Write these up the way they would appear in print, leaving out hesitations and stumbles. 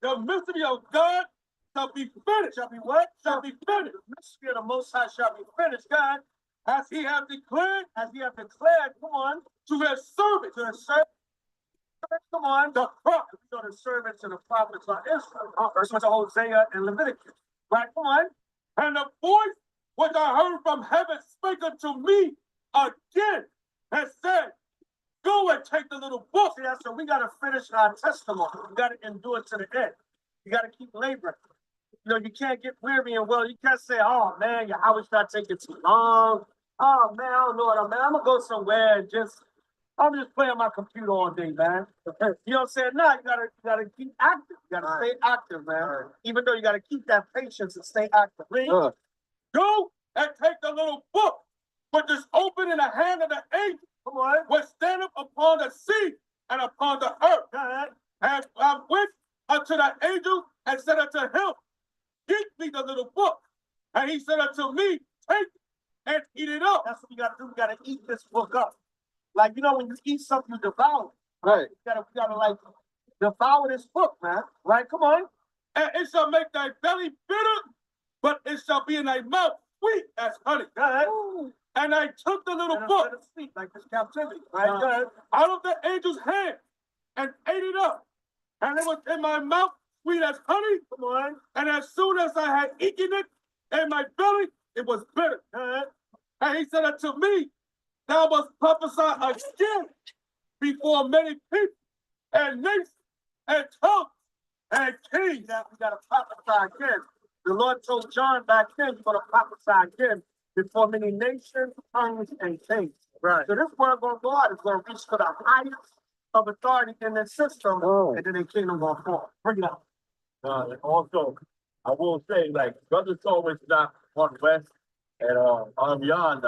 The mystery of God shall be finished. Shall be what? Shall be finished. The mystery of the Most High shall be finished, God. As he have declared, come on, to his servants, come on, the prophets, so the servants and the prophets are Israel. First one's Hosea and Leviticus. Right, come on. And the voice which I heard from heaven spake unto me again and said, go and take the little book. See, so we got to finish our testimony. We got to endure to the end. You got to keep laboring. You know, you can't get weary and well. You can't say, oh, man, your hours not taking too long. Oh, man, I don't know what I'm going to go somewhere and I'm just playing my computer all day, man. You know what I'm saying? No, you gotta keep active. You gotta stay active, man. Even though you gotta keep that patience and stay active. Go and take the little book, which is open in the hand of the angel. Come on. Which standeth upon the sea and upon the earth. And I went unto the angel and said unto him, give me the little book. And he said unto me, take it and eat it up. That's what we gotta do. We gotta eat this book up. Like, you know, when you eat something, you devour it. Right. You gotta like devour this book, man. Right? Come on. And it shall make thy belly bitter, but it shall be in thy mouth sweet as honey. Right? And I took the little book, sweet, like this captivity, right? Out of the angel's hand and ate it up. And it was in my mouth sweet as honey. Come on. And as soon as I had eaten it in my belly, it was bitter. And he said unto me, thou must prophesy again before many people and nations and tongues and kings. Now we got to prophesy again. The Lord told John back then, you're going to prophesy again before many nations, tongues, and kings. Right. So this word going to go out. It's going to reach to the highest of authority in the system, and then the kingdom going to fall. Bring it out. Also, I will say, like, Brother Soul is not on West and Armian.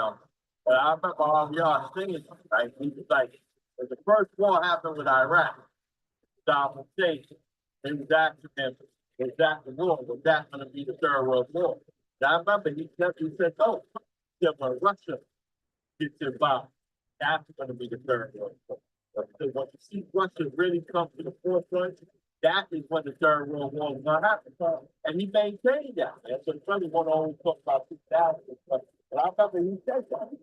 But I remember Armian singing, right? He was like, when the first war happened with Iraq, Saddam Hussein, he was asking him, was that the war? Was that going to be the Third World War? And I remember he said, no, when Russia gets involved, that's going to be the Third World War. So when you see Russia really come to the forefront, that is when the Third World War is going to happen. And he maintained that. And so it's really one always talk about 2000 and stuff. But I remember he said that. He's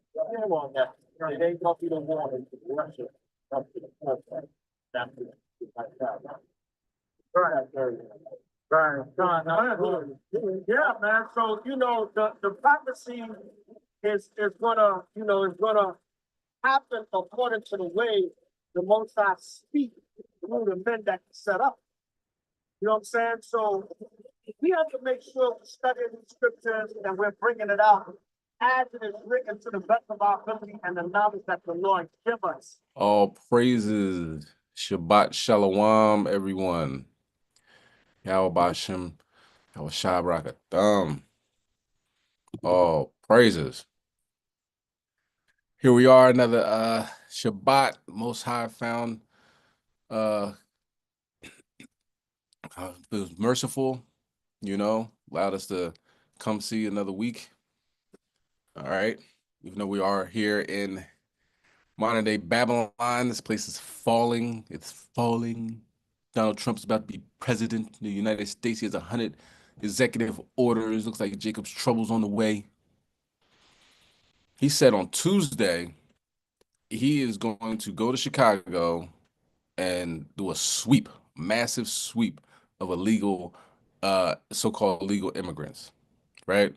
on that. It ain't going to be the war in Russia come to the forefront. That's like that. Right. Yeah, man. So, you know, the prophecy is gonna happen according to the way the Most High speak through the men that he set up. You know what I'm saying? So we have to make sure we study these scriptures and we're bringing it out as it is written to the best of our ability and the knowledge that the Lord give us. All praises. Shabbat Shalom, everyone. Yahweh Shabbat All praises. Here we are, another Shabbat. Most High found it was merciful, you know, allowed us to come see another week. All right. Even though we are here in modern day Babylon, this place is falling. It's falling. Donald Trump's about to be president of the United States. He has 100 executive orders. Looks like Jacob's trouble's on the way. He said on Tuesday, he is going to go to Chicago and do a sweep, massive sweep of illegal, so-called legal immigrants, right?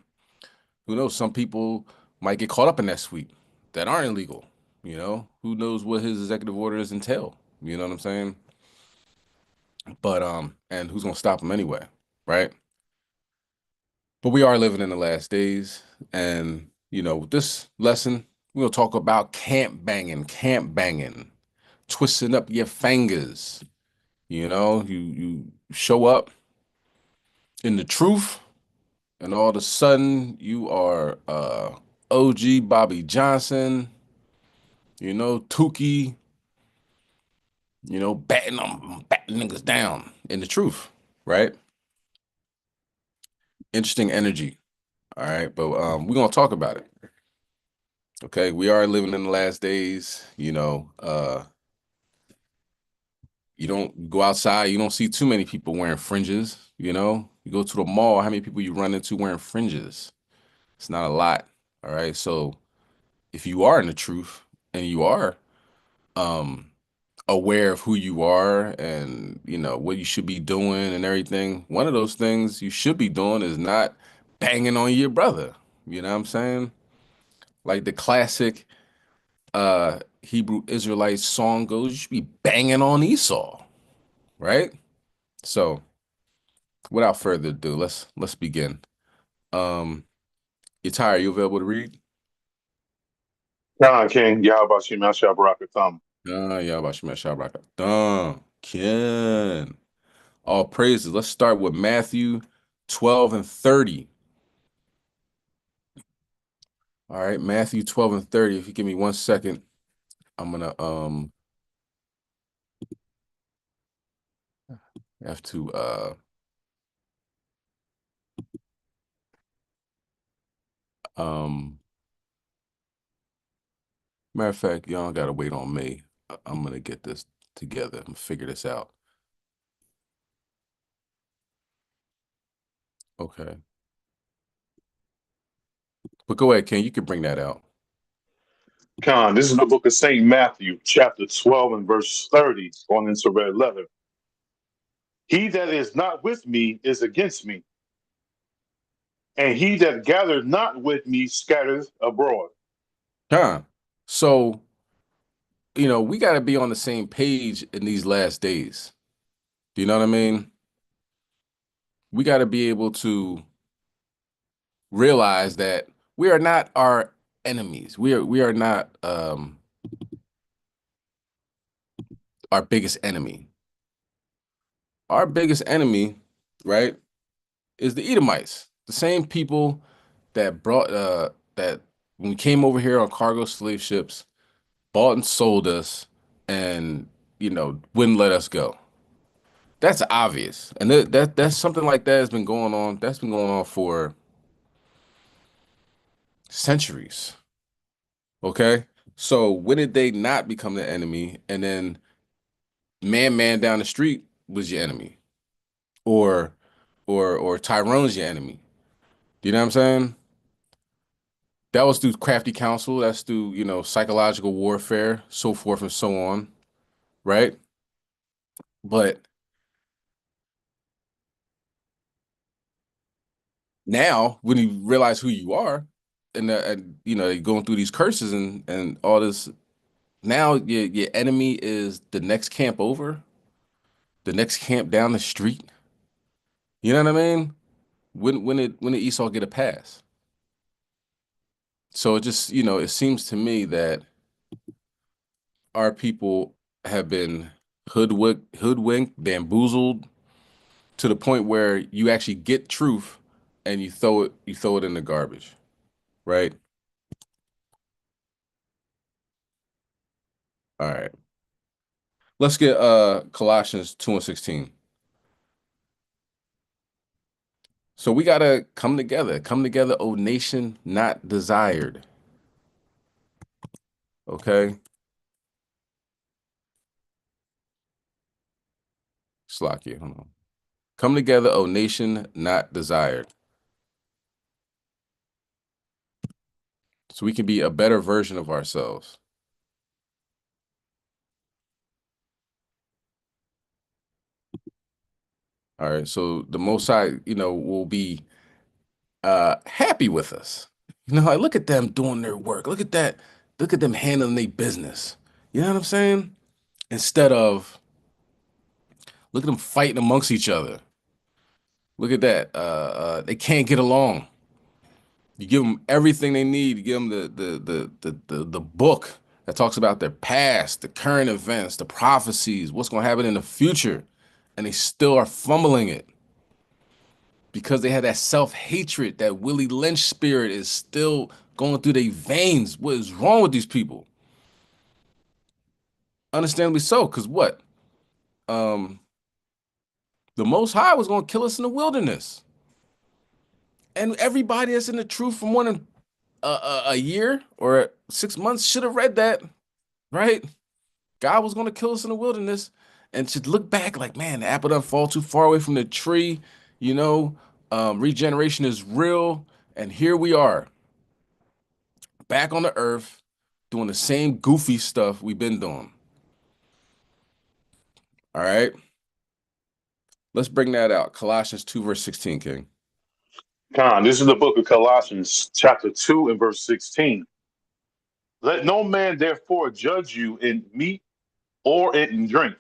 Who knows? Some people might get caught up in that sweep that aren't illegal, you know? Who knows what his executive orders entail? You know what I'm saying? But, and who's gonna stop him anyway, right? But we are living in the last days, and, you know, with this lesson, we're gonna talk about camp banging, twisting up your fingers. You know, you show up in the truth, and all of a sudden you are OG Bobby Johnson, you know, Tukey, you know, batting niggas down in the truth, right? Interesting energy. All right, but we're gonna talk about it. Okay, we are living in the last days, you know. You don't go outside, you don't see too many people wearing fringes, you know? You go to the mall, how many people you run into wearing fringes? It's not a lot. All right. So if you are in the truth and you are um aware of who you are and you know what you should be doing and everything, one of those things you should be doing is not banging on your brother. You know what I'm saying? Like the classic Hebrew Israelite song goes, you should be banging on Esau, right? So without further ado, let's begin. Um, Yatai, are you available to read? Khan King, Yahweh Shem Yahshua Barakatham. Yeah, about Shemesh Shabrak. Ken. All praises. Let's start with Matthew 12 and 30. All right, Matthew 12 and 30. If you give me 1 second, I'm gonna have to um matter of fact, y'all gotta wait on me. I'm gonna get this together. I'm gonna figure this out. Okay. But go ahead, Ken. You can bring that out. Khan, this is the book of St. Matthew, chapter 12 and verse 30, going into red letter. He that is not with me is against me, and he that gathereth not with me scattereth abroad. So, you know, we gotta be on the same page in these last days. Do you know what I mean? We gotta be able to realize that we are not our enemies. We are not our biggest enemy. Our biggest enemy, right, is the Edomites, the same people that brought that when we came over here on cargo slave ships, bought and sold us, and you know wouldn't let us go. That's obvious, and that's something like that has been going on. That's been going on for centuries. Okay, so when did they not become the enemy? And then man down the street was your enemy, or or Tyrone's your enemy. Do you know what I'm saying? That was through crafty counsel. That's through, you know, psychological warfare, so forth and so on, right? But now, when you realize who you are, and you know, you're going through these curses and all this, now your enemy is the next camp over, the next camp down the street. You know what I mean? When did Esau get a pass? So it just, you know, it seems to me that our people have been hoodwinked, bamboozled to the point where you actually get truth and you throw it in the garbage, right? All right. Let's get Colossians 2 and 16. So we gotta come together. Come together, O nation not desired. Okay. Slakia, hold on. Come together, O nation not desired. So we can be a better version of ourselves. All right. So the Most High, you know, will be happy with us. You know, like look at them doing their work. Look at that. Look at them handling their business. You know what I'm saying? Instead of look at them fighting amongst each other. Look at that. They can't get along. You give them everything they need. You give them the book that talks about their past, the current events, the prophecies, what's going to happen in the future, and they still are fumbling it because they have that self-hatred, that Willie Lynch spirit is still going through their veins. What is wrong with these people? Understandably so, because what? Um, the Most High was going to kill us in the wilderness. And everybody that's in the truth for more than a year or 6 months should have read that, right? God was going to kill us in the wilderness. and should look back like, man, the apple doesn't fall too far away from the tree. You know, regeneration is real, and here we are, back on the earth, doing the same goofy stuff we've been doing. All right, let's bring that out. Colossians 2, verse 16, King. Con, this is the book of Colossians, chapter 2, and verse 16. Let no man therefore judge you in meat or in drink,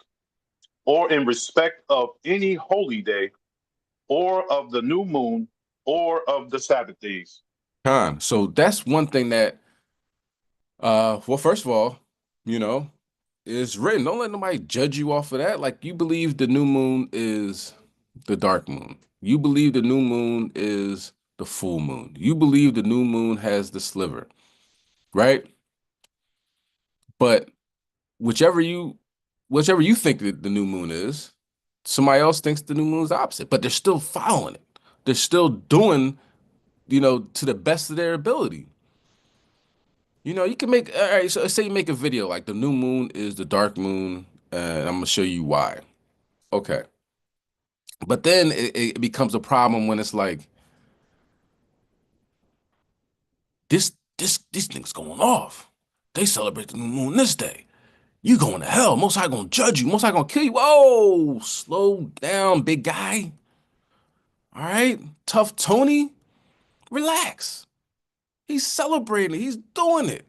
or in respect of any holy day, or of the new moon, or of the Sabbath days. So that's one thing that, well, first of all, you know, it's written. Don't let nobody judge you off of that. Like, you believe the new moon is the dark moon. You believe the new moon is the full moon. You believe the new moon has the sliver, right? But whichever you whichever you think that the new moon is, somebody else thinks the new moon's opposite, but they're still following it. They're still doing, to the best of their ability. You can make, all right, so let's say you make a video like the new moon is the dark moon, and I'm gonna show you why. Okay. But then it becomes a problem when it's like, these things going off. They celebrate the new moon this day. You going to hell. Most High gonna judge you. Most High gonna kill you. Whoa, slow down, big guy. All right, tough Tony, relax. He's celebrating. He's doing it.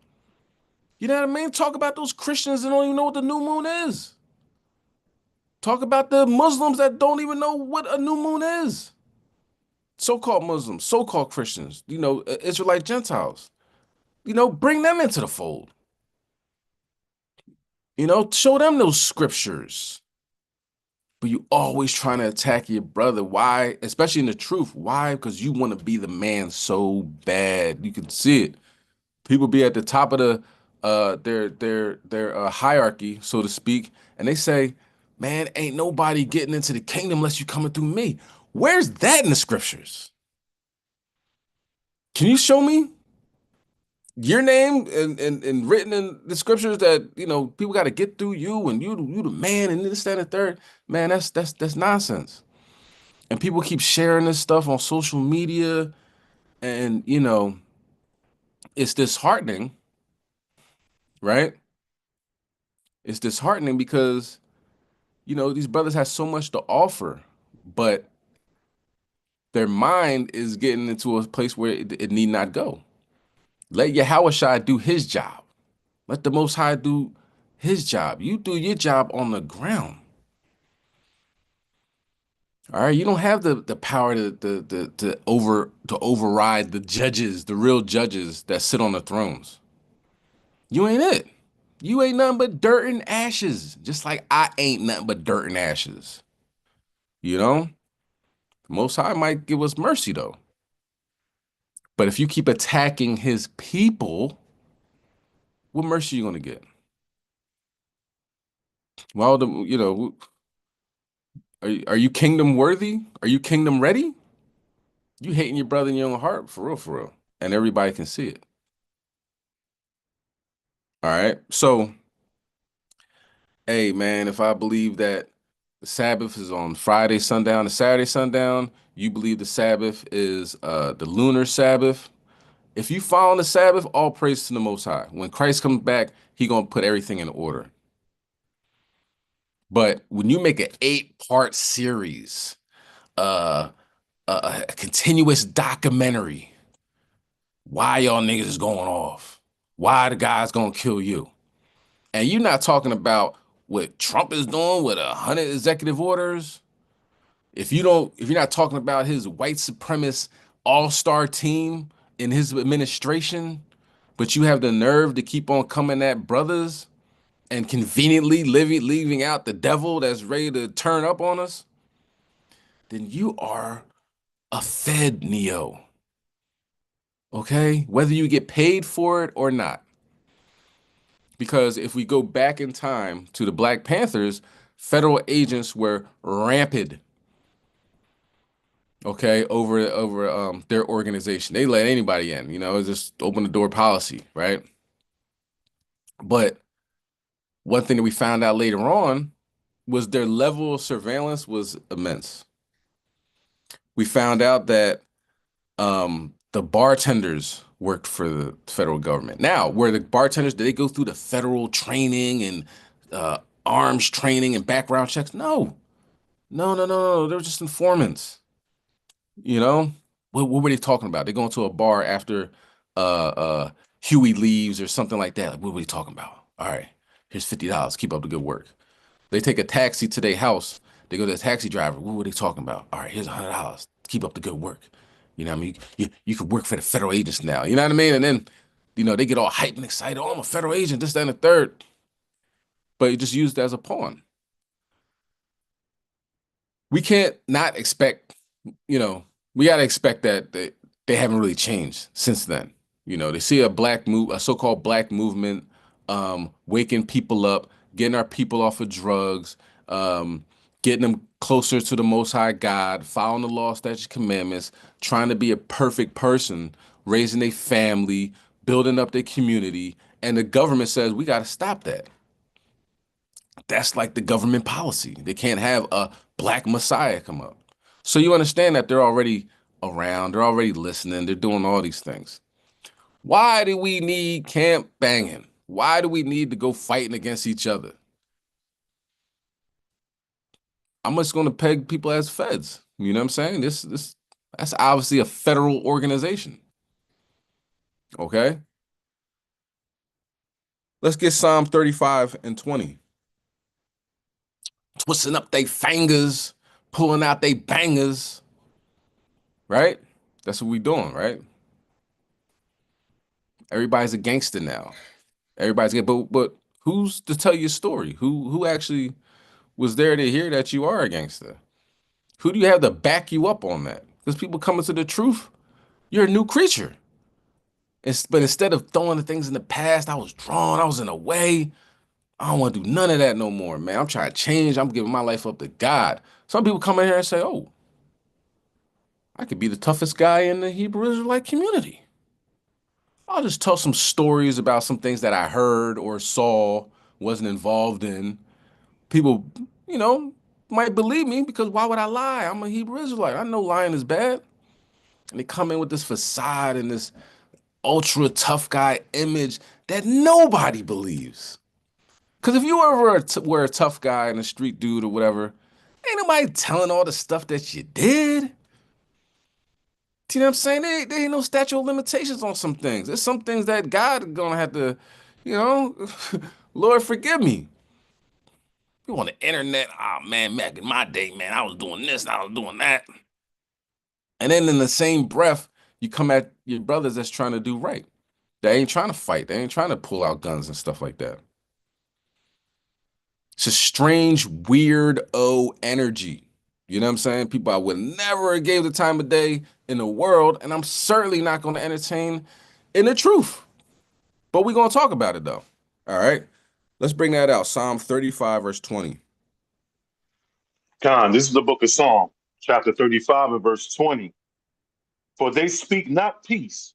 You know what I mean? Talk about those Christians that don't even know what the new moon is. Talk about the Muslims that don't even know what a new moon is. So-called Muslims, so-called Christians, Israelite Gentiles. Bring them into the fold. Show them those scriptures. But you always trying to attack your brother. Why? Especially in the truth. Why? Because you want to be the man so bad. You can see it. People be at the top of their hierarchy, so to speak, and they say, "Man, ain't nobody getting into the kingdom unless you coming through me." Where's that in the scriptures? Can you show me your name and written in the scriptures that people got to get through you and you the man and this, that, and the third? Man, that's nonsense. And people keep sharing this stuff on social media, and it's disheartening, right? It's disheartening because these brothers have so much to offer, but their mind is getting into a place where it need not go. Let Yahweh do his job. Let the Most High do his job. You do your job on the ground. All right, you don't have the power to override the judges, the real judges that sit on the thrones. You ain't it. You ain't nothing but dirt and ashes, just like I ain't nothing but dirt and ashes. You know, Most High might give us mercy though. But if you keep attacking his people, what mercy you gonna get? Well, are you kingdom worthy? Are you kingdom ready? You hating your brother in your own heart, for real, for real. And everybody can see it. All right. So, hey man, if I believe that the Sabbath is on Friday sundown to Saturday sundown, you believe the Sabbath is the lunar Sabbath. If you follow the Sabbath, all praise to the Most High. When Christ comes back, he gonna put everything in order. But when you make an 8-part series, uh, a continuous documentary, why y'all niggas is going off, why the guy's gonna kill you, and you're not talking about what Trump is doing with 100 executive orders. If you're not talking about his white supremacist all-star team in his administration, but you have the nerve to keep on coming at brothers and conveniently leaving out the devil that's ready to turn up on us, then you are a Fed Neo. Okay? Whether you get paid for it or not. Because if we go back in time to the Black Panthers, federal agents were rampant, okay, over their organization. They let anybody in, it's just open the door policy, right? But one thing that we found out later on was their level of surveillance was immense. We found out that the bartenders worked for the federal government. Now, were the bartenders, did they go through the federal training and arms training and background checks? No, no. They were just informants. You know, what were they talking about? They're going to a bar after Huey leaves or something like that. Like, what were they talking about? All right, here's $50. Keep up the good work. They take a taxi to their house. They go to the taxi driver. What were they talking about? All right, here's $100. Keep up the good work. You know what I mean? You could work for the federal agents now. You know what I mean? And then, they get all hyped and excited. Oh, I'm a federal agent, this, that, and the third. But you just used it as a pawn. We can't not expect, we got to expect that they haven't really changed since then. They see a so-called black movement, waking people up, getting our people off of drugs, getting them closer to the Most High God, following the law, statutes, commandments, trying to be a perfect person, raising a family, building up their community, and the government says we got to stop that. That's like the government policy. They can't have a black messiah come up. So you understand that they're already around, they're already listening, they're doing all these things. Why do we need camp banging? Why do we need to go fighting against each other? I'm just going to peg people as feds. You know what I'm saying? That's obviously a federal organization. Okay? Let's get Psalm 35 and 20. Twisting up they fingers, pulling out they bangers. Right? That's what we doing, right? Everybody's a gangster now. Everybody's good, but who's to tell your story? Who actually was there to hear that you are a gangster? Who do you have to back you up on that? Because people coming to the truth, you're a new creature. But instead of throwing the things in the past, I was drawn, I was in a way. I don't want to do none of that no more, man. I'm trying to change. I'm giving my life up to God. Some people come in here and say, "Oh, I could be the toughest guy in the Hebrew Israelite community. I'll just tell some stories about some things that I heard or saw, wasn't involved in. People, you know, might believe me because why would I lie? I'm a Hebrew Israelite. I know lying is bad." And they come in with this facade and this ultra tough guy image that nobody believes. Because if you ever were a tough guy and a street dude or whatever, ain't nobody telling all the stuff that you did. You know what I'm saying? There ain't no statute of limitations on some things. There's some things that God gonna have to, you know, Lord forgive me. You on the internet, oh man, back in my day, man, I was doing this and I was doing that. And then in the same breath, you come at your brothers that's trying to do right. They ain't trying to fight. They ain't trying to pull out guns and stuff like that. It's a strange, weird energy. You know what I'm saying? People I would never have gave the time of day in the world, and I'm certainly not going to entertain in the truth. But we're going to talk about it though. All right. Let's bring that out. Psalm 35, verse 20. Con, this is the book of Psalm, chapter 35 and verse 20. For they speak not peace,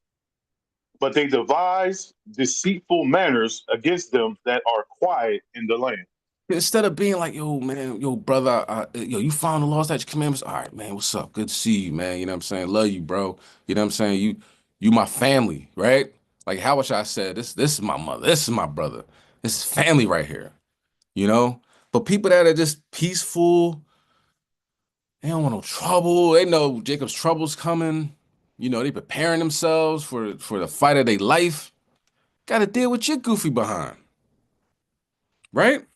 but they devise deceitful manners against them that are quiet in the land. Instead of being like, yo, man, yo, brother, you found the law, statutes, commandments. All right, man, what's up? Good to see you, man. You know what I'm saying? Love you, bro. You know what I'm saying? You my family, right? Like how much I said, this is my mother, this is my brother, this is family right here, you know? But people that are just peaceful, they don't want no trouble. They know Jacob's trouble's coming. They preparing themselves for the fight of their life. Got to deal with your goofy behind, right?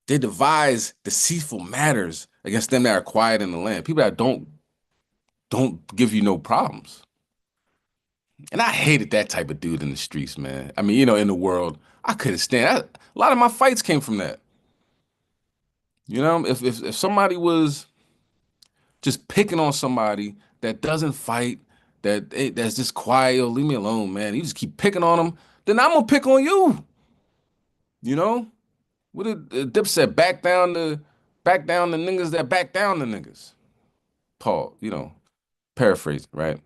They devise deceitful matters against them that are quiet in the land. People that don't give you no problems. And I hated that type of dude in the streets, man. I mean, in the world, I couldn't stand that. A lot of my fights came from that. If somebody was just picking on somebody that doesn't fight, that's just quiet, yo, leave me alone, man. You just keep picking on them, then I'm gonna pick on you. You know? What did Dip said? Back down the niggas that back down the niggas. Paul, paraphrase, right?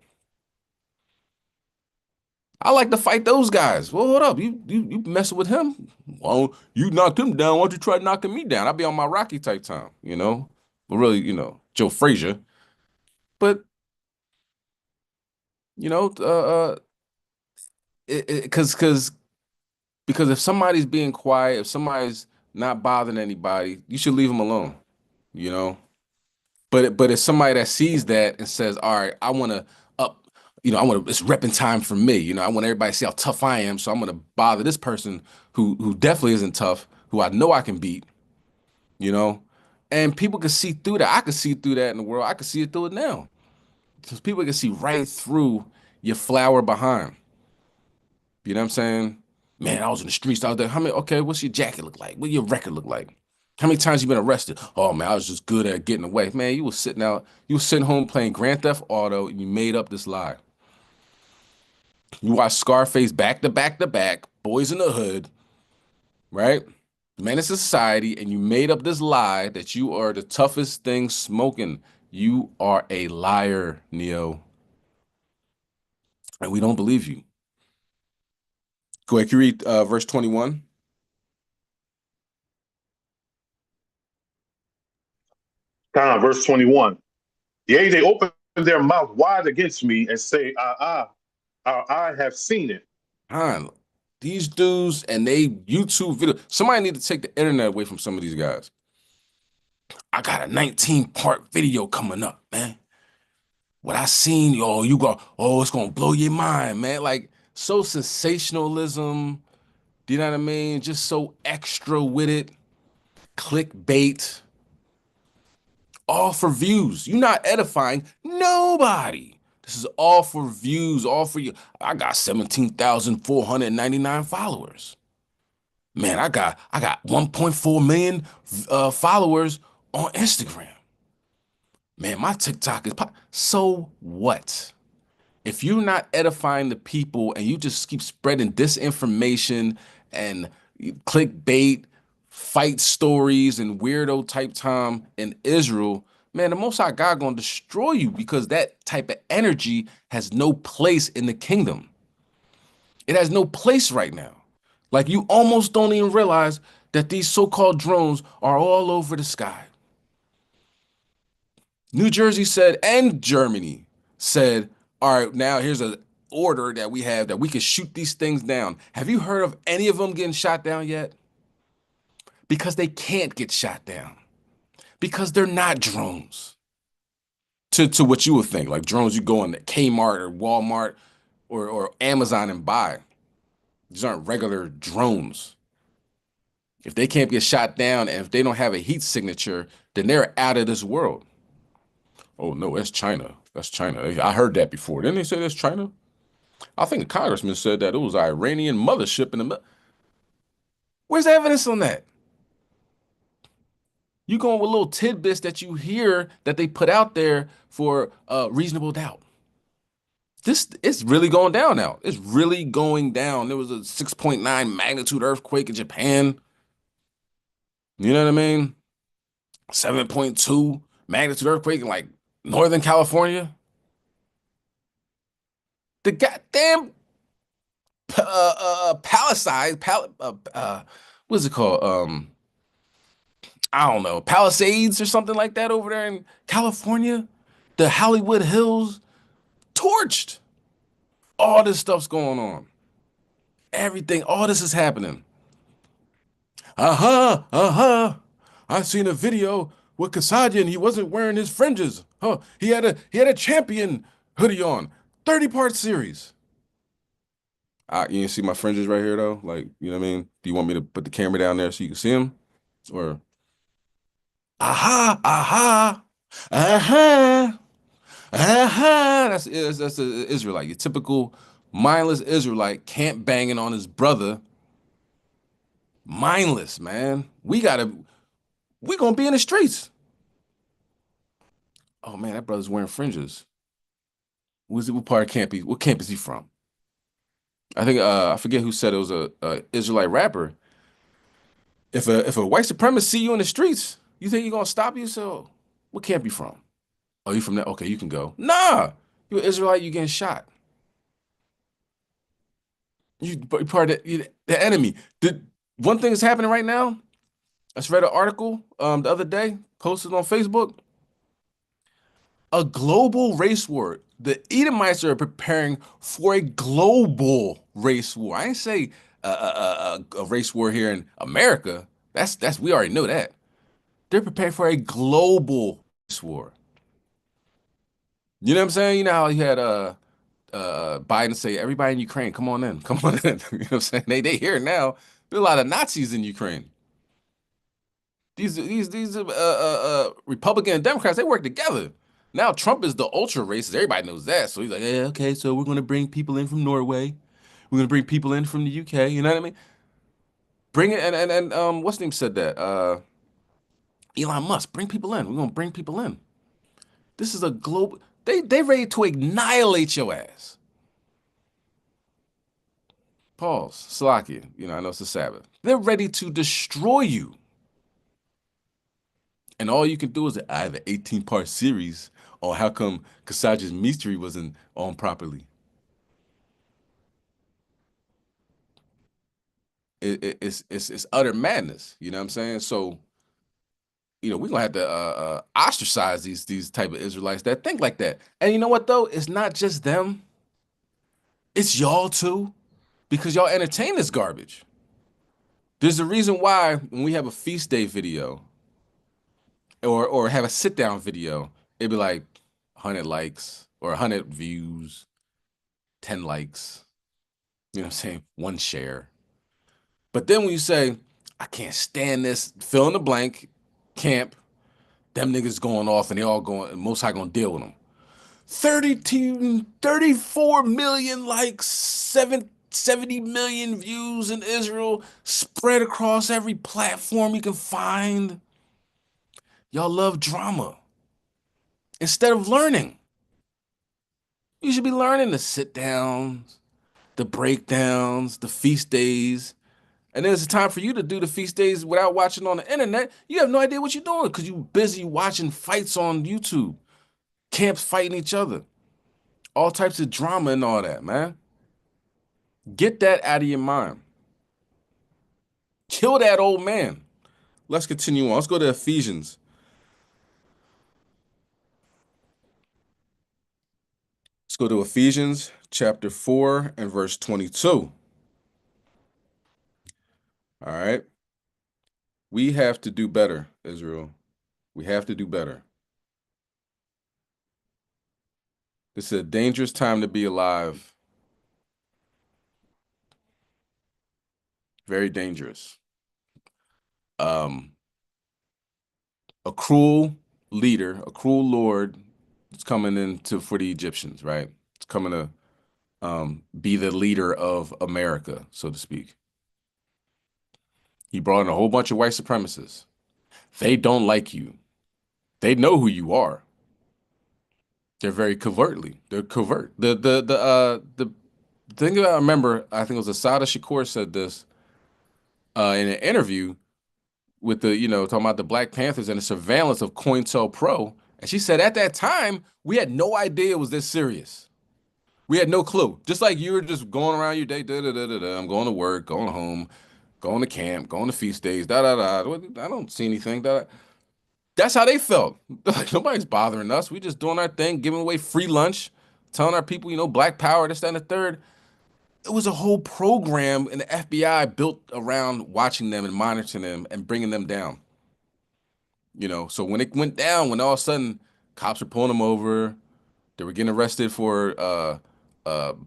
I like to fight those guys. Well, hold up. You messing with him? Well, you knocked him down. Why don't you try knocking me down? I'll be on my Rocky type time, you know? But really, Joe Frazier. But, you know, because if somebody's being quiet, if somebody's not bothering anybody, you should leave them alone, you know? But it's somebody that sees that and says, all right, I want to up, it's repping time for me. I want everybody to see how tough I am. So I'm gonna bother this person who definitely isn't tough, who I know I can beat, you know? And people can see through that. I can see through that in the world. I can see it through it now. Because people can see right through your flower behind. You know what I'm saying? Man, I was in the streets out there. Okay, what's your jacket look like? What your record look like? How many times you been arrested? Oh man, I was just good at getting away. Man, you was sitting home playing Grand Theft Auto and you made up this lie. You watched Scarface back to back to back, Boys in the Hood, right? Menace to Society, and you made up this lie that you are the toughest thing smoking. You are a liar, Neo. And we don't believe you. Go ahead, can you read verse 21? Verse 21. Yea, they open their mouth wide against me and say, our eye have seen it. These dudes and they YouTube video. Somebody need to take the internet away from some of these guys. I got a 19-part video coming up, man. What I seen, it's gonna blow your mind, man. Like so sensationalism, do you know what I mean? Just so extra with it, clickbait, all for views. You're not edifying nobody. This is all for views, all for you. I got 17,499 followers. Man, I got 1.4 million followers on Instagram. Man, my TikTok is so what? If you're not edifying the people and you just keep spreading disinformation and clickbait, fight stories and weirdo type time in Israel, man, the Most High God gonna destroy you because that type of energy has no place in the kingdom. It has no place right now. Like you almost don't even realize that these so-called drones are all over the sky. New Jersey said, and Germany said, all right, now here's an order that we have that we can shoot these things down. Have you heard of any of them getting shot down yet? Because they can't get shot down. Because they're not drones. To what you would think, like drones you go in Kmart or Walmart or Amazon and buy. These aren't regular drones. If they can't get shot down and if they don't have a heat signature, then they're out of this world. Oh no, that's China. That's China. I heard that before. Didn't they say that's China? I think the congressman said that it was an Iranian mothership in the. Where's the evidence on that? You going with little tidbits that you hear that they put out there for reasonable doubt. It's really going down now. It's really going down. There was a 6.9 magnitude earthquake in Japan. You know what I mean? 7.2 magnitude earthquake in like Northern California. The goddamn Palisade, what's it called? I don't know, Palisades or something like that over there in California. The Hollywood Hills, torched. All this stuff's going on. Everything, all this is happening. I seen a video with Kasajian. He wasn't wearing his fringes. Huh? He had a champion hoodie on. 30-part series. You can see my fringes right here though. Like, you know what I mean? Do you want me to put the camera down there so you can see them? Or aha, aha, aha, aha. That's an Israelite. Your typical mindless Israelite can't banging on his brother. Mindless, man. We gonna be in the streets. Oh man, that brother's wearing fringes. What part of camp what camp is he from? I think I forget who said it was a Israelite rapper. If a white supremacist see you in the streets, you think he gonna stop you? So what camp you from? Oh, you from that? Okay, you can go. Nah, you an Israelite, you getting shot. You part of the enemy. One thing that's happening right now. I just read an article the other day, posted on Facebook. A global race war. The Edomites are preparing for a global race war. I ain't say a race war here in America. That's we already know that. They're preparing for a global race war. You know what I'm saying? You know how you had Biden say, everybody in Ukraine, come on in, come on in. You know what I'm saying? They here now. There are a lot of Nazis in Ukraine. These Republican and Democrats, they work together. Now Trump is the ultra racist. Everybody knows that. So he's like, yeah, okay, so we're gonna bring people in from Norway. We're gonna bring people in from the UK. You know what I mean? Bring it and what's the name said that? Elon Musk, bring people in. We're gonna bring people in. This is a global. They ready to annihilate your ass. Pause. Salakia. You know, I know it's the Sabbath. They're ready to destroy you. And all you can do is I have an 18-part series on how come Kasaja's mystery wasn't on properly. It's utter madness. You know what I'm saying? So, you know, we're gonna have to ostracize these type of Israelites that think like that. And you know what though? It's not just them. It's y'all too, because y'all entertain this garbage. There's a reason why when we have a feast day video or have a sit down video, it'd be like 100 likes or 100 views, 10 likes. You know what I'm saying? One share. But then when you say, I can't stand this, fill in the blank, camp, them niggas going off and they all going, Most High gonna deal with them. 32, 34 million likes, 70 million views in Israel, spread across every platform you can find. Y'all love drama instead of learning. You should be learning the sit downs, the breakdowns, the feast days. And there's a time for you to do the feast days without watching on the internet. You have no idea what you're doing because you're busy watching fights on YouTube, camps fighting each other, all types of drama and all that, man. Get that out of your mind. Kill that old man. Let's continue on. Let's go to Ephesians. Let's go to Ephesians chapter 4 and verse 22. All right. We have to do better, Israel. We have to do better. This is a dangerous time to be alive. Very dangerous. A cruel leader, a cruel lord is coming into for the Egyptians, right? It's coming to be the leader of America, so to speak. He brought in a whole bunch of white supremacists. They don't like you. They know who you are. They're very covertly. They're covert. The thing that I remember, I think it was Asada Shakur said this in an interview with the, talking about the Black Panthers and the surveillance of COINTELPRO. And she said at that time, we had no idea it was this serious. We had no clue. Just like you were just going around your day, I'm going to work, going home, going to camp, going to feast days, I don't see anything. That's how they felt. Like, nobody's bothering us. We just doing our thing, giving away free lunch, telling our people, Black power, this, that, and the third. It was a whole program in the FBI built around watching them and monitoring them and bringing them down. So when it went down, when all of a sudden cops were pulling them over, they were getting arrested for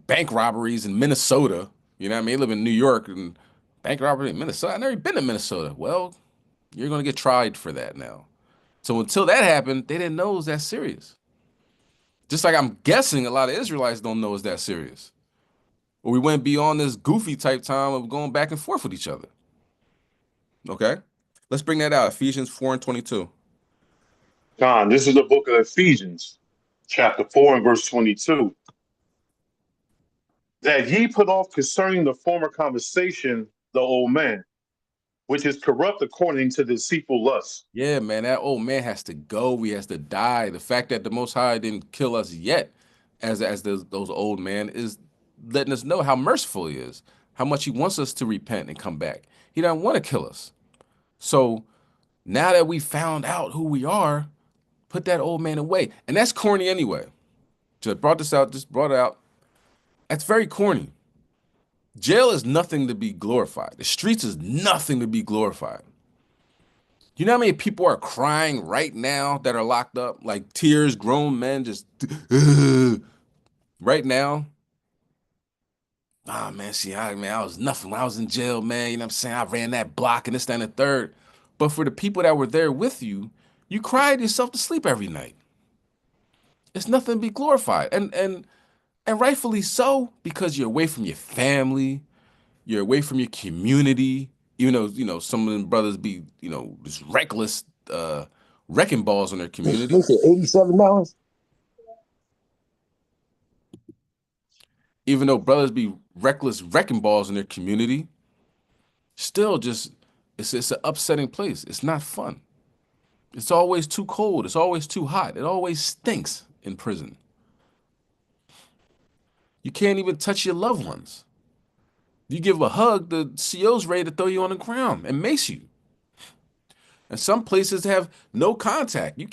bank robberies in Minnesota. You know what I mean? They live in New York and bank robbery in Minnesota. I've never been to Minnesota. Well, you're going to get tried for that now. So until that happened, they didn't know it was that serious. Just like I'm guessing a lot of Israelites don't know it's that serious. Or we went beyond this goofy type time of going back and forth with each other. Okay? Let's bring that out. Ephesians 4 and 22. Con, this is the book of Ephesians, chapter 4 and verse 22. That ye put off concerning the former conversation the old man, which is corrupt according to deceitful lust. Yeah, man, that old man has to go. He has to die. The fact that the Most High didn't kill us yet, as those old men, is letting us know how merciful He is. how much he wants us to repent and come back. He doesn't want to kill us. So now that we found out who we are, put that old man away. And that's corny anyway. Just brought this out, just brought it out. That's very corny. Jail is nothing to be glorified. The streets is nothing to be glorified. You know how many people are crying right now that are locked up? Like tears, grown men just right now. Ah, man, see, I was nothing when I was in jail, man. You know what I'm saying? I ran that block and this, that, and the third. But for the people that were there with you, you cried yourself to sleep every night. It's nothing to be glorified. And rightfully so, because you're away from your family, you're away from your community, even though, some of them brothers be, just reckless wrecking balls on their community. They said $87. Even though brothers be reckless wrecking balls in their community, still just it's an upsetting place. It's not fun. It's always too cold. It's always too hot. It always stinks in prison. You can't even touch your loved ones. You give a hug, the CO's ready to throw you on the ground and mace you. And some places have no contact. You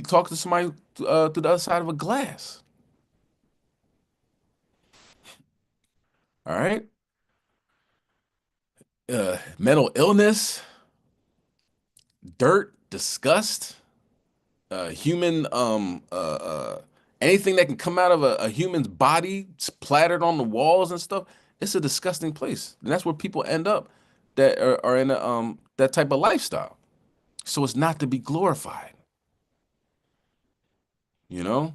talk to somebody through the other side of a glass. All right. Mental illness, dirt, disgust, human anything that can come out of a human's body splattered on the walls and stuff. It's a disgusting place, and that's where people end up that are in that type of lifestyle. So it's not to be glorified. You know,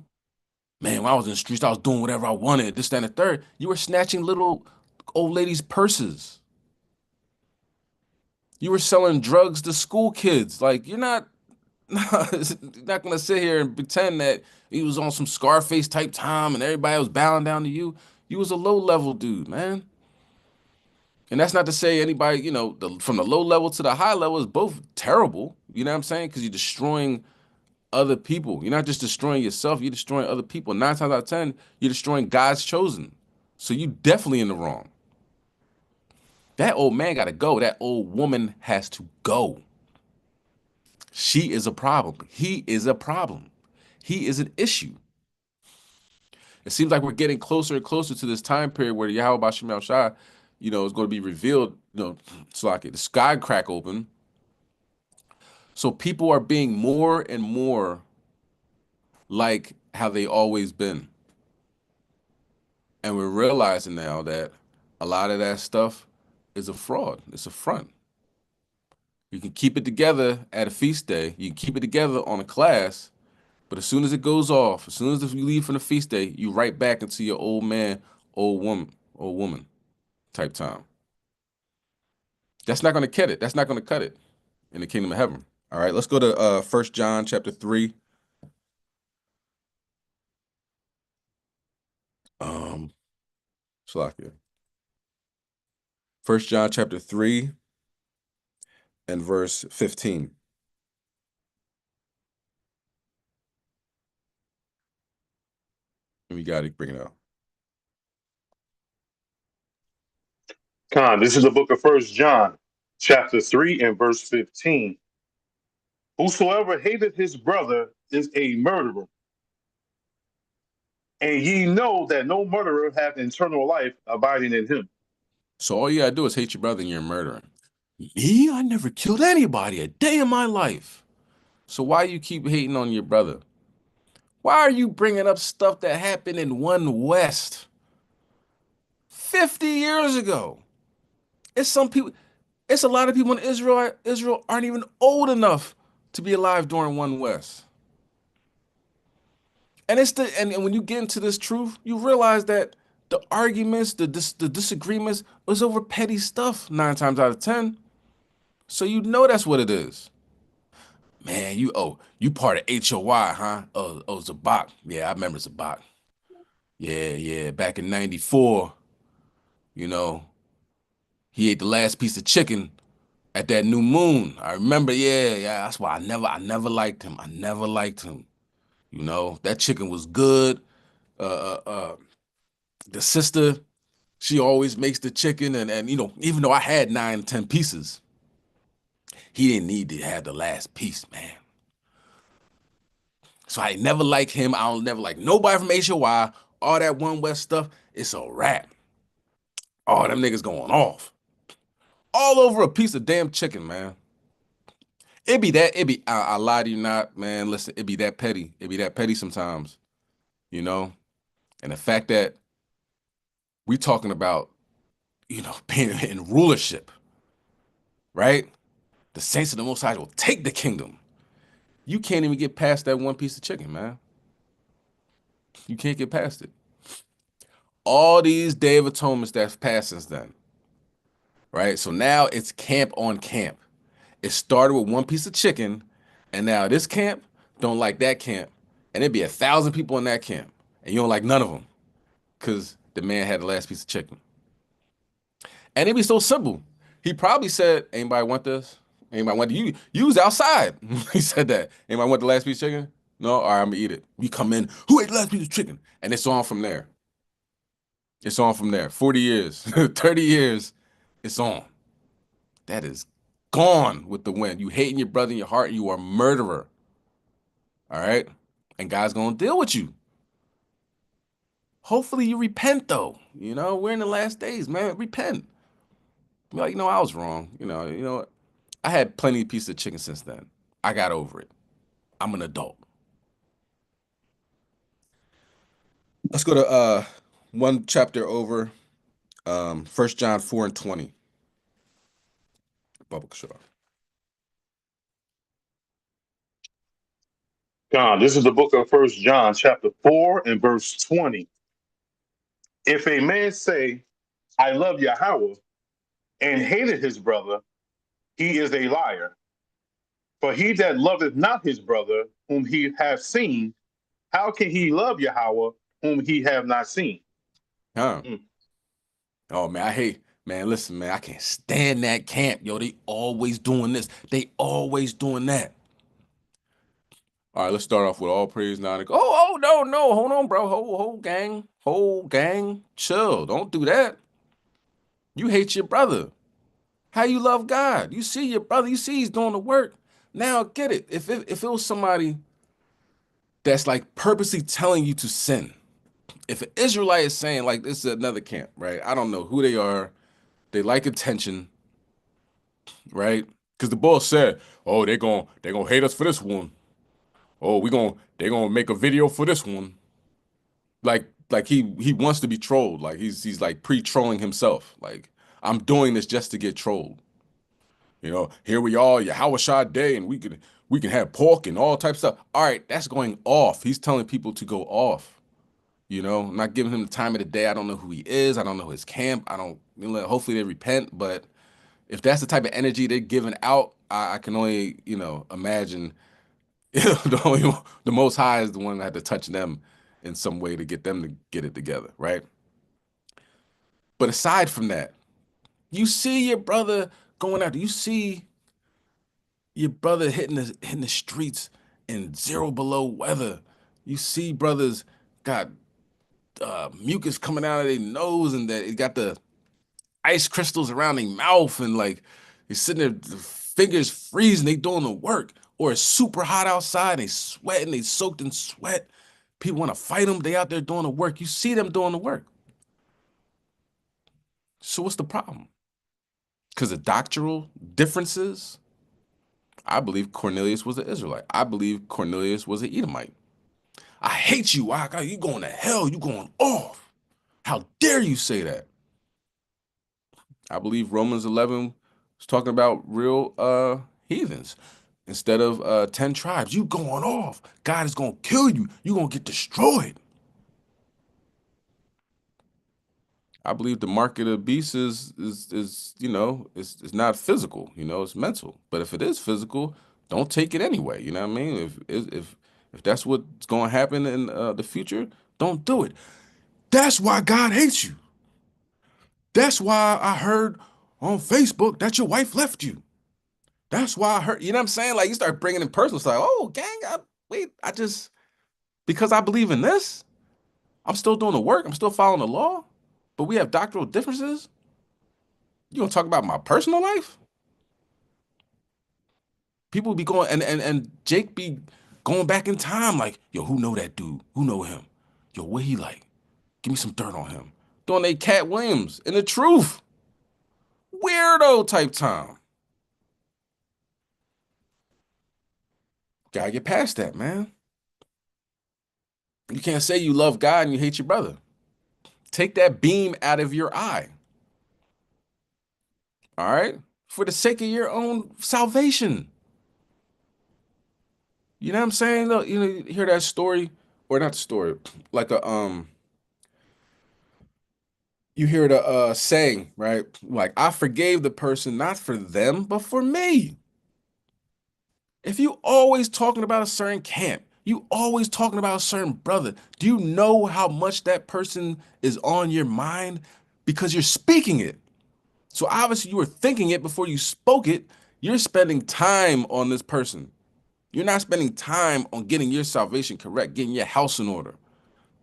man, when I was in the streets, I was doing whatever I wanted. This, that, and the third. You were snatching little old ladies' purses. You were selling drugs to school kids. Like you're not not gonna sit here and pretend that he was on some Scarface type time and everybody was bowing down to you. You was a low level dude, man. And that's not to say anybody, from the low level to the high level is both terrible. You know what I'm saying? Because you're destroying other people. You're not just destroying yourself, you're destroying other people. 9 times out of 10, you're destroying God's chosen. So you definitely in the wrong. That old man gotta go. That old woman has to go. She is a problem. He is a problem. He is an issue. It seems like we're getting closer and closer to this time period where Yahweh Bashim El Shai, is going to be revealed, it's like the sky crack open. So people are being more and more like how they always been. And we're realizing now that a lot of that stuff is a fraud. It's a front. You can keep it together at a feast day. You can keep it together on a class. But as soon as it goes off, as soon as you leave from the feast day, you right back into your old man, old woman type time. That's not going to cut it. That's not going to cut it in the kingdom of heaven. All right, let's go to 1 John chapter 3. Salakia. 1 John chapter 3 and verse 15. And we got it, bring it out. This is the book of First John, chapter 3 and verse 15. Whosoever hateth his brother is a murderer. And ye know that no murderer hath eternal life abiding in him. So all you gotta do is hate your brother and you're murdering. Me? I never killed anybody a day in my life. So why you keep hating on your brother? Why are you bringing up stuff that happened in 1 West 50 years ago? It's a lot of people in Israel aren't even old enough to be alive during 1 West. And and when you get into this truth, you realize that the arguments, the disagreements was over petty stuff 9 times out of 10. So that's what it is. Man, you part of HOY, huh? Oh, Zabak. Yeah, I remember Zabak. Yeah. Back in 94, he ate the last piece of chicken at that new moon. I remember, yeah. That's why I never liked him. I never liked him. That chicken was good. The sister, She always makes the chicken, and you know, even though I had 9, 10 pieces, he didn't need to have the last piece, man. So I never like him. I don't never like nobody from HOY. All that One West stuff, it's a wrap. All them niggas going off. All over a piece of damn chicken, man. I lie to you not, man. Listen, it be that petty. It be that petty sometimes, you know? And the fact that we talking about, you know, being in rulership, right? The saints of the Most High will take the kingdom. You can't even get past that one piece of chicken, man. You can't get past it. All these Day of Atonements that's passed since then, right? So now it's camp on camp. It started with one piece of chicken, and now this camp don't like that camp, and it'd be 1,000 people in that camp, and you don't like none of them because the man had the last piece of chicken. And it'd be so simple. He probably said, "Anybody want this? Anybody want you? You was outside." He said that. "Anybody want the last piece of chicken?" "No, all right, I'm gonna eat it." We come in. "Who ate the last piece of chicken?" And it's on from there. It's on from there. 40 years, 30 years, it's on. That is gone with the wind. You hating your brother in your heart, you are a murderer. All right? And God's gonna deal with you. Hopefully you repent though. You know, we're in the last days, man. Repent. Be like, you know, I was wrong. You know, I had plenty of pieces of chicken since then. I got over it. I'm an adult. Let's go to one chapter over. 1 John 4 and 20. Bubba Shaw. God, this is the book of First John, chapter 4 and verse 20. If a man say, I love Yahweh, and hated his brother, he is a liar. For he that loveth not his brother, whom he hath seen, how can he love Yahweh, whom he have not seen? Huh. Oh man, I hate, man, listen, man, I can't stand that camp. Yo, they always doing this. They always doing that. All right, let's start off with all praise now. No, hold on, bro. Whole gang, chill. Don't do that. You hate your brother. How you love God? You see your brother, you see he's doing the work. Now get it. If it was somebody that's like purposely telling you to sin, if an Israelite is saying like this is another camp, right? I don't know who they are. They like attention, right? Because the boss said, "Oh, they gonna hate us for this one. Oh, they gonna make a video for this one." Like he wants to be trolled. Like he's like pre-trolling himself. Like I'm doing this just to get trolled. You know, here we are, Yahweh Day, and we can have pork and all types of stuff. All right, that's going off. He's telling people to go off. You know, I'm not giving him the time of the day. I don't know who he is. I don't know his camp. I don't. You know, hopefully they repent. But if that's the type of energy they're giving out, I can only imagine. The Most High is the one that had to touch them in some way to get them to get it together, right? But aside from that, you see your brother going out. You see your brother hitting the streets in 0 below weather. You see brothers got mucus coming out of their nose and that it got the ice crystals around their mouth and like they're sitting there, the fingers freezing, they doing the work. Or it's super hot outside, they sweating, they soaked in sweat. People want to fight them, they out there doing the work. You see them doing the work. So what's the problem? Because of doctrinal differences? I believe Cornelius was an Israelite. I believe Cornelius was an Edomite. I hate you. You going to hell. You going off. How dare you say that? I believe Romans 11 was talking about real heathens. Instead of 10 tribes, you going off. God is going to kill you. You're going to get destroyed. I believe the mark of the beast is it's not physical, it's mental. But if it is physical, don't take it anyway. You know what I mean? If that's what's going to happen in the future, don't do it. That's why God hates you. That's why I heard on Facebook that your wife left you. That's why I heard, you know what I'm saying? Like you start bringing in personal stuff. Oh, gang, because I believe in this, I'm still doing the work. I'm still following the law. but we have doctoral differences. You gonna talk about my personal life? People be going and Jake be going back in time like, yo, who know that dude? Who know him? Yo, what he like? Give me some dirt on him. Doing a Cat Williams and the truth. Weirdo type time. Gotta get past that, man. You can't say you love God and you hate your brother. Take that beam out of your eye. All right? For the sake of your own salvation. You know what I'm saying? Look, you hear that story, or not the story, like you hear the saying, right? Like, I forgave the person not for them, but for me. If you always talking about a certain camp, you always talking about a certain brother, do you know how much that person is on your mind? Because you're speaking it. So obviously you were thinking it before you spoke it. You're spending time on this person. You're not spending time on getting your salvation correct, getting your house in order.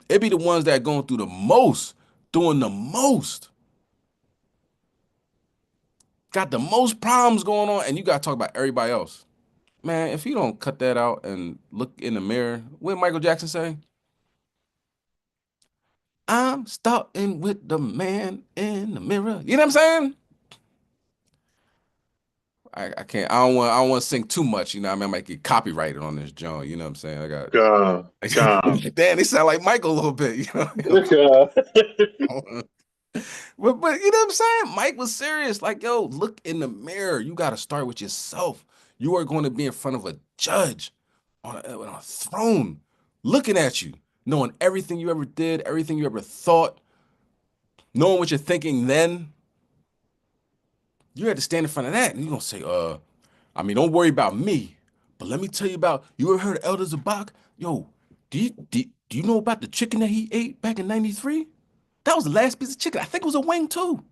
It be the ones that are going through the most, doing the most, got the most problems going on, and you got to talk about everybody else. Man, if you don't cut that out and look in the mirror, what did Michael Jackson say? I'm starting with the man in the mirror. You know what I'm saying? I can't. I don't want to sing too much. You know, what I mean, I might get copyrighted on this joint. You know what I'm saying? I got. God. Damn, they sound like Michael a little bit. You know. God. But you know what I'm saying? Mike was serious. Like, yo, look in the mirror. You got to start with yourself. You are going to be in front of a judge on a throne, looking at you, knowing everything you ever did, everything you ever thought, knowing what you're thinking then. You had to stand in front of that, and you're gonna say, I mean, don't worry about me, but let me tell you about. You ever heard of Elder Zabak? Yo, do you know about the chicken that he ate back in '93? That was the last piece of chicken. I think it was a wing too.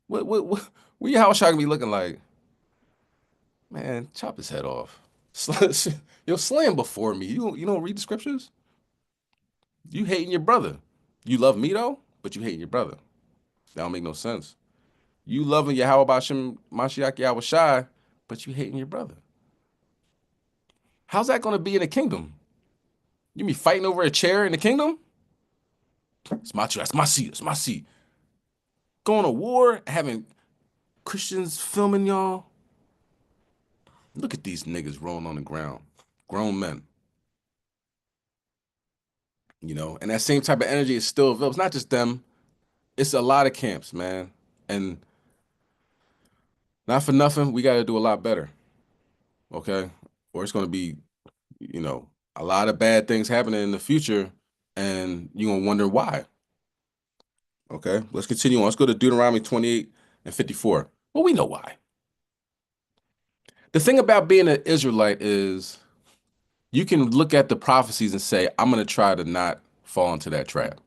What your house shot gonna be looking like? Man, chop his head off. Yo, slam before me. You don't read the scriptures? You hating your brother. You love me though, but you hating your brother. That don't make no sense. You loving Yahweh Bashem Mashiach Yahweh Shai, but you hating your brother. How's that gonna be in the kingdom? You be fighting over a chair in the kingdom? It's my chair, it's my seat, it's my seat. Going to war, having Christians filming y'all. Look at these niggas rolling on the ground. Grown men. You know, and that same type of energy is still available. It's not just them, it's a lot of camps, man. And not for nothing, we gotta do a lot better. Okay? Or it's gonna be, a lot of bad things happening in the future, and you're gonna wonder why. Okay, let's continue on. Let's go to Deuteronomy 28 and 54. Well, we know why. The thing about being an Israelite is you can look at the prophecies and say, I'm gonna try to not fall into that trap.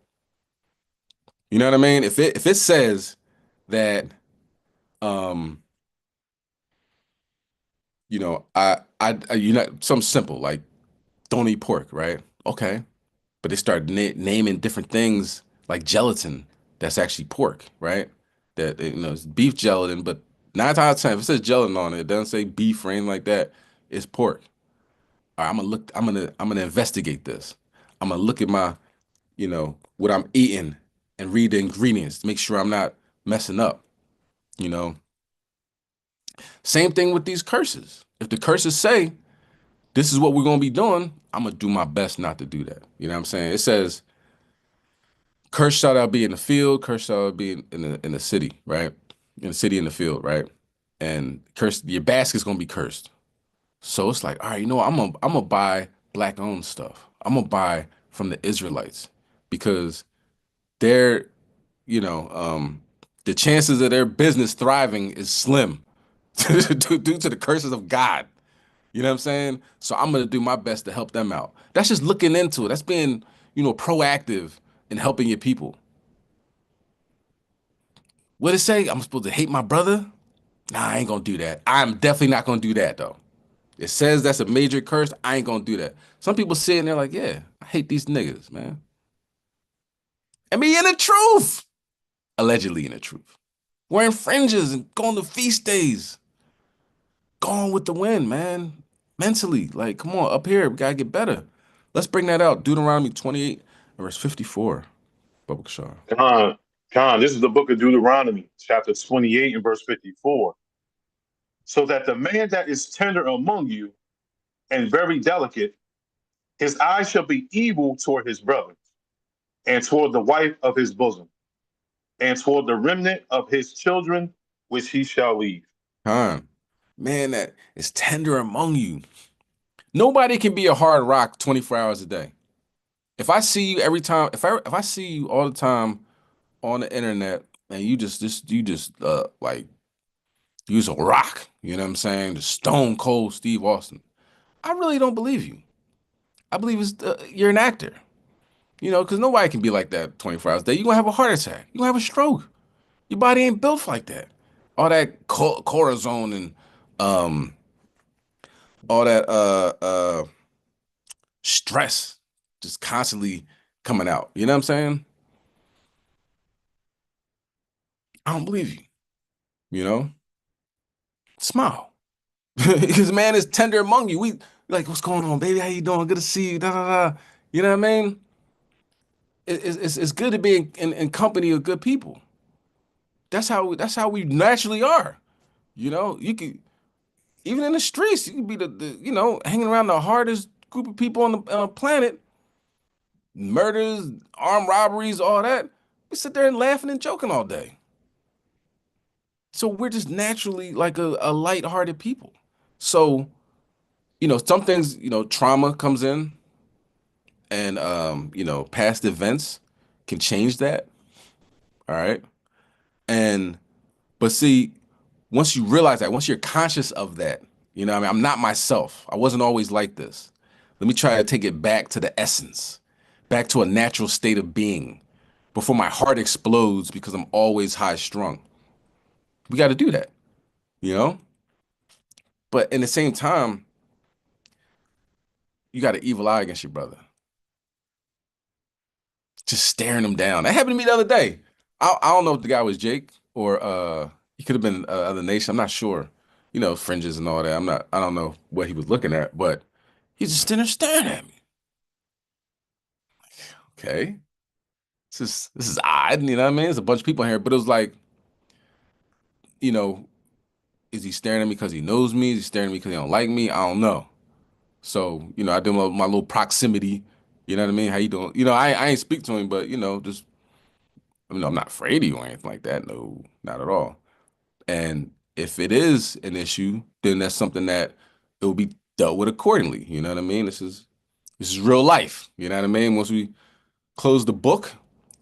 You know what I mean? If it says that um something simple like don't eat pork, right? Okay. But they start naming different things like gelatin that's actually pork, right? That it's beef gelatin, but 9 times out of 10, if it says gelatin on it, it doesn't say beef or anything like that. It's pork. All right, I'm gonna look. I'm gonna investigate this. I'm gonna look at my, what I'm eating and read the ingredients to make sure I'm not messing up. You know, same thing with these curses. If the curses say this is what we're gonna be doing, I'm gonna do my best not to do that. You know what I'm saying? It says cursed shall thou be in the field, cursed shall thou be in the city, right? In the city in the field, right? And cursed, your basket's gonna be cursed. So it's like, all right, I'm gonna buy black owned stuff. I'm gonna buy from the Israelites because they're, you know, the chances of their business thriving is slim due to the curses of God. You know what I'm saying? So I'm gonna do my best to help them out. That's just looking into it. That's being, proactive in helping your people. What it say? I'm supposed to hate my brother? Nah, I ain't gonna do that. I'm definitely not gonna do that though. It says that's a major curse. I ain't gonna do that. Some people sitting there like, yeah, I hate these niggas, man. and be in the truth. Allegedly in the truth. Wearing fringes and going to feast days. Going with the wind, man. Mentally. Like, come on, up here, we gotta get better. Let's bring that out. Deuteronomy 28, verse 54. Bubba Shaw. This is the book of Deuteronomy, chapter 28 and verse 54. So that the man that is tender among you and very delicate, his eye shall be evil toward his brother, and toward the wife of his bosom, and toward the remnant of his children, which he shall leave. Khan. Man, that is tender among you. Nobody can be a hard rock 24 hours a day. If I see you every time, if I see you all the time on the internet and you just like use a rock, you know what I'm saying? The stone cold Steve Austin. I really don't believe you. I believe you're an actor. You know, because nobody can be like that 24 hours a day. You're gonna have a heart attack. You're gonna have a stroke. Your body ain't built like that. All that cortisone and um all that stress just constantly coming out. You know what I'm saying? I don't believe you. You know? Smile. Because man is tender among you. We like, what's going on, baby? How you doing? Good to see you. Da, da, da. You know what I mean? It's good to be in company of good people. That's how we naturally are. You know, you can even in the streets, you can be hanging around the hardest group of people on the planet, murders, armed robberies, all that. We sit there and laughing and joking all day. So we're just naturally like a light-hearted people. So, some things, trauma comes in and past events can change that. All right. And but see, once you realize that, once you're conscious of that, I mean, I'm not myself. I wasn't always like this. Let me try to take it back to the essence, back to a natural state of being before my heart explodes because I'm always high strung. We got to do that, you know? But in the same time, you got an evil eye against your brother. Just staring him down. That happened to me the other day. I don't know if the guy was Jake or he could have been other nation. I'm not sure. Fringes and all that. I don't know what he was looking at, but he's just standing there staring at me. Okay. This is odd, you know what I mean? There's a bunch of people here, but it was like, you know, is he staring at me because he knows me? Is he staring at me because he don't like me? I don't know. So, I did my little proximity. You know what I mean? How you doing? I ain't speak to him, but just I'm not afraid of you or anything like that. No, not at all. And if it is an issue, then that's something that it will be dealt with accordingly. You know what I mean? This is real life. You know what I mean? Once we close the book,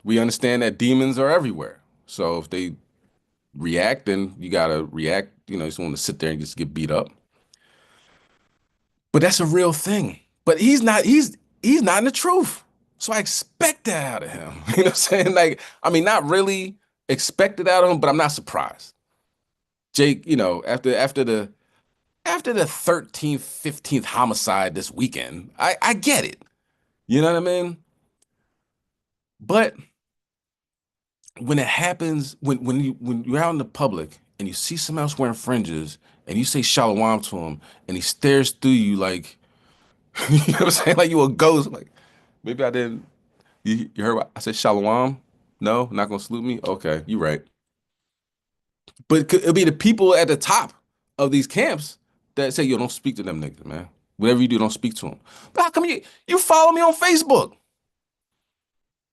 we understand that demons are everywhere. So if they react, then you gotta react. You just want to sit there and just get beat up. But that's a real thing. But he's not in the truth. So I expect that out of him. You know what I'm saying? Like, I mean, not really expected out of him, but I'm not surprised. Jake, after the 13th, 15th homicide this weekend, I get it. You know what I mean? But when it happens, when you're out in the public and you see someone else wearing fringes and you say shalom to him and he stares through you like you know what I'm saying? Like you a ghost. Like maybe I didn't. You heard what I said? Shalom? No, not gonna salute me. Okay, you right. But it'll be the people at the top of these camps that say, "Yo, don't speak to them niggas, man. Whatever you do, don't speak to them." But how come you follow me on Facebook?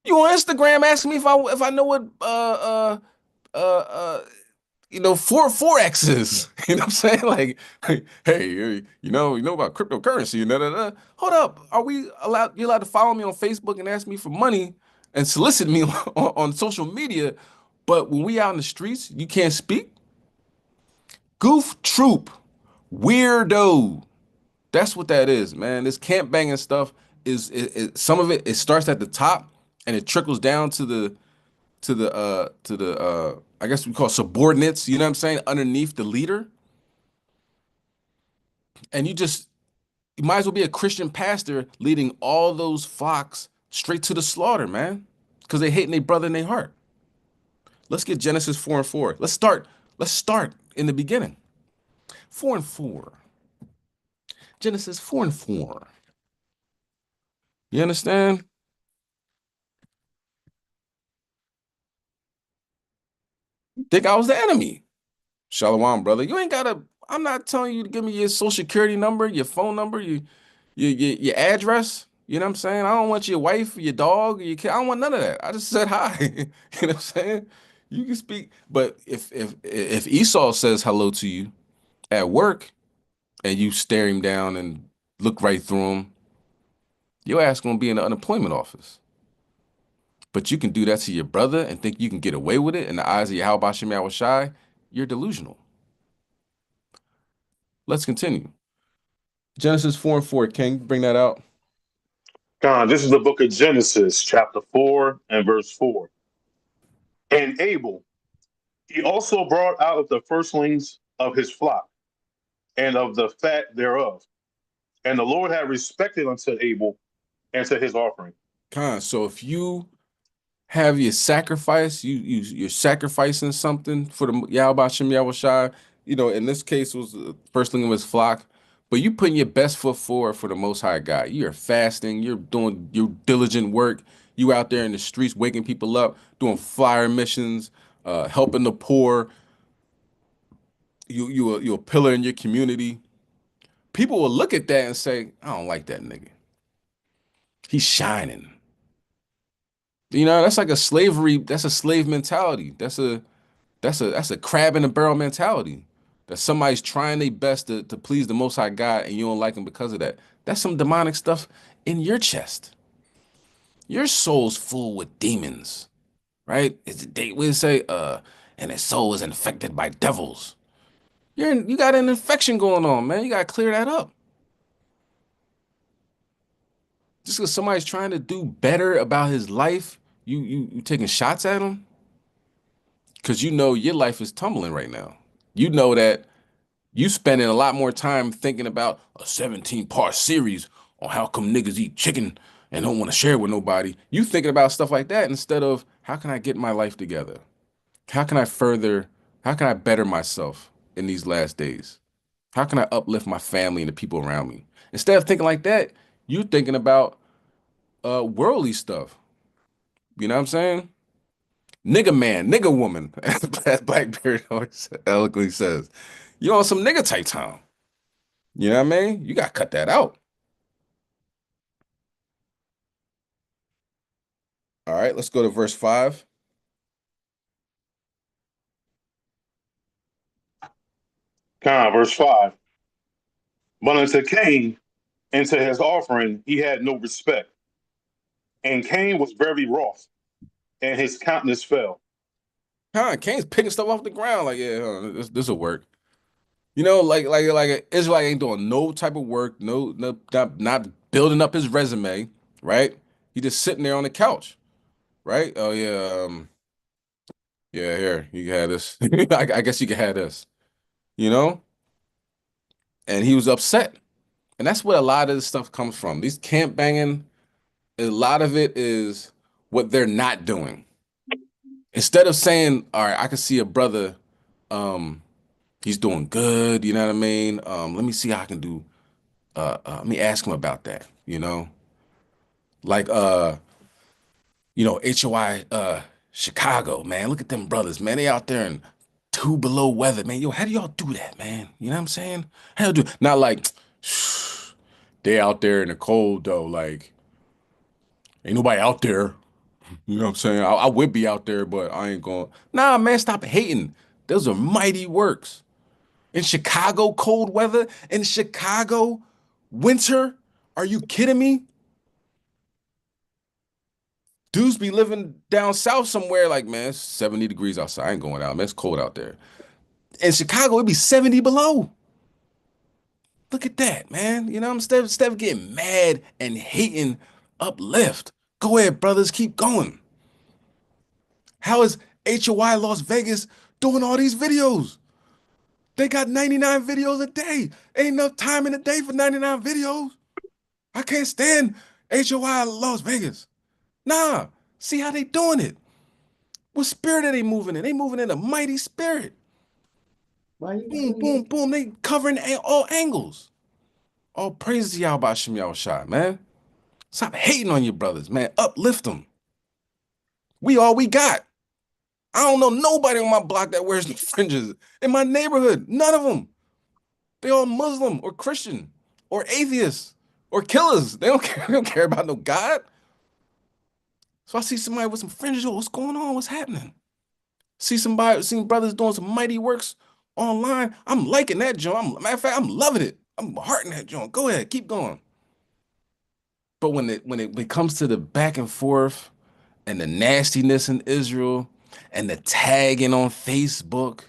You on Instagram asking me if I know what uh forex is. You know what I'm saying? Like, hey, you know about cryptocurrency, Hold up. You allowed to follow me on Facebook and ask me for money and solicit me on social media, but when we out in the streets, you can't speak? Goof troop, weirdo. That's what that is, man. This camp banging stuff some of it starts at the top and it trickles down to the I guess we call subordinates, you know what I'm saying, underneath the leader. And you might as well be a Christian pastor leading all those flocks straight to the slaughter, man. because they hating their brother in their heart. Let's get Genesis 4 and 4. Let's start in the beginning. 4 and 4. Genesis 4 and 4. You understand? Think I was the enemy. Shalom, brother. You ain't gotta. I'm not telling you to give me your social security number, your phone number, your address. You know what I'm saying? I don't want your wife, your dog, your kid. I don't want none of that. I just said hi. You know what I'm saying? You can speak, but if Esau says hello to you at work and you stare him down and look right through him, your ass gonna be in the unemployment office. But you can do that to your brother and think you can get away with it in the eyes of Yahweh Shem Yahweh Shai. You're delusional. Let's continue. Genesis 4 and 4. King, bring that out. God, this is the book of Genesis, chapter 4 and verse 4. And Abel, he also brought out of the firstlings of his flock and of the fat thereof. And the Lord had respected unto Abel and to his offering. So if you have your sacrifice, you're sacrificing something for the Yahweh Shem Yahweh Shai. You know, in this case was the firstling of his flock, but you putting your best foot forward for the Most High God. You're fasting. You're doing your diligent work. You out there in the streets waking people up, doing flyer missions, helping the poor. You're a pillar in your community. People will look at that and say, I don't like that nigga. He's shining. You know, that's like a slavery, that's a slave mentality. That's a crab in a barrel mentality. That somebody's trying their best to please the Most High God and you don't like him because of that. That's some demonic stuff in your chest. Your soul's full with demons, right? They would say, and his soul is infected by devils. You got an infection going on, man. You gotta clear that up. Just because somebody's trying to do better about his life, you taking shots at him because you know your life is tumbling right now. You know that you spending a lot more time thinking about a 17-part series on how come niggas eat chicken and don't want to share with nobody. You thinking about stuff like that instead of how can I get my life together? How can I how can I better myself in these last days? How can I uplift my family and the people around me? Instead of thinking like that, you thinking about worldly stuff. You know what I'm saying? Nigga man, nigga woman, as Blackbeard always eloquently says. You on some nigga type time. You know what I mean? You got to cut that out. All right, let's go to verse 5. God, verse 5. But unto Cain and to his offering he had no respect. And Cain was very wroth, and his countenance fell. Cain's picking stuff off the ground. Like, yeah, this will work. You know, like an Israelite ain't doing no type of work, no, not building up his resume, right? He just sitting there on the couch, right? Oh yeah, yeah, here, you can have this. I guess you can have this, you know? And he was upset. And that's where a lot of this stuff comes from. These camp banging, a lot of it is what they're not doing. Instead of saying, all right, I can see a brother, um, he's doing good, you know what I mean? Let me see how I can do, let me ask him about that, you know? Like, HOI, Chicago, man, look at them brothers, man. They out there in 2 below weather, man. Yo, how do y'all do that, man? You know what I'm saying? How do not like they out there in the cold though, like ain't nobody out there. You know what I'm saying? I would be out there, but I ain't going. Nah, man, stop hating. Those are mighty works. In Chicago, cold weather. In Chicago, winter. Are you kidding me? Dudes be living down south somewhere like, man, it's 70 degrees outside. I ain't going out, man. It's cold out there. In Chicago, it'd be 70 below. Look at that, man. You know, instead of getting mad and hating, uplift. Go ahead, brothers, keep going. How is HOI Las Vegas doing all these videos? They got 99 videos a day. Ain't enough time in a day for 99 videos. I can't stand HOI Las Vegas. Nah, See how they doing it. What spirit are they moving in? They moving in a mighty spirit. Boom, boom, boom. They covering all angles. All praises to y'all about Shem Shai, man. Stop hating on your brothers, man. Uplift them. We all we got. I don't know nobody on my block that wears the fringes. In my neighborhood, none of them. They all Muslim or Christian or atheists or killers. They don't care. They don't care about no God. So I see somebody with some fringes. Oh, what's going on? What's happening? Seen brothers doing some mighty works online. I'm liking that joint. Matter of fact, I'm loving it. I'm hearting that joint. Go ahead, keep going. But when it comes to the back and forth and the nastiness in Israel and the tagging on Facebook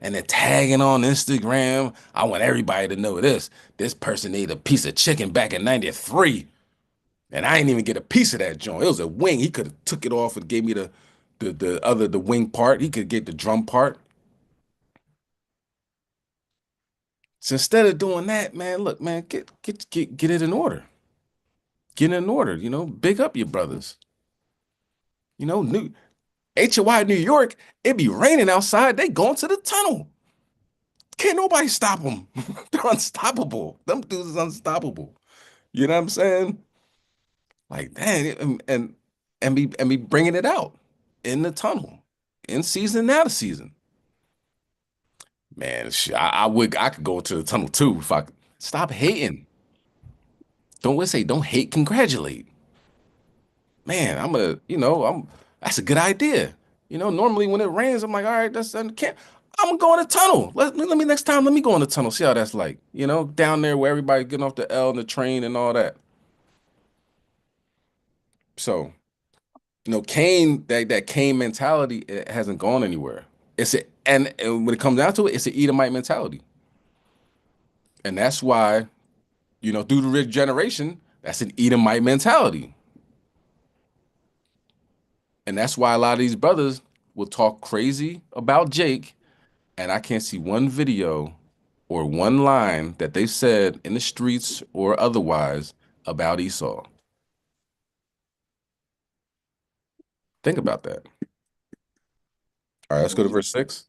and the tagging on Instagram, I want everybody to know this. This person ate a piece of chicken back in '93, and I didn't even get a piece of that joint. It was a wing. He could have took it off and gave me the wing part. He could get the drum part. So instead of doing that, man, look, man, get it in order. Get it in order, big up your brothers. New HOI New York, it be raining outside. They going to the tunnel. Can't nobody stop them. They're unstoppable. Them dudes is unstoppable. You know what I'm saying? Like, dang, and be bringing it out in the tunnel, in season and out of season. Man, I could go to the tunnel too if I stop hating. Don't hate, congratulate. Man, that's a good idea. Normally when it rains, I'm like, all right, can't. I'm gonna go in the tunnel. Let me next time. Let me go in the tunnel. See how that's like. Down there where everybody getting off the L and the train and all that. So, Cain, that Cain mentality, it hasn't gone anywhere. And when it comes down to it, it's an Edomite mentality, and that's why, through the regeneration, that's an Edomite mentality, and that's why a lot of these brothers will talk crazy about Jake, and I can't see one video or one line that they said in the streets or otherwise about Esau. Think about that. All right, let's go to verse 6.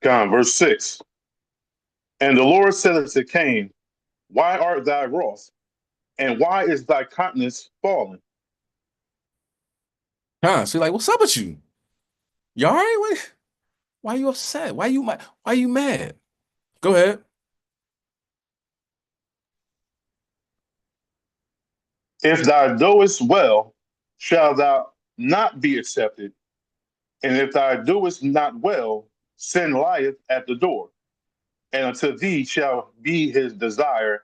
God, verse 6. And the Lord said unto Cain, why art thou wroth? And why is thy countenance fallen? So like, what's up with you? You all right? Why are you upset? Why are you mad? Go ahead. If thou doest well, shalt thou not be accepted. And if thou doest not well, sin lieth at the door. And unto thee shall be his desire,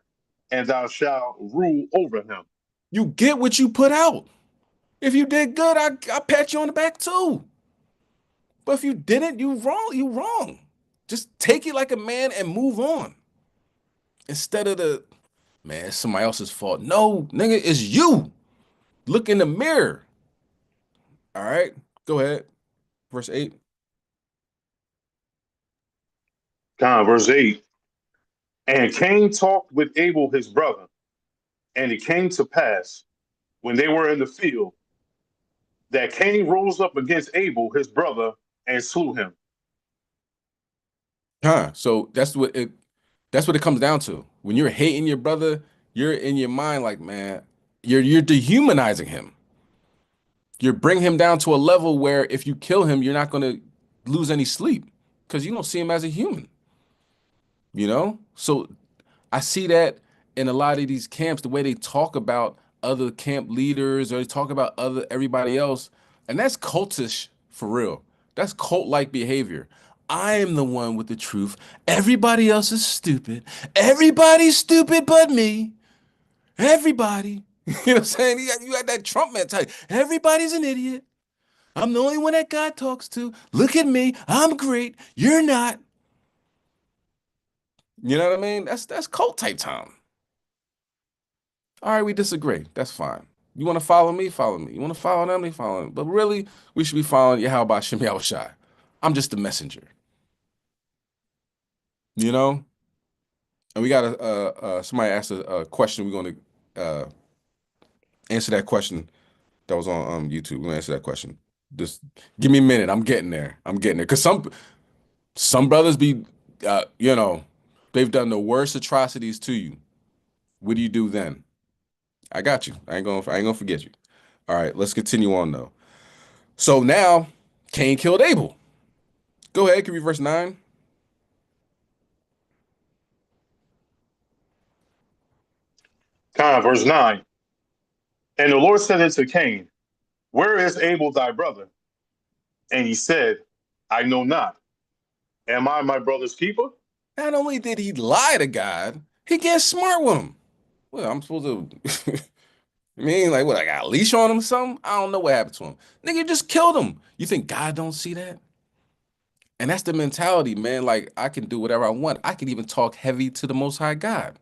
and thou shalt rule over him. You get what you put out. If you did good, I pat you on the back too. But if you didn't, you wrong. You wrong. Just take it like a man and move on. Instead of man, it's somebody else's fault. No, nigga, it's you. Look in the mirror. All right, go ahead. Verse 8. Verse 8. And Cain talked with Abel his brother, and it came to pass, when they were in the field, that Cain rose up against Abel his brother and slew him. So that's what it comes down to. When you're hating your brother, you're in your mind like, man, you're dehumanizing him. You're bringing him down to a level where if you kill him, you're not going to lose any sleep because you don't see him as a human. So I see that in a lot of these camps, the way they talk about other camp leaders or they talk about everybody else, and that's cultish for real. That's cult-like behavior. I am the one with the truth. Everybody else is stupid. Everybody's stupid but me. Everybody. You know what I'm saying? You got that Trump mentality. Everybody's an idiot. I'm the only one that God talks to. Look at me. I'm great. You're not. You know what I mean? That's cult type time. All right, we disagree. That's fine. You want to follow me? Follow me. You want to follow them? They follow them. But really, we should be following Yahweh Shem Shai. I'm just the messenger. And we got somebody asked a question. We're going to uh answer that question that was on YouTube. We're gonna answer that question. Just give me a minute. I'm getting there. I'm getting there. Cause some brothers be you know, they've done the worst atrocities to you. What do you do then? I got you. I ain't gonna forget you. All right, let's continue on though. So now Cain killed Abel. Go ahead, can we verse 9? Verse 9. And the Lord said unto Cain, where is Abel thy brother? And he said, I know not. Am I my brother's keeper? Not only did he lie to God, he gets smart with him. Well, I'm supposed to I mean, like what, I got a leash on him or something? I don't know what happened to him. Nigga you just killed him. You think God don't see that? And that's the mentality, man. Like I can do whatever I want. I can even talk heavy to the most high God.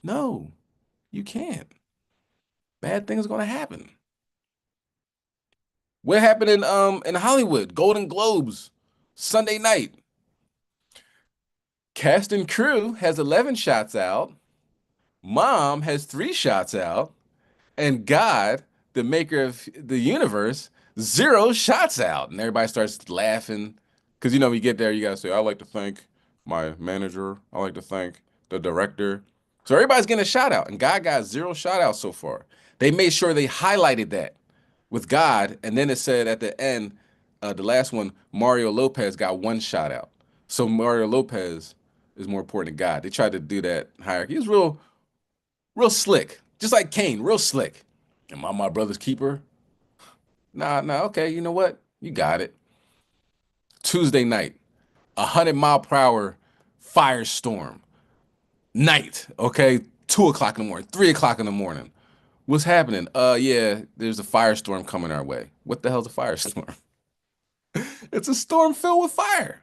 No, you can't. Bad things are gonna happen. What happened in Hollywood? Golden Globes, Sunday night. Cast and crew has 11 shots out. Mom has 3 shots out. And God, the maker of the universe, 0 shots out. And everybody starts laughing. Because, you know, when you get there, you got to say, I like to thank my manager. I like to thank the director. So everybody's getting a shout out. And God got 0 shout outs so far. They made sure they highlighted that with God. And then it said at the end, the last one, Mario Lopez got 1 shout out. So Mario Lopez is more important than God. They tried to do that hierarchy. It's real slick. Just like Cain, real slick. Am I my brother's keeper? Nah, okay, you know what? You got it. Tuesday night, 100-mile-per-hour firestorm. Night, okay? 2 o'clock in the morning, 3 o'clock in the morning. What's happening? Yeah, there's a firestorm coming our way. What the hell's a firestorm? It's a storm filled with fire.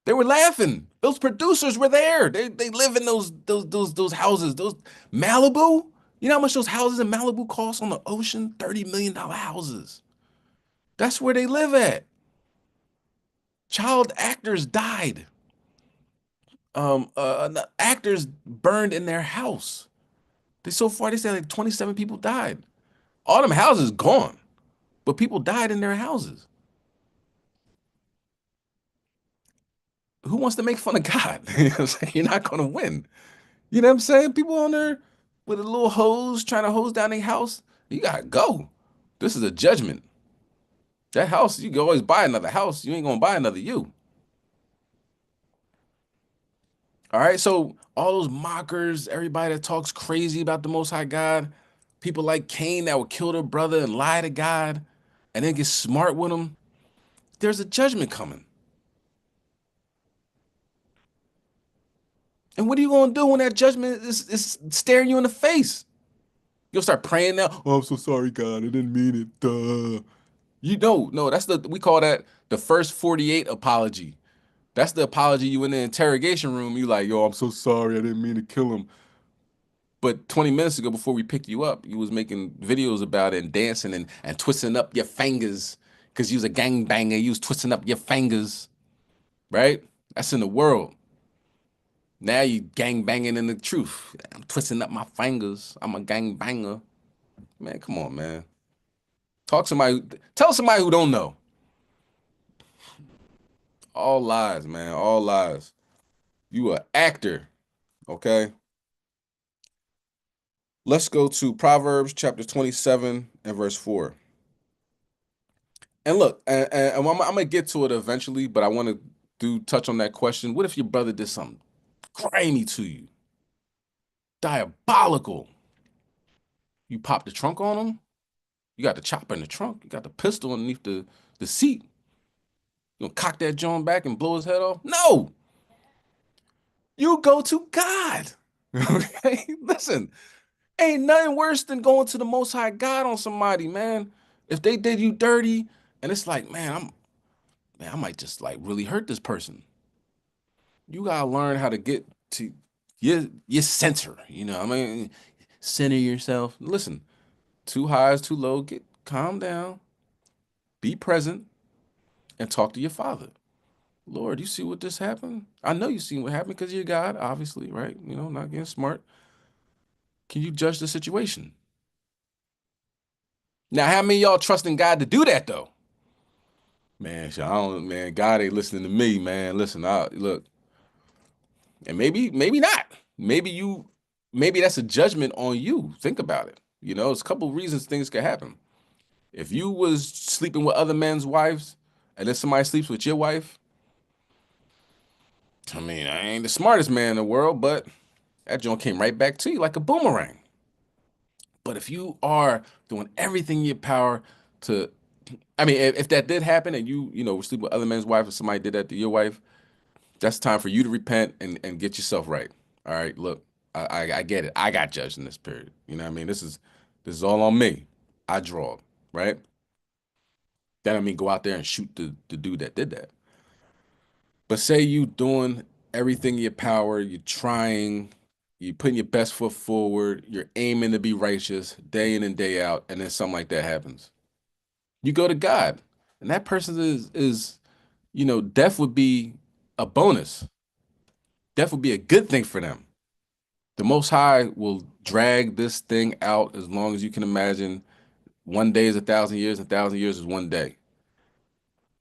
They were laughing. Those producers were there. They live in those houses. Those Malibu. You know how much those houses in Malibu cost on the ocean? $30 million houses. That's where they live at. Child actors died. Actors burned in their house. So far they said like 27 people died. All them houses gone, but people died in their houses. Who wants to make fun of God? You know what I'm saying? You're not gonna win. You know what I'm saying? People on there with a little hose trying to hose down their house. You gotta go. This is a judgment. That house, you can always buy another house. You ain't gonna buy another you. All right. So all those mockers, everybody that talks crazy about the Most High God, people like Cain that would kill their brother and lie to God, and then get smart with him. There's a judgment coming. And what are you gonna do when that judgment is staring you in the face? You'll start praying now. Oh, I'm so sorry, God. I didn't mean it. Duh. You know, no, that's we call that the first 48 apology. That's the apology you in the interrogation room. You like, yo, I'm so sorry. I didn't mean to kill him. But 20 minutes ago, before we picked you up, you was making videos about it and dancing and twisting up your fingers because you was a gangbanger. You was twisting up your fingers, right? That's in the world. Now you gang banging in the truth. I'm twisting up my fingers. I'm a gang banger. Man, come on, man. Tell somebody who don't know. All lies, man. All lies. You a actor, okay? Let's go to Proverbs chapter 27 and verse 4. And look, and I'm gonna get to it eventually, but I want to touch on that question. What if your brother did something grimy to you? Diabolical. You pop the trunk on him? You got the chopper in the trunk. You got the pistol underneath the seat. You gonna cock that joint back and blow his head off? No. You go to God. Okay? Listen, ain't nothing worse than going to the most high God on somebody, man. If they did you dirty, and it's like, I might just like really hurt this person. You gotta learn how to get to your center. You know, I mean, center yourself. Listen, too high is too low. Calm down, be present, and talk to your father. Lord, you see what this happened? I know you seen what happened because you're God, obviously, right? You know, not getting smart. Can you judge the situation? Now, how many of y'all trusting God to do that though? Man, I don't, man, God ain't listening to me, man. Listen, look, and maybe not. Maybe that's a judgment on you. Think about it. You know, it's a couple of reasons things could happen. If you was sleeping with other men's wives, and then somebody sleeps with your wife, I mean, I ain't the smartest man in the world, but that joint came right back to you like a boomerang. But if you are doing everything in your power to, I mean, if that did happen and you know, sleep with other men's wives, or somebody did that to your wife, that's time for you to repent and get yourself right. All right, look, I get it. I got judged in this period. You know what I mean? This is all on me. I draw, right? That don't mean go out there and shoot the dude that did that. But say you doing everything in your power, you're trying, you putting your best foot forward, you're aiming to be righteous day in and day out, and then something like that happens. You go to God, and that person is you know, death would be a bonus. Death would be a good thing for them. The Most High will drag this thing out as long as you can imagine. One day is 1,000 years, 1,000 years is one day.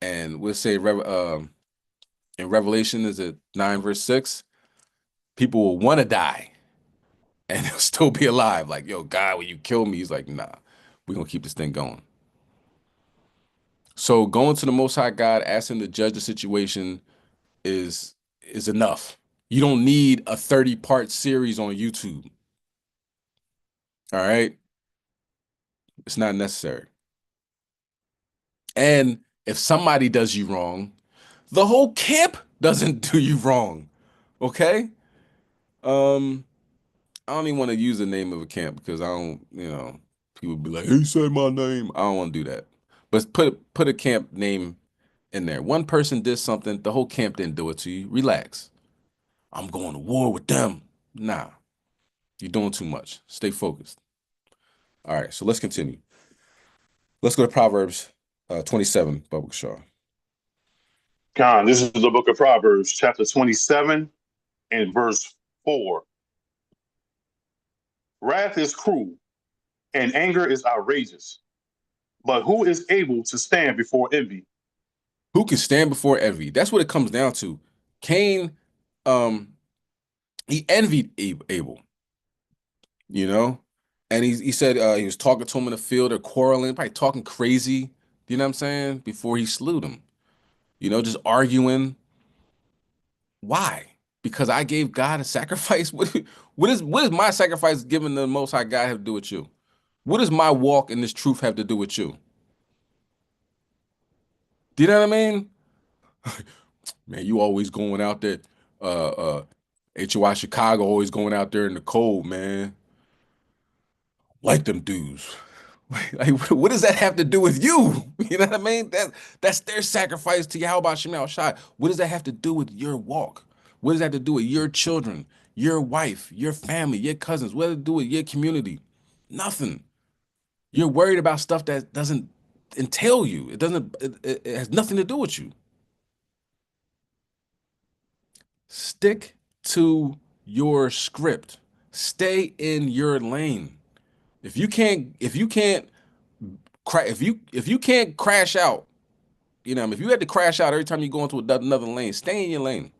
And we'll say in Revelation, is it 9 verse 6? People will want to die and they'll still be alive. Like, yo, God, will you kill me? He's like, nah, we're gonna keep this thing going. So going to the Most High God, asking to judge the situation is enough. You don't need a 30-part series on YouTube. All right. It's not necessary. And if somebody does you wrong, the whole camp doesn't do you wrong. Okay? I don't even want to use the name of a camp because I don't, you know, people be like, "Hey, say my name." I don't want to do that. But put a camp name in there. One person did something, the whole camp didn't do it to you. Relax. I'm going to war with them. Nah, you're doing too much. Stay focused. All right, so let's continue. Let's go to Proverbs 27, Bubba Shaw. Con, this is the book of Proverbs, chapter 27 and verse 4. Wrath is cruel and anger is outrageous, but who is able to stand before envy? Who can stand before envy? That's what it comes down to. Cain, um, he envied Abel, you know, and he said he was talking to him in the field or quarreling, probably talking crazy. You know what I'm saying? Before he slew him, you know, just arguing. Why? Because I gave God a sacrifice. What is my sacrifice given the Most High God have to do with you? What does my walk in this truth have to do with you? Do you know what I mean? Man, you always going out there, HOI Chicago always going out there in the cold, man. Like them dudes. Like, what does that have to do with you? You know what I mean? That's their sacrifice to Yahweh Shemal Shai. What does that have to do with your walk? What does that have to do with your children, your wife, your family, your cousins? What does it do with your community? Nothing. You're worried about stuff that doesn't entail you. It doesn't. It has nothing to do with you. Stick to your script. Stay in your lane. If you can't if you can't crash out, you know, if you had to crash out every time you go into another lane, stay in your lane.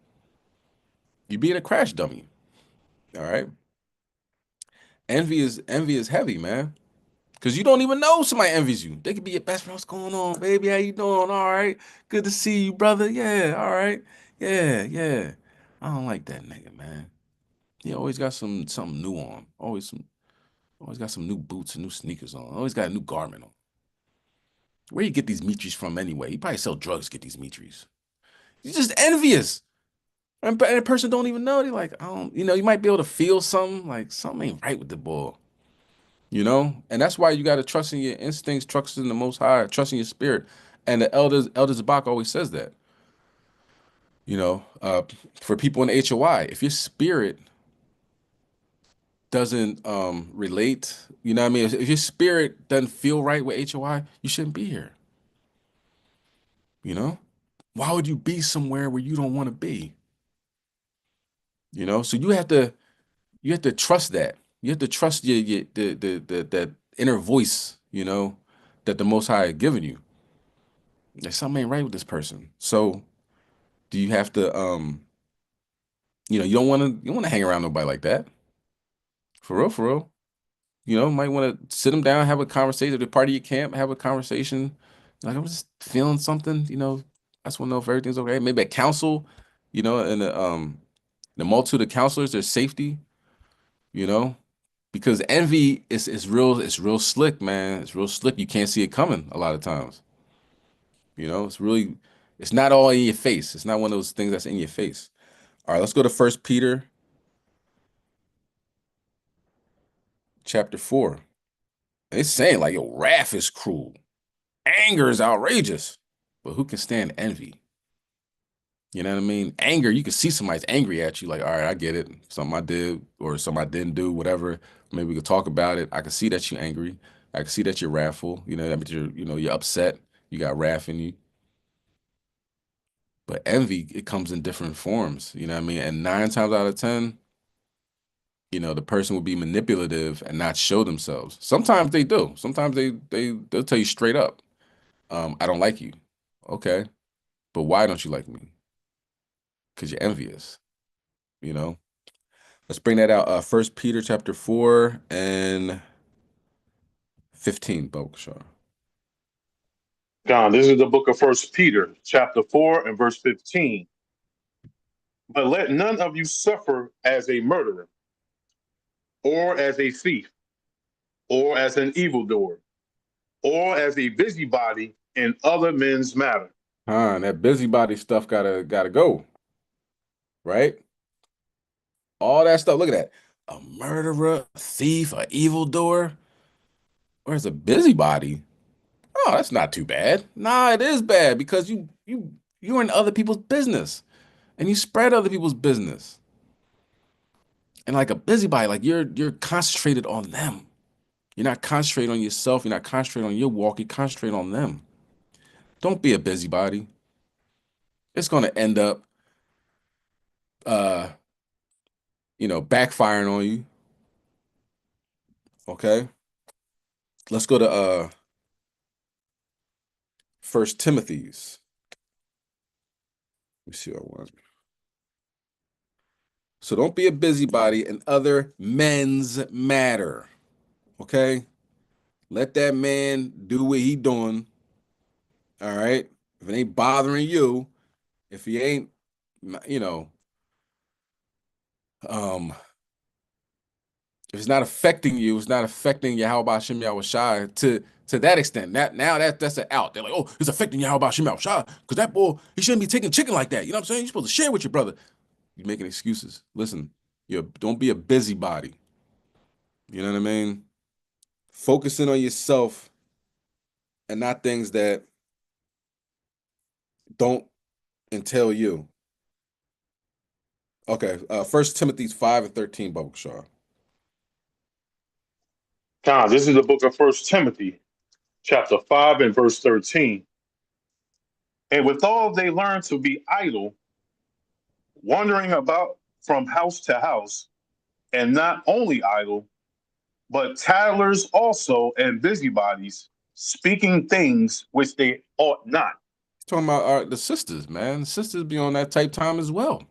You being a crash dummy. All right. Envy is heavy, man. Cause you don't even know somebody envies you. They could be your best friend. What's going on, baby? How you doing? All right. Good to see you, brother. Yeah. All right. Yeah. Yeah. I don't like that nigga, man. He always got something new on. Always got some new boots and new sneakers on. Always got a new garment on. Where you get these Mitris from anyway? He probably sell drugs to get these Mitris. He's just envious. And a person don't even know. They're like, I don't, you know, you might be able to feel something, like something ain't right with the boy, you know? And that's why you got to trust in your instincts, trust in the Most High, trust in your spirit. And the elders Zabak always says that, you know, for people in the HOI, if your spirit doesn't relate, you know what I mean? If your spirit doesn't feel right with HOI, you shouldn't be here, you know? Why would you be somewhere where you don't want to be? You know, so you have to trust that. You have to trust your the that inner voice, that the Most High had given you. There's something ain't right with this person. So do you have to you don't want to hang around nobody like that. For real, for real. Might want to sit them down, have a conversation. At the party of your camp, have a conversation. Like, I'm just feeling something, I just want to know if everything's okay. Maybe a counsel, and the multitude of counselors, there's safety, you know, because envy is real, it's real slick, man. It's real slick. You can't see it coming a lot of times. It's not all in your face. It's not one of those things that's in your face. All right, let's go to First Peter chapter 4. It's saying like, yo, wrath is cruel. Anger is outrageous, but who can stand envy? You know what I mean? Anger, you can see somebody's angry at you, like, all right, I get it. Something I did or something I didn't do, whatever. Maybe we could talk about it. I can see that you're angry. I can see that you're wrathful. That means you're upset. You got wrath in you. But envy, it comes in different forms. You know what I mean? And 9 times out of 10, the person will be manipulative and not show themselves. Sometimes they do. Sometimes they'll tell you straight up, I don't like you. Okay. But why don't you like me? Because you're envious, you know? Let's bring that out. First Peter chapter 4 and 15, Bokshar. God, this is the book of First Peter, chapter 4 and verse 15. But let none of you suffer as a murderer, or as a thief, or as an evildoer, or as a busybody in other men's matter. That busybody stuff gotta go, right? All that stuff. Look at that. A murderer, a thief, a evildoer, or as a busybody. Oh, that's not too bad. Nah, it is bad because you're in other people's business and you spread other people's business. And like a busybody, like you're concentrated on them. You're not concentrating on yourself. You're not concentrating on your walk. You concentrate on them. Don't be a busybody. It's going to end up, uh, backfiring on you. Okay. Let's go to First Timothy's. Let me see what I want. So don't be a busybody in other men's matter. Okay. Let that man do what he doing. All right. If it ain't bothering you, if he ain't, you know, um, if it's not affecting you, it's not affecting you. How about Shem Shai to that extent? That's an out. They're like, oh, it's affecting you. How about Shem Shai? Because that boy, he shouldn't be taking chicken like that. You know what I'm saying? You're supposed to share with your brother. You're making excuses. Listen, you don't be a busybody. You know what I mean? Focusing on yourself and not things that don't entail you. Okay, First Timothy's 5 and 13, Bubba Shaw. God, this is the book of First Timothy, chapter 5 and verse 13. And withal they learn to be idle, wandering about from house to house, and not only idle, but tattlers also and busybodies, speaking things which they ought not. Talking about the sisters, man. Sisters be on that type time as well.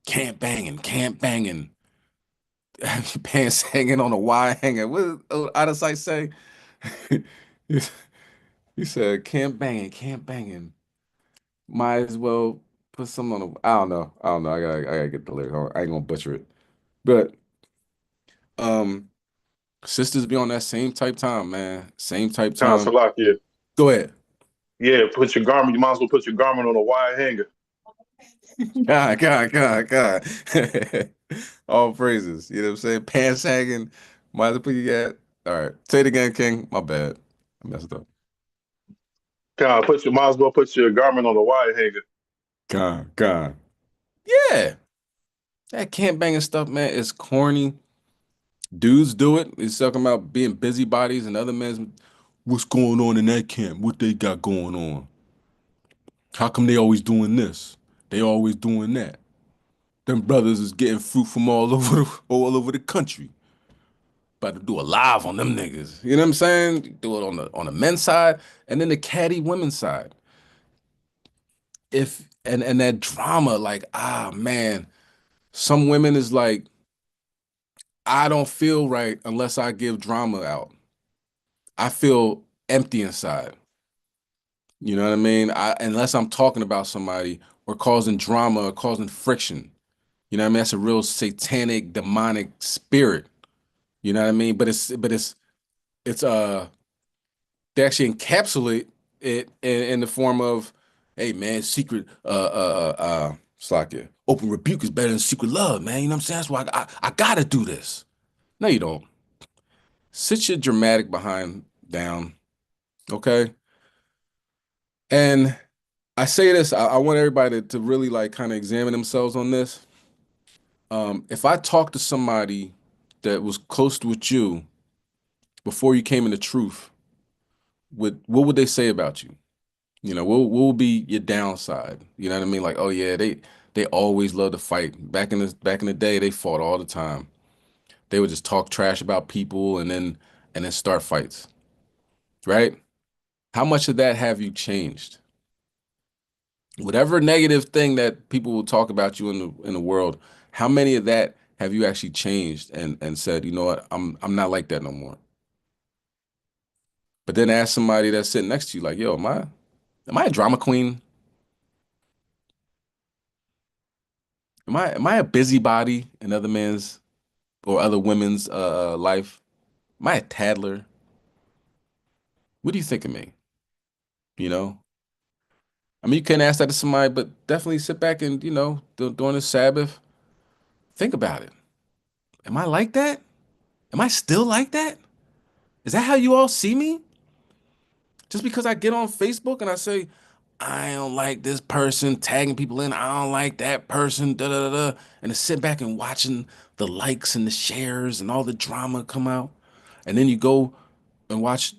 Camp banging, camp banging. Pants hanging on a wire hanger. What did out of sight say? He said, camp banging, camp banging. Might as well put something on the. I don't know. I don't know. I gotta get the lyrics. I ain't gonna butcher it. But um, sisters be on that same type time, man. Same type God, time. Salakia. Go ahead. Yeah, put your garment. You might as well put your garment on a wire hanger. God. All praises. You know what I'm saying? Pants hanging. Might as well put you at. All right. Say it again, King. My bad. I messed up. God, might as well put your garment on a wire hanger. God. Yeah. That camp banging stuff, man, is corny. Dudes do it. He's talking about being busybodies and other men's. What's going on in that camp? What they got going on? How come they always doing this? They always doing that. Them brothers is getting fruit from all over the country. About to do a live on them niggas. You know what I'm saying? Do it on the men's side and then the catty women's side. If and that drama, like, man, some women is like, I don't feel right unless I give drama out. I feel empty inside. You know what I mean? Unless I'm talking about somebody or causing drama or causing friction. You know what I mean? That's a real satanic, demonic spirit. You know what I mean? But it's they actually encapsulate it in the form of, hey man, secret Slakia. Open rebuke is better than secret love, man. You know what I'm saying? That's why I gotta do this. No, you don't. Sit your dramatic behind down, okay? And I say this, I want everybody to really like kind of examine themselves on this. If I talk to somebody that was close with you before you came into truth, what would they say about you? You know, what will be your downside? You know what I mean? Like, oh yeah, they always love to fight. Back in the day, they fought all the time. They would just talk trash about people and then start fights, right? How much of that have you changed? Whatever negative thing that people will talk about you in the world, how many of that have you actually changed and said, you know what, I'm not like that no more. But then ask somebody that's sitting next to you, like, yo, am I a drama queen? Am I a busybody in other men's or other women's life? Am I a tattler? What do you think of me? You know, I mean, you can ask that to somebody, but definitely sit back and during the Sabbath, think about it. Am I like that? Am I still like that? Is that how you all see me? Just because I get on Facebook and I say, I don't like this person, tagging people in, I don't like that person, da da da, and to sit back and watching the likes and the shares and all the drama come out. And then you go and watch,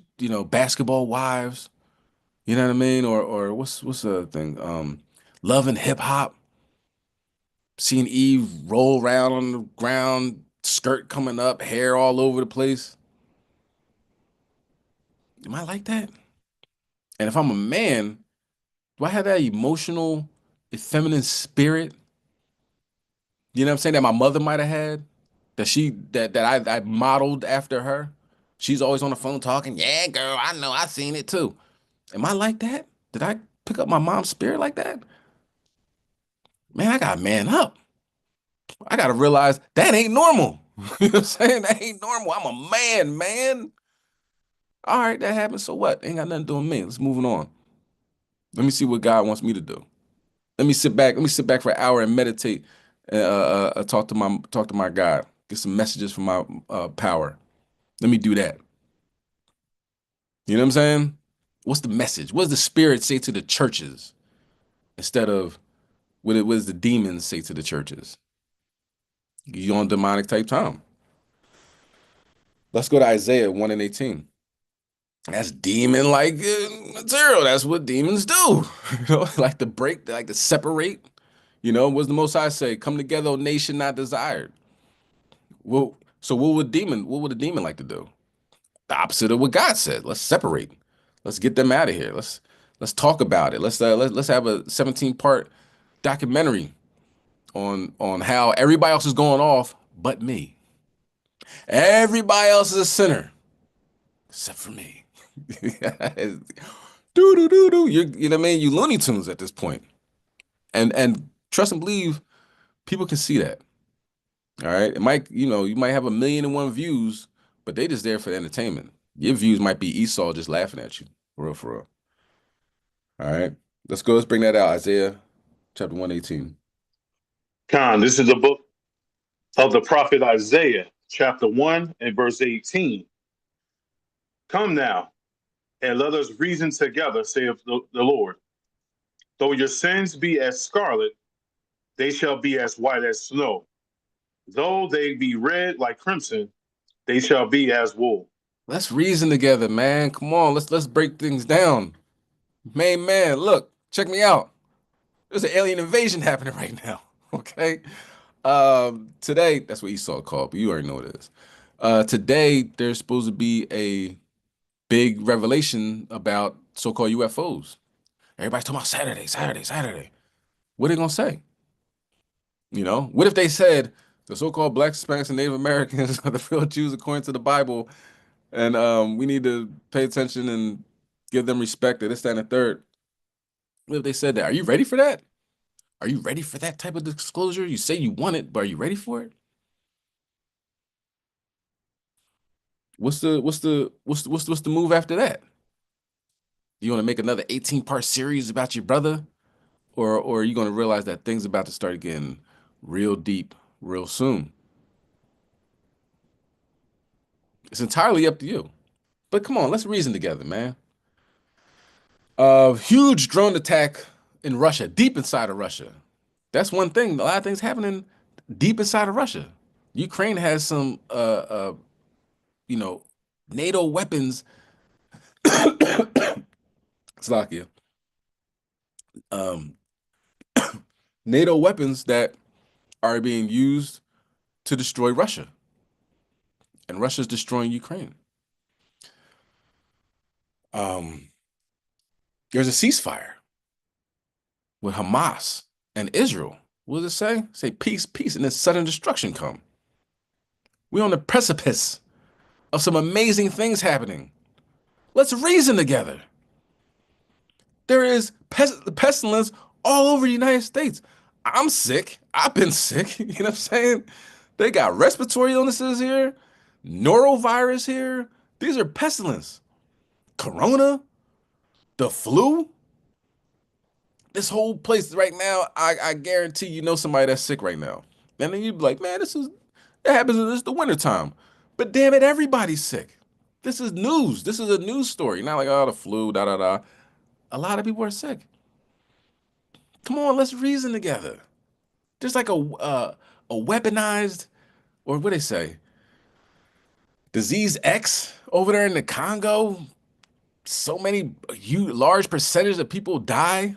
Basketball Wives, you know what I mean? Or what's the other thing? Love and Hip Hop, seeing Eve roll around on the ground, skirt coming up, hair all over the place. Am I like that? And if I'm a man, do I have that emotional, feminine spirit? You know what I'm saying? That my mother might have had, that I modeled after her. She's always on the phone talking. Yeah, girl, I know, I seen it too. Am I like that? Did I pick up my mom's spirit like that? Man, I gotta man up. I gotta realize that ain't normal. You know what I'm saying? That ain't normal. I'm a man, man. All right, that happened. So what? Ain't got nothing to do with me. Let's move on. Let me see what God wants me to do. Let me sit back. Let me sit back for an hour and meditate. Talk to my God. Get some messages from my power. Let me do that. You know what I'm saying? What's the message? What does the Spirit say to the churches instead of what does the demons say to the churches? You on demonic type time. Let's go to Isaiah 1 and 18. That's demon like material. That's what demons do. Like to break, like to separate. What's the Most High say? Come together, O nation not desired. Well, so what would a demon like to do? The opposite of what God said. Let's separate. Let's get them out of here. Let's talk about it. Let's have a 17-part documentary on how everybody else is going off but me. Everybody else is a sinner except for me. Do do do do. You know what I mean? You Looney Tunes at this point. And trust and believe, people can see that. All right. It might, you might have 1,000,001 views, but they just there for the entertainment. Your views might be Esau just laughing at you. For real, for real. All right. Let's go. Let's bring that out. Isaiah chapter 118. Khan, this is the book of the prophet Isaiah, chapter 1 and verse 18. Come now, and let us reason together, saith the Lord. Though your sins be as scarlet, they shall be as white as snow. Though they be red like crimson, they shall be as wool. Let's reason together, man. Come on. Let's break things down. Man, look. Check me out. There's an alien invasion happening right now. Okay. Today, that's what Esau called, but you already know what it is. Today, there's supposed to be a big revelation about so-called UFOs. Everybody's talking about Saturday, Saturday, Saturday. What are they gonna say? What if they said the so-called Black Hispanics and Native Americans are the real Jews according to the Bible, and we need to pay attention and give them respect to this, that, and the third. What if they said that? Are you ready for that? Are you ready for that type of disclosure? You say you want it, but are you ready for it? What's the move after that? You want to make another 18-part series about your brother? Or are you going to realize that things about to start getting real deep real soon? It's entirely up to you. But come on, let's reason together, man. Huge drone attack in Russia, deep inside of Russia. That's one thing. A lot of things happening deep inside of Russia. Ukraine has some, you know, NATO weapons. Slovakia. Um, NATO weapons that are being used to destroy Russia, and Russia's destroying Ukraine. Um, there's a ceasefire with Hamas and Israel. What does it say? Say peace, peace, and then sudden destruction come. We're on the precipice of some amazing things happening. Let's reason together. There is pestilence all over the United States. I'm sick. I've been sick. You know what I'm saying? They got respiratory illnesses here, norovirus here. These are pestilence. Corona, the flu. This whole place right now, I guarantee you know somebody that's sick right now. And then you'd be like, man, it happens in the wintertime. But damn it, everybody's sick. This is news. This is a news story. Not like, oh, the flu, da da da. A lot of people are sick. Come on, let's reason together. There's like a weaponized, or what they say, disease X over there in the Congo. So many large percentage of people die.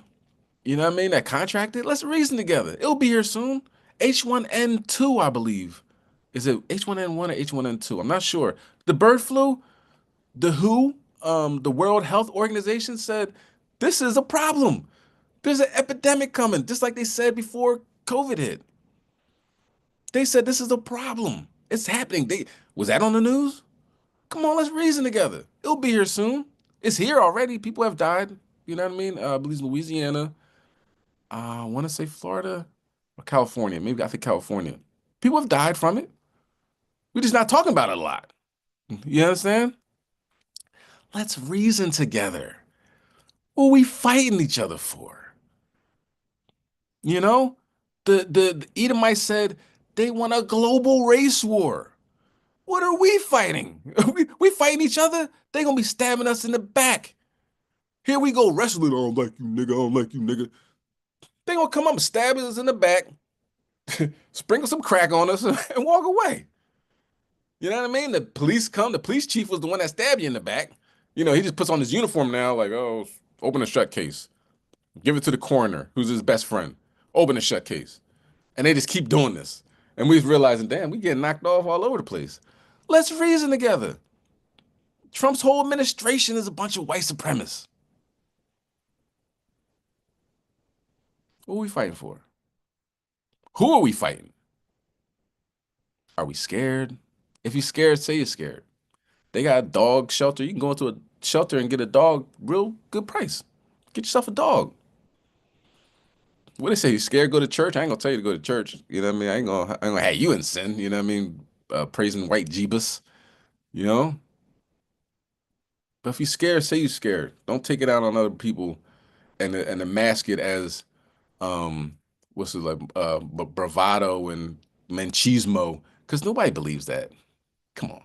You know what I mean? That contracted. Let's reason together. It'll be here soon. H1N2, I believe. Is it H1N1 or H1N2? I'm not sure. The bird flu, the WHO, the World Health Organization said this is a problem. There's an epidemic coming, just like they said before COVID hit. They said this is a problem. It's happening. Was that on the news? Come on, let's reason together. It'll be here soon. It's here already. People have died. You know what I mean? I believe Louisiana. I want to say Florida or California. Maybe I think California. People have died from it. We're just not talking about it a lot. You understand? Let's reason together. What are we fighting each other for? You know? The Edomites said they want a global race war. What are we fighting? We fighting each other? They gonna be stabbing us in the back. Here we go wrestling. I don't like you, nigga. I don't like you, nigga. They gonna come up and stab us in the back, sprinkle some crack on us, and walk away. You know what I mean? The police come. The police chief was the one that stabbed you in the back. He just puts on his uniform now, like, oh, open a shut case. Give it to the coroner, who's his best friend. Open a shut case. And they just keep doing this. And we're realizing, damn, we getting knocked off all over the place. Let's reason together. Trump's whole administration is a bunch of white supremacists. What are we fighting for? Who are we fighting? Are we scared? If you're scared, say you're scared. They got a dog shelter. You can go into a shelter and get a dog real good price. Get yourself a dog. What they say? You scared? Go to church. I ain't gonna tell you to go to church. You know what I mean? I ain't gonna have you in sin. You know what I mean? Praising white Jeebus. You know. But if you're scared, say you're scared. Don't take it out on other people and mask it as what's it like bravado and machismo, because nobody believes that. Come on.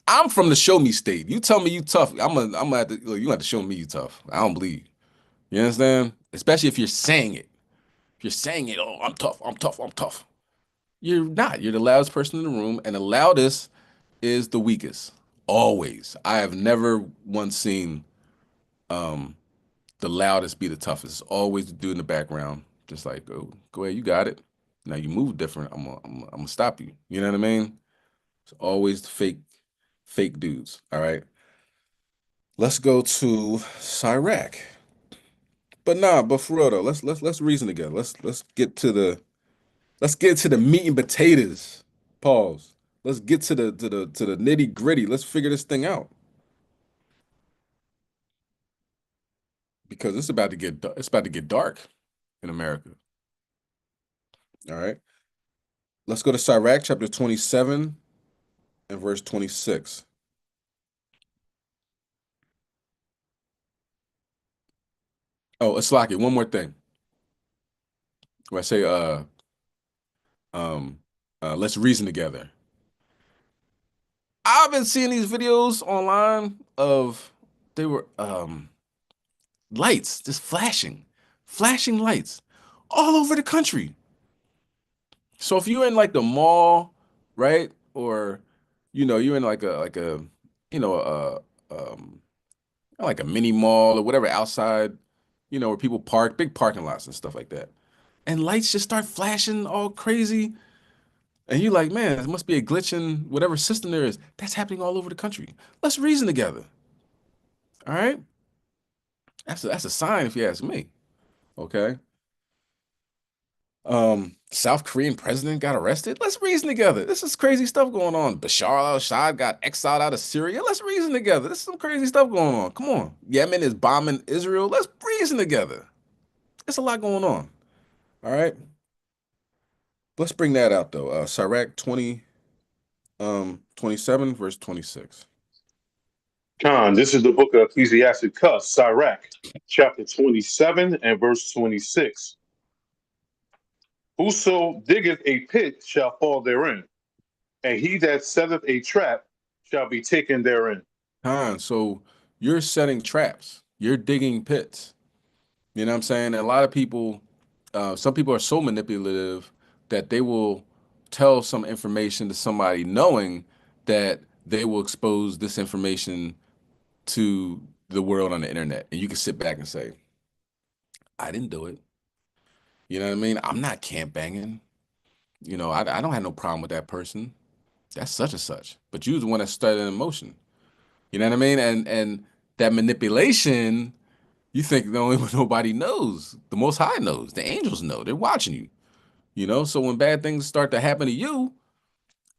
I'm from the show me state. You tell me you tough. I'm gonna have to, look, you have to show me you tough. I don't believe. You understand? Especially if you're saying it. If you're saying it, oh, I'm tough, I'm tough, I'm tough. You're not. You're the loudest person in the room, and the loudest is the weakest. Always. I have never once seen the loudest be the toughest. It's always the dude in the background, just like, go ahead, you got it. Now you move different. I'm gonna stop you. You know what I mean? It's always the fake dudes. All right. Let's go to Cyrac. But for real though, let's reason together. Let's get to the meat and potatoes. Pause. Let's get to the nitty gritty. Let's figure this thing out because it's about to get dark in America. All right. Let's go to Sirach chapter 27 and verse 26. Oh, Aslaki, one more thing. When I say um let's reason together. I've been seeing these videos online of they were lights just flashing lights all over the country. So if you're in like the mall, right? Or you're in like a you know, like a mini mall or whatever outside, where people park, big parking lots and stuff like that. And lights just start flashing all crazy. And you're like, man, it must be a glitch in whatever system there is. That's happening all over the country. Let's reason together. All right? That's a sign if you ask me. Okay. South Korean president got arrested. Let's reason together. This is crazy stuff going on. Bashar al-Assad got exiled out of Syria. Let's reason together. This is some crazy stuff going on. Come on. Yemen is bombing Israel. Let's reason together. There's a lot going on. All right. Let's bring that out though. Sirach 27, verse 26. Khan, this is the book of Ecclesiasticus, Sirach, chapter 27 and verse 26. Whoso diggeth a pit shall fall therein, and he that setteth a trap shall be taken therein. So you're setting traps. You're digging pits. You know what I'm saying? And a lot of people, some people are so manipulative that they will tell some information to somebody knowing that they will expose this information to the world on the internet. And you can sit back and say, I didn't do it. You know what I mean? I'm not camp banging. I don't have no problem with that person. That's such and such. But you was the one that started an emotion. You know what I mean? And that manipulation, you think the only nobody knows. The Most High knows. The angels know. They're watching you. So when bad things start to happen to you,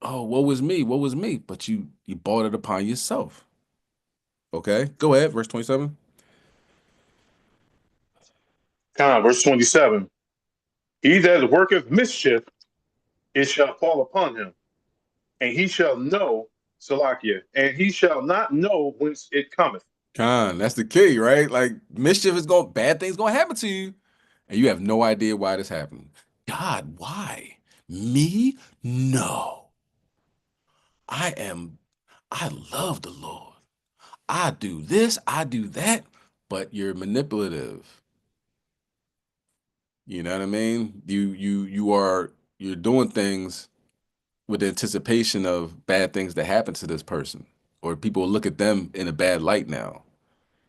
oh, woe was me, woe was me. But you brought it upon yourself. Okay, go ahead, verse 27. Khan, verse 27. He that worketh mischief, it shall fall upon him, and he shall know, Salakia, and he shall not know whence it cometh. That's the key, right? Like bad things gonna happen to you, and you have no idea why this happened. God, why? Me? No. I love the Lord. I do this, I do that, but you're manipulative. You know what I mean? You're doing things with the anticipation of bad things that happen to this person, or people will look at them in a bad light now.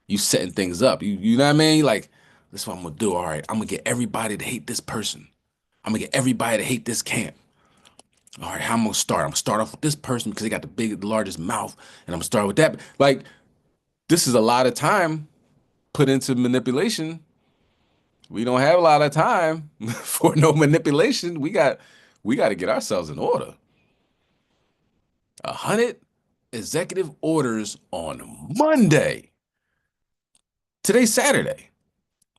You setting things up. You know what I mean? Like, this is what I'm gonna do. All right, I'm gonna get everybody to hate this person. I'm gonna get everybody to hate this camp. All right, how I'm gonna start? I'm gonna start off with this person because they got the largest mouth, and I'm gonna start with that. Like, this is a lot of time put into manipulation. We don't have a lot of time for no manipulation. We got to get ourselves in order. 100 executive orders on Monday. Today's Saturday.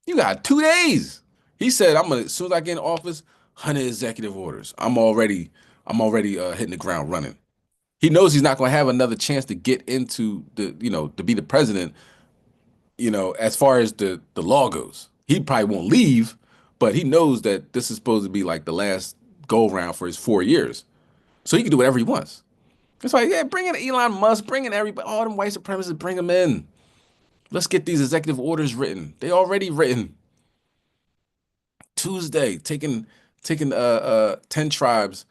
You got 2 days. He said, as soon as I get in office, 100 executive orders. I'm already hitting the ground running. He knows he's not going to have another chance to get into to be the president, as far as the law goes. He probably won't leave, but he knows that this is supposed to be like the last go round for his 4 years. So he can do whatever he wants. It's like, yeah, bring in Elon Musk, bring in everybody, all them white supremacists, bring them in. Let's get these executive orders written. They already written. Tuesday, taking 10 tribes.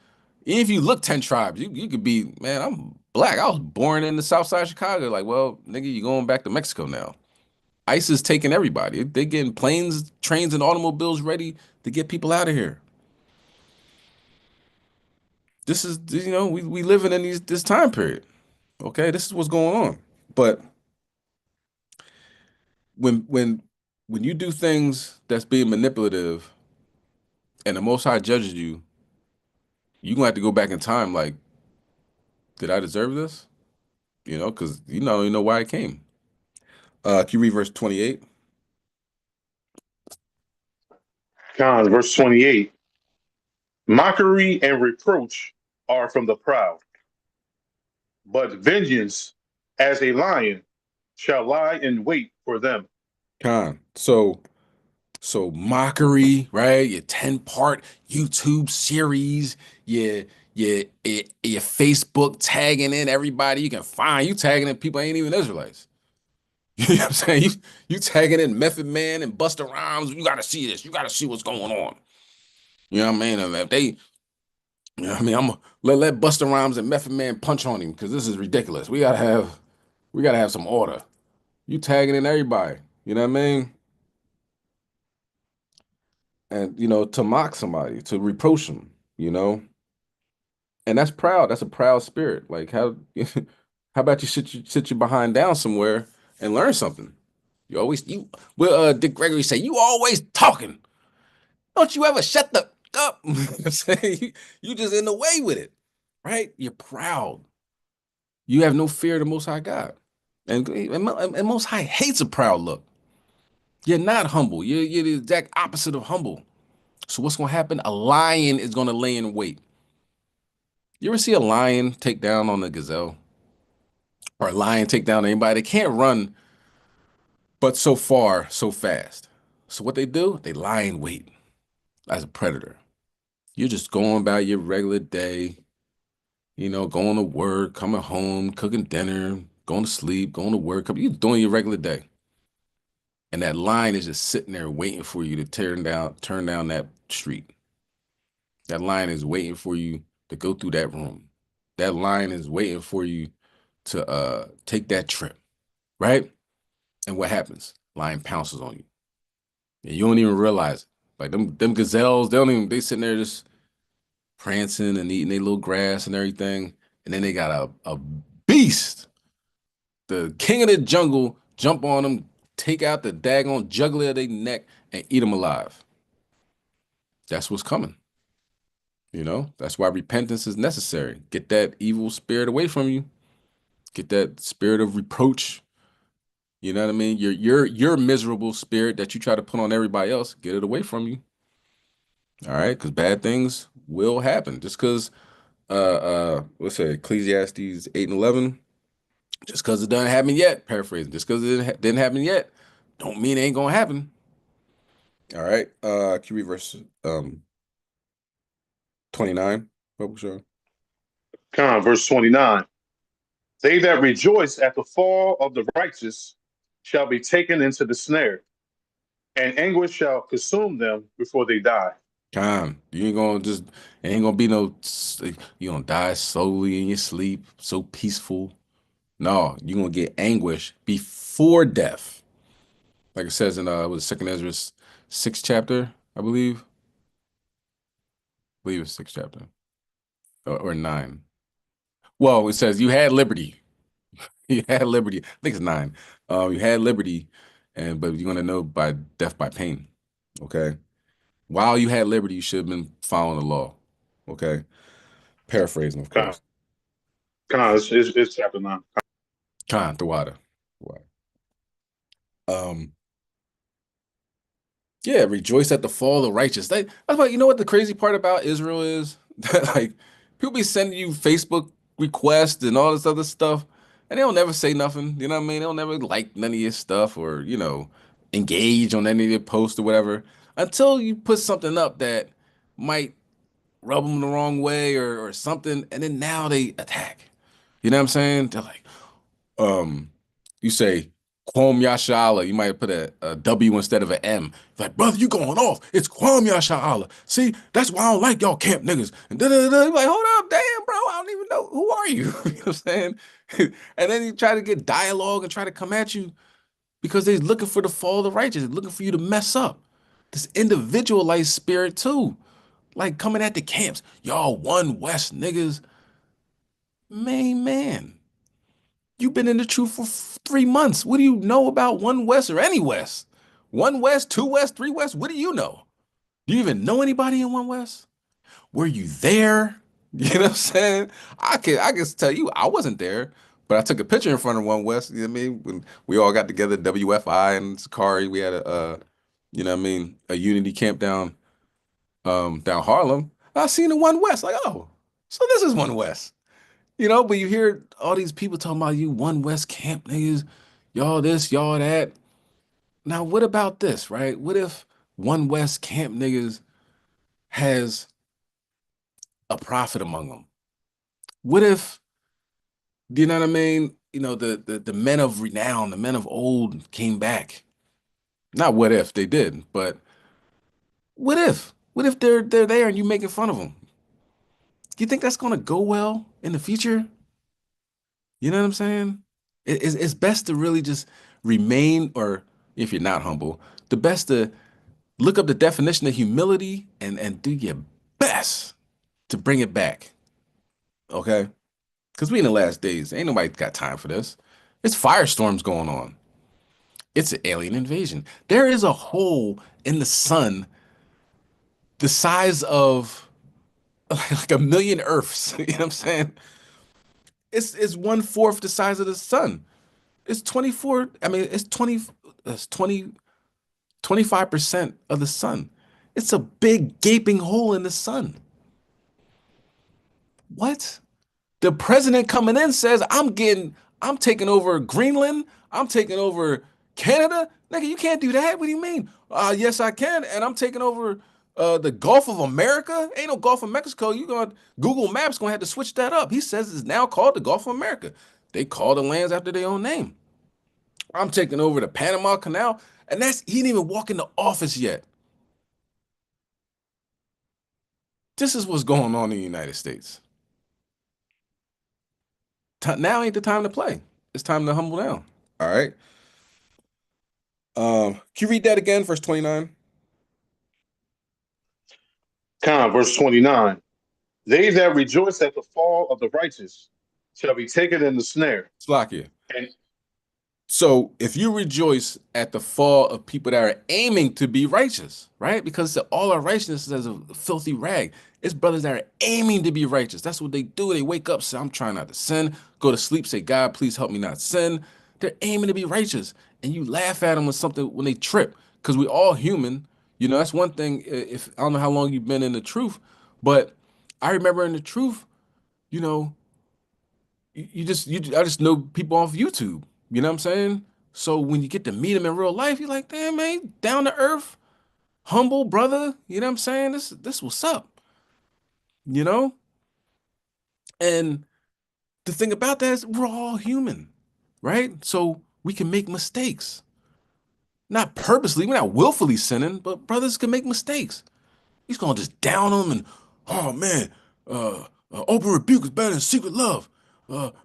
Even if you look 10 tribes, you could be, man, I'm black. I was born in the south side of Chicago. Like, well, nigga, you going back to Mexico now. ICE is taking everybody. They're getting planes, trains, and automobiles ready to get people out of here. This is, we living in this time period. Okay, this is what's going on. But when when when you do things that's being manipulative and the Most High judges you, you gonna have to go back in time. Like, did I deserve this? Because you know why I came. Can you read verse 28? Con, verse 28. Mockery and reproach are from the proud, but vengeance as a lion shall lie in wait for them. Con. So mockery, right? Your 10-part YouTube series, your Facebook tagging in everybody you can find. You tagging in people ain't even Israelites. You know what I'm saying? You tagging in Method Man and Busta Rhymes. You gotta see this. You gotta see what's going on. You know what I mean? And if they, I'm gonna let Busta Rhymes and Method Man punch on him because this is ridiculous. We gotta have some order. You tagging in everybody. You know what I mean? And to mock somebody, to reproach them, you know, and that's proud. That's a proud spirit. Like how about you sit your behind down somewhere and learn something? Well, Dick Gregory say you always talking. Don't you ever shut the up? I'm saying you just in the way with it, right? You're proud. You have no fear of the Most High God, and Most High hates a proud look. You're not humble. You're the exact opposite of humble. So what's gonna happen? A lion is gonna lay in wait. You ever see a lion take down on a gazelle? Or a lion take down anybody? They can't run, but so far, so fast. So what they do? They lie in wait as a predator. You're just going about your regular day, going to work, coming home, cooking dinner, going to sleep, going to work. You're doing your regular day. And that lion is just sitting there waiting for you to turn down that street. That lion is waiting for you to go through that room. That lion is waiting for you to take that trip, right? And what happens? Lion pounces on you. And you don't even realize it. Like them gazelles, they sitting there just prancing and eating their little grass and everything. And then they got a beast, the king of the jungle, jump on them, take out the daggone jugular of their neck and eat them alive. That's what's coming. That's why repentance is necessary. Get that evil spirit away from you. Get that spirit of reproach. You know what I mean? Your miserable spirit that you try to put on everybody else, get it away from you. All right, because bad things will happen. Just because let's say Ecclesiastes 8 and 11, just because it doesn't happen yet, paraphrasing, just because it didn't happen yet, don't mean it ain't gonna happen. All right. Can you read verse 29? Sure. Con, verse 29. They that rejoice at the fall of the righteous shall be taken into the snare, and anguish shall consume them before they die. You ain't gonna just, it ain't gonna be no, you gonna die slowly in your sleep, so peaceful. No, you're gonna get anguish before death. Like it says in was Second Ezra 6th chapter, I believe. I believe it's 6th chapter. Or 9. Well, it says you had liberty. You had liberty. I think it's 9. You had liberty, but you're gonna know by death by pain. Okay. While you had liberty, you should have been following the law. Okay. Paraphrasing, of Con, course. it's chapter 9. The water. Um, yeah, rejoice at the fall of the righteous. That's why, you know what the crazy part about Israel is? That like people be sending you Facebook requests and all this other stuff, and they'll never say nothing. You know what I mean? They'll never like none of your stuff or, engage on any of your posts or whatever until you put something up that might rub them the wrong way or something, and then now they attack. You know what I'm saying? They're like, you say Kwam Yashala, you might put a W instead of an M. Like, brother, you going off. It's Kwam Yashala. See, that's why I don't like y'all camp niggas. And da-da-da-da. You're like, hold up, damn, bro. I don't even know. Who are you? You know what I'm saying? And then you try to get dialogue and try to come at you. because they're looking for the fall of the righteous, they're looking for you to mess up. This individualized spirit too, like coming at the camps, y'all one West niggas, man. You've been in the truth for 3 months. What do you know about one West or any West? One West, two West, three West. What do you know? Do you even know anybody in one West? Were you there? You know what I'm saying? I can tell you I wasn't there, but I took a picture in front of One West. You know what I mean? When we all got together, WFI and Sakari, we had you know what I mean, a unity camp down Harlem. I seen the One West, like, oh, so this is One West. You know, but you hear all these people talking about you One West camp niggas, y'all this, y'all that. Now, what about this, right? What if One West camp niggas has a prophet among them? What if, do you know what I mean? You know, the men of renown, the men of old came back. Not what if they did, but what if? What if they're there and you making fun of them? Do you think that's gonna go well in the future? You know what I'm saying? It's best to really just remain, or if you're not humble, the best to look up the definition of humility and do your best to bring it back. Okay? Because we in the last days. Ain't nobody got time for this. It's firestorms going on. It's an alien invasion. There is a hole in the sun the size of like a million Earths. You know what I'm saying? It's one fourth the size of the sun. It's 24. I mean, it's 25% of the sun. It's a big gaping hole in the sun. What? The president coming in says, I'm taking over Greenland. I'm taking over Canada. Nigga, you can't do that. What do you mean? Yes, I can. And I'm taking over the Gulf of America. Ain't no Gulf of Mexico. Google Maps gonna have to switch that up. He says it's now called the Gulf of America. They call the lands after their own name. I'm taking over the Panama Canal. And he didn't even walk into office yet. This is what's going on in the United States. Now ain't the time to play. It's time to humble down. All right. Can you read that again, verse 29? Verse 29. They that rejoice at the fall of the righteous shall be taken in the snare. Slakia. And So if you rejoice at the fall of people that are aiming to be righteous, right? Because all our righteousness is a filthy rag. It's brothers that are aiming to be righteous. That's what they do. They wake up, say, I'm trying not to sin. Go to sleep, say, God, please help me not sin. They're aiming to be righteous. And you laugh at them with something when they trip. Because we all human. You know, that's one thing. If I don't know how long you've been in the truth, but I remember in the truth, you know, I just know people off YouTube. You know what I'm saying? So when you get to meet him in real life, you're like, damn man, down to earth, humble brother. You know what I'm saying? This what's up. You know? And the thing about that is we're all human, right? So we can make mistakes. Not purposely, we're not willfully sinning, but brothers can make mistakes. He's gonna just down them and, oh man, open rebuke is better than secret love.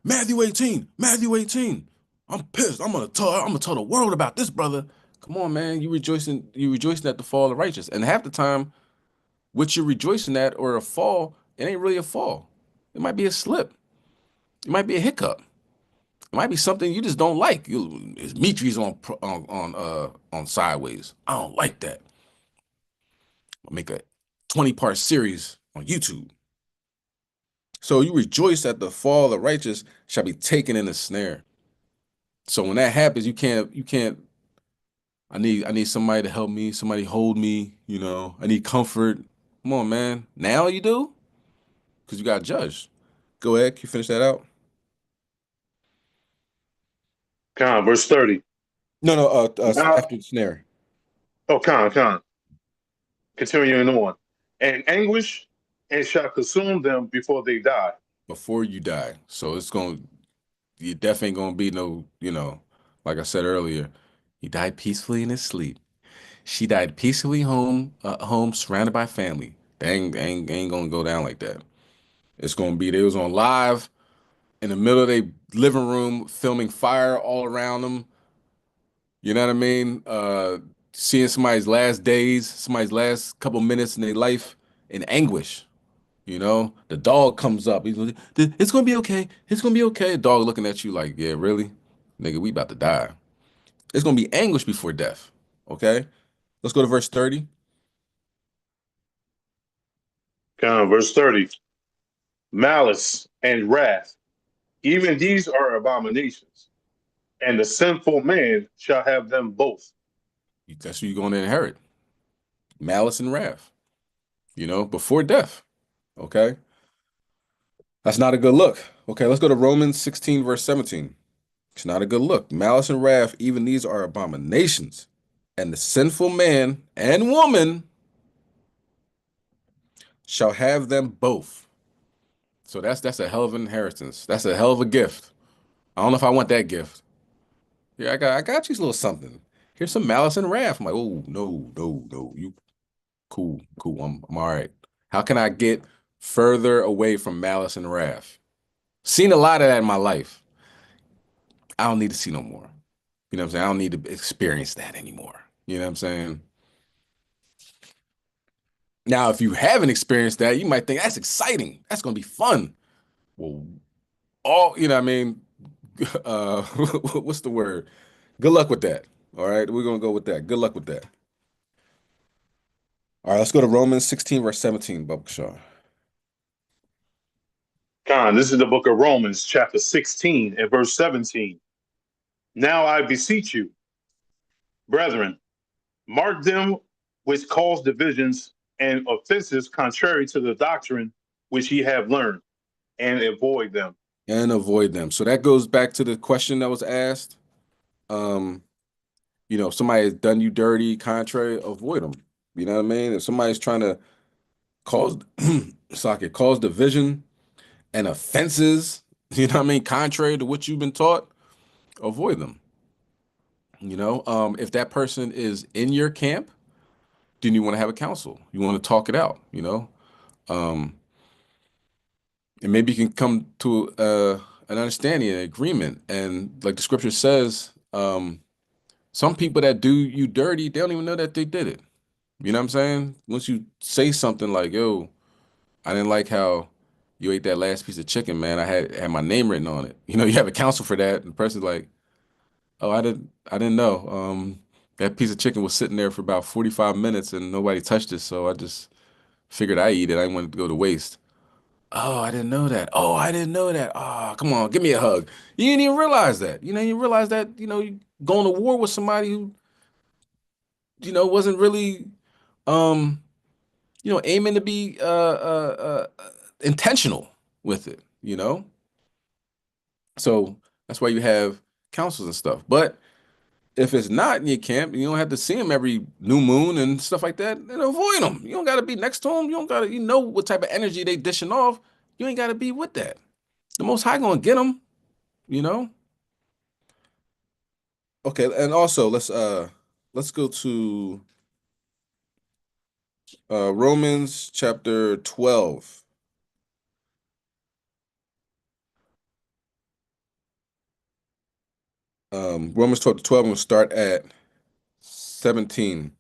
Matthew 18, Matthew 18. I'm pissed. I'm gonna tell the world about this, brother. Come on, man. You rejoicing at the fall of the righteous. And half the time, what you're rejoicing at or a fall, it ain't really a fall. It might be a slip. It might be a hiccup. It might be something you just don't like. His Mitri's on sideways. I don't like that. I'll make a 20-part series on YouTube. So you rejoice that the fall of the righteous shall be taken in a snare. So when that happens, you can't. I need somebody to help me, somebody hold me. You know, I need comfort. Come on, man. Now you do, because you got judged. Go ahead. Can you finish that out? verse 30. No, no. Now, After the snare, continuing on. And anguish and shall consume them before they die. before you die. So you definitely ain't gonna be no, like I said earlier, he died peacefully in his sleep. She died peacefully home surrounded by family. They ain't gonna go down like that. It's gonna be they was on live in the middle of their living room filming fire all around them. You know what I mean? Seeing somebody's last days, somebody's last couple minutes in their life in anguish. You know, the dog comes up. He's like, it's gonna be okay. It's gonna be okay. Dog looking at you like, yeah, really? Nigga, we about to die. It's gonna be anguish before death. Okay? Let's go to verse 30. Verse 30. Malice and wrath, even these are abominations, and the sinful man shall have them both. That's what you're gonna inherit. Malice and wrath, before death. Okay? That's not a good look. Okay, let's go to Romans 16, verse 17. It's not a good look. Malice and wrath, even these are abominations. And the sinful man and woman shall have them both. So that's a hell of an inheritance. That's a hell of a gift. I don't know if I want that gift. Yeah, I got you a little something. Here's some malice and wrath. I'm like, oh no, no, no. You cool, cool. I'm all right. How can I get further away from malice and wrath? Seen a lot of that in my life. I don't need to see no more. You know what I'm saying? I don't need to experience that anymore. You know what I'm saying? Now, if you haven't experienced that, you might think that's exciting. That's gonna be fun. Well, you know what I mean? What's the word? Good luck with that. All right, we're gonna go with that. Good luck with that. All right, let's go to Romans 16, verse 17, Bubba Shaw. This is the book of Romans, chapter 16 and verse 17. Now I beseech you, brethren, mark them which cause divisions and offenses contrary to the doctrine which ye have learned, and avoid them. And avoid them. So that goes back to the question that was asked. Um, if somebody has done you dirty, contrary, avoid them. You know what I mean? If somebody's trying to cause cause division and offenses, you know what I mean, contrary to what you've been taught, avoid them. If that person is in your camp, then you want to have a council. You want to talk it out, Um, and maybe you can come to an understanding, an agreement. And like the scripture says, some people that do you dirty, they don't even know that they did it. You know what I'm saying? Once you say something like, yo, I didn't like how you ate that last piece of chicken, man. I had my name written on it. You have a counsel for that. And the person's like, oh, I didn't know. That piece of chicken was sitting there for about 45 minutes and nobody touched it. So I just figured I eat it. I didn't want it to go to waste. Oh, I didn't know that. Oh, I didn't know that. Oh, come on, give me a hug. You didn't even realize that. You realize that, you going to war with somebody who, wasn't really um, aiming to be intentional with it. So that's why you have councils and stuff. But if it's not in your camp, you don't have to see them every new moon and stuff like that, then avoid them. You don't got to be next to them. You don't got to, what type of energy they dishing off. You ain't got to be with that. The Most High gonna get them, you know. Okay, and also let's go to Romans chapter 12. Romans chapter 12, and we'll start at 17.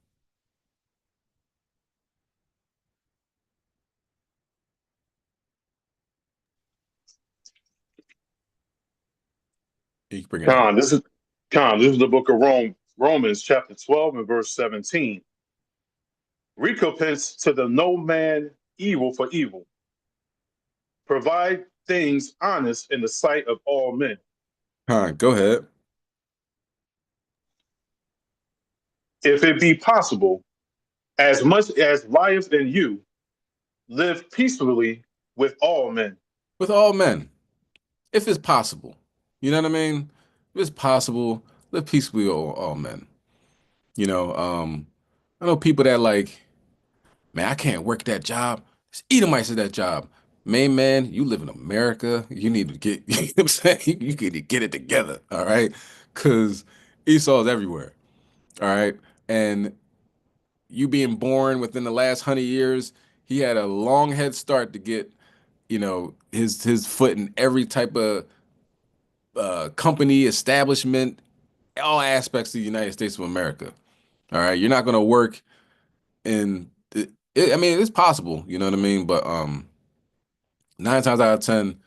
You can bring it out. Con, this is this is the book of Romans, chapter 12 and verse 17. Recompense to the no man evil for evil. Provide things honest in the sight of all men. All right, go ahead. If it be possible, as much as lieth in you, live peacefully with all men. With all men, if it's possible. You know what I mean? If it's possible, live peaceably with all men. I know people that like, man, I can't work that job. It's Edomites at that job. Man, you live in America. You need to get, you know what I'm saying? You need to get it together, all right? Because Esau's everywhere, all right? And you being born within the last 100 years, he had a long head start to get, his foot in every type of company, establishment, all aspects of the United States of America. All right, you're not gonna work in. I mean, it's possible, you know what I mean. But 9 times out of 10,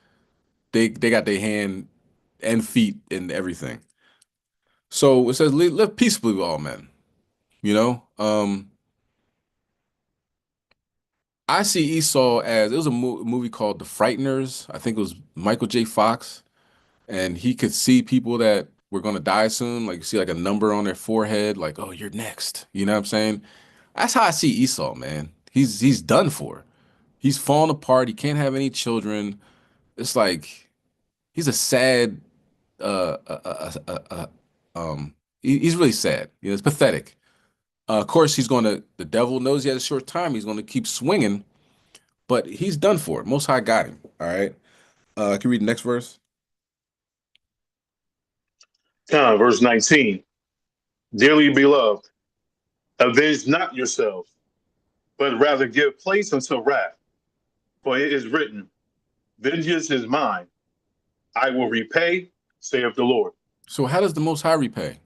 they got their hand and feet in everything. So it says live peaceably with all men. You know, I see Esau as it was a movie called The Frighteners. I think it was Michael J. Fox, and he could see people that were going to die soon. Like you see like a number on their forehead, like, oh, you're next. You know what I'm saying? That's how I see Esau, man. He's done for. He's fallen apart. He can't have any children. It's like he's a sad. Uh, uh, uh, uh, uh, he's really sad. You know, it's pathetic. Of course, he's going to. The devil knows he has a short time. He's going to keep swinging, but he's done for. Most High got him. All right. Can you read the next verse? Verse 19. Dearly beloved, avenge not yourselves, but rather give place unto wrath. For it is written, vengeance is mine. I will repay, saith the Lord. So how does the Most High repay?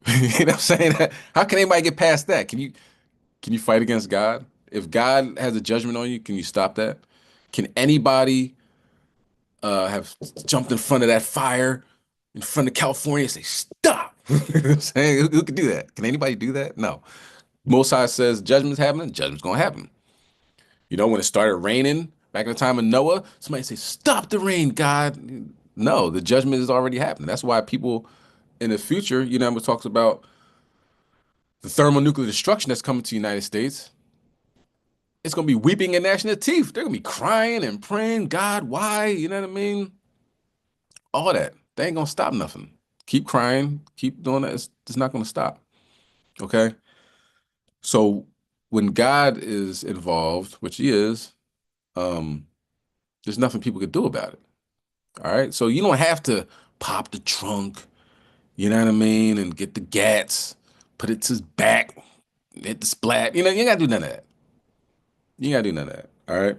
You know what I'm saying? How can anybody get past that? Can you fight against God? If God has a judgment on you, can you stop that? Can anybody have jumped in front of that fire in front of California and say, stop? You know what I'm saying? Who could do that? Can anybody do that? No. Most High says judgment's happening, judgment's gonna happen. You know, when it started raining back in the time of Noah, somebody say, stop the rain, God. No, the judgment is already happening. That's why people in the future, you know, it talks about the thermonuclear destruction that's coming to the United States. It's gonna be weeping and gnashing of teeth. They're gonna be crying and praying, God, why? You know what I mean? All that. They ain't gonna stop nothing. Keep crying, keep doing that. It's not gonna stop. Okay. So when God is involved, which he is, um, there's nothing people could do about it. All right. So you don't have to pop the trunk, you know what I mean, and get the gats, put it to his back, hit the splat. You know, you ain't gotta do none of that. You ain't gotta do none of that. All right.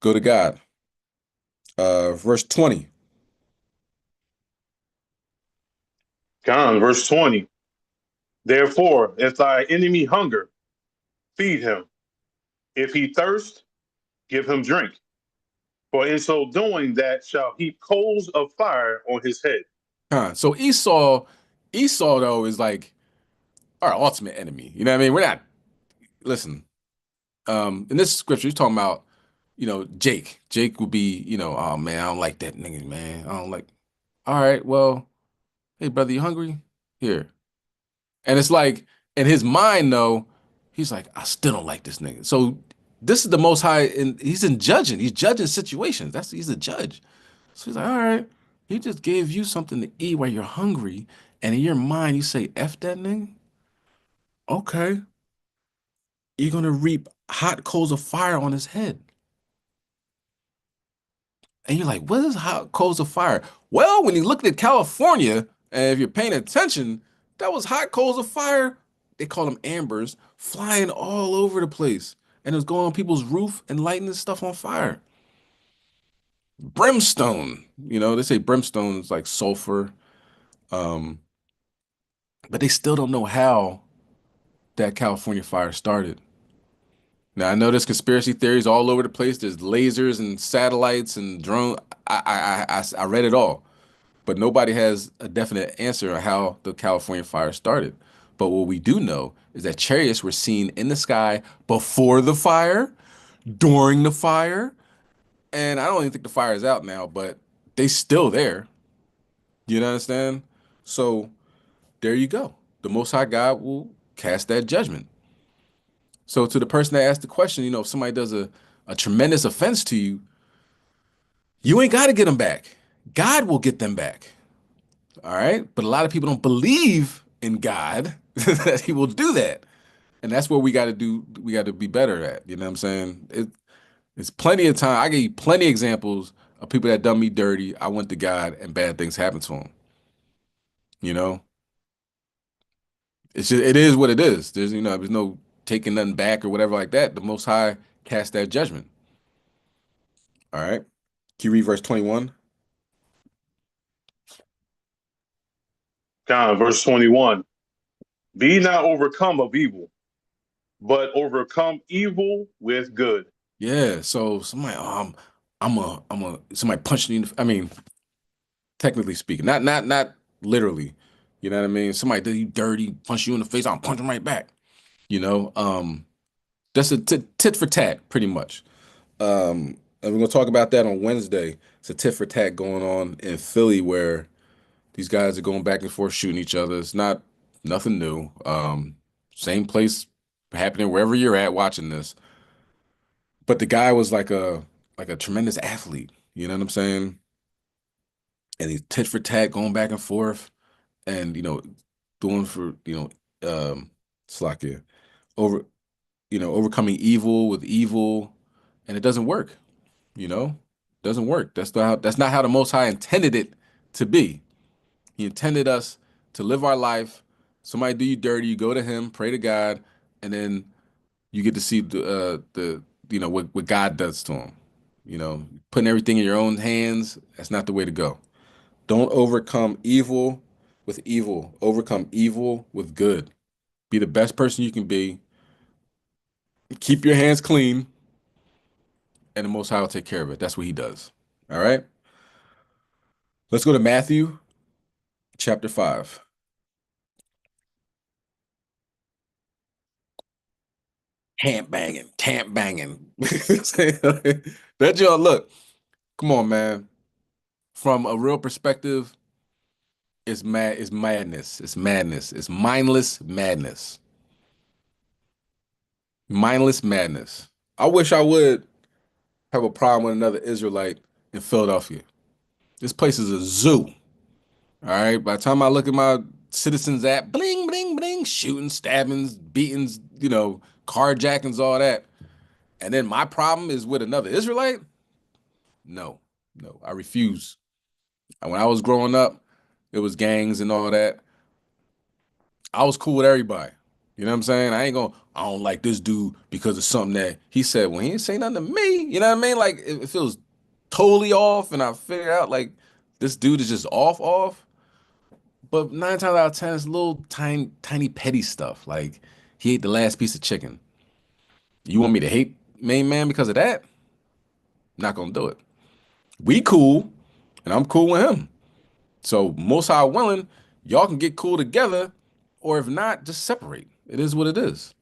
Go to God. Verse 20. Verse 20. Therefore, if thy enemy hunger, feed him. If he thirst, give him drink. For in so doing, that shall heap coals of fire on his head. So Esau though is like our ultimate enemy. You know what I mean? We're not listen, in this scripture, he's talking about, you know, Jake. Jake would be, you know, oh man, I don't like that nigga, man. I don't like. All right, well, hey brother, you hungry? Here. And it's like in his mind, though, he's like, I still don't like this nigga. So this is the most high, and he's in judging. He's judging situations. He's a judge. So he's like, all right, he just gave you something to eat while you're hungry, and in your mind, you say, F that nigga. Okay, you're gonna reap hot coals of fire on his head. And you're like, what is hot coals of fire? Well, when you look at California, and if you're paying attention, that was hot coals of fire. They call them ambers, flying all over the place. And it was going on people's roof and lighting this stuff on fire. Brimstone, you know, they say brimstone is like sulfur. Um, but they still don't know how that California fire started. Now I know there's conspiracy theories all over the place. There's lasers and satellites and drone. I read it all. But nobody has a definite answer on how the California fire started. But what we do know is that chariots were seen in the sky before the fire, during the fire, and I don't even think the fire is out now, but they still there. You understand? So there you go. The Most High God will cast that judgment. So to the person that asked the question, you know, if somebody does a tremendous offense to you, you ain't got to get them back. God will get them back. All right. But a lot of people don't believe in God that he will do that. And that's what we got to be better at. You know what I'm saying? It's plenty of time. I gave you plenty of examples of people that done me dirty. I went to God and bad things happened to them. You know, it's just, it is what it is. There's no taking nothing back or whatever like that. The Most High cast that judgment. All right. Can you read verse 21? Verse 21. Be not overcome of evil, but overcome evil with good. Yeah. So somebody, somebody punched you. I mean, technically speaking, not literally. You know what I mean? Somebody did you dirty, punch you in the face. I'm punching right back. You know, that's a tit for tat, pretty much. And we're gonna talk about that on Wednesday. It's a tit for tat going on in Philly where these guys are going back and forth shooting each other. It's not nothing new. Same place happening wherever you're at watching this. But the guy was like a tremendous athlete. You know what I'm saying? And he's tit for tat going back and forth, and doing for Slakia over overcoming evil with evil, and it doesn't work. You know, doesn't work. That's not how the Most High intended it to be. He intended us to live our life. Somebody do you dirty, you go to Him, pray to God, and then you get to see the what God does to him. Putting everything in your own hands. That's not the way to go. Don't overcome evil with evil. Overcome evil with good. Be the best person you can be. Keep your hands clean, and the Most High will take care of it. That's what He does. All right. Let's go to Matthew chapter 5. Camp banging. That y'all look. Come on, man. From a real perspective, it's madness. It's madness. It's mindless madness. Mindless madness. I wish I would have a problem with another Israelite in Philadelphia. This place is a zoo. All right. By the time I look at my citizens app, bling, bling, bling, shooting, stabbings, beatings, carjackings, all that. And then my problem is with another Israelite? No, no, I refuse. When I was growing up, it was gangs and all that. I was cool with everybody. You know what I'm saying? I don't like this dude because of something that he said. Well, he didn't say nothing to me. You know what I mean? Like, it feels totally off, and I figure out, like, this dude is just off. But 9 times out of 10, it's little tiny petty stuff. Like, he ate the last piece of chicken. You want me to hate main man because of that? Not gonna do it. We cool, and I'm cool with him. So most high willing, y'all can get cool together, or if not, just separate. It is what it is.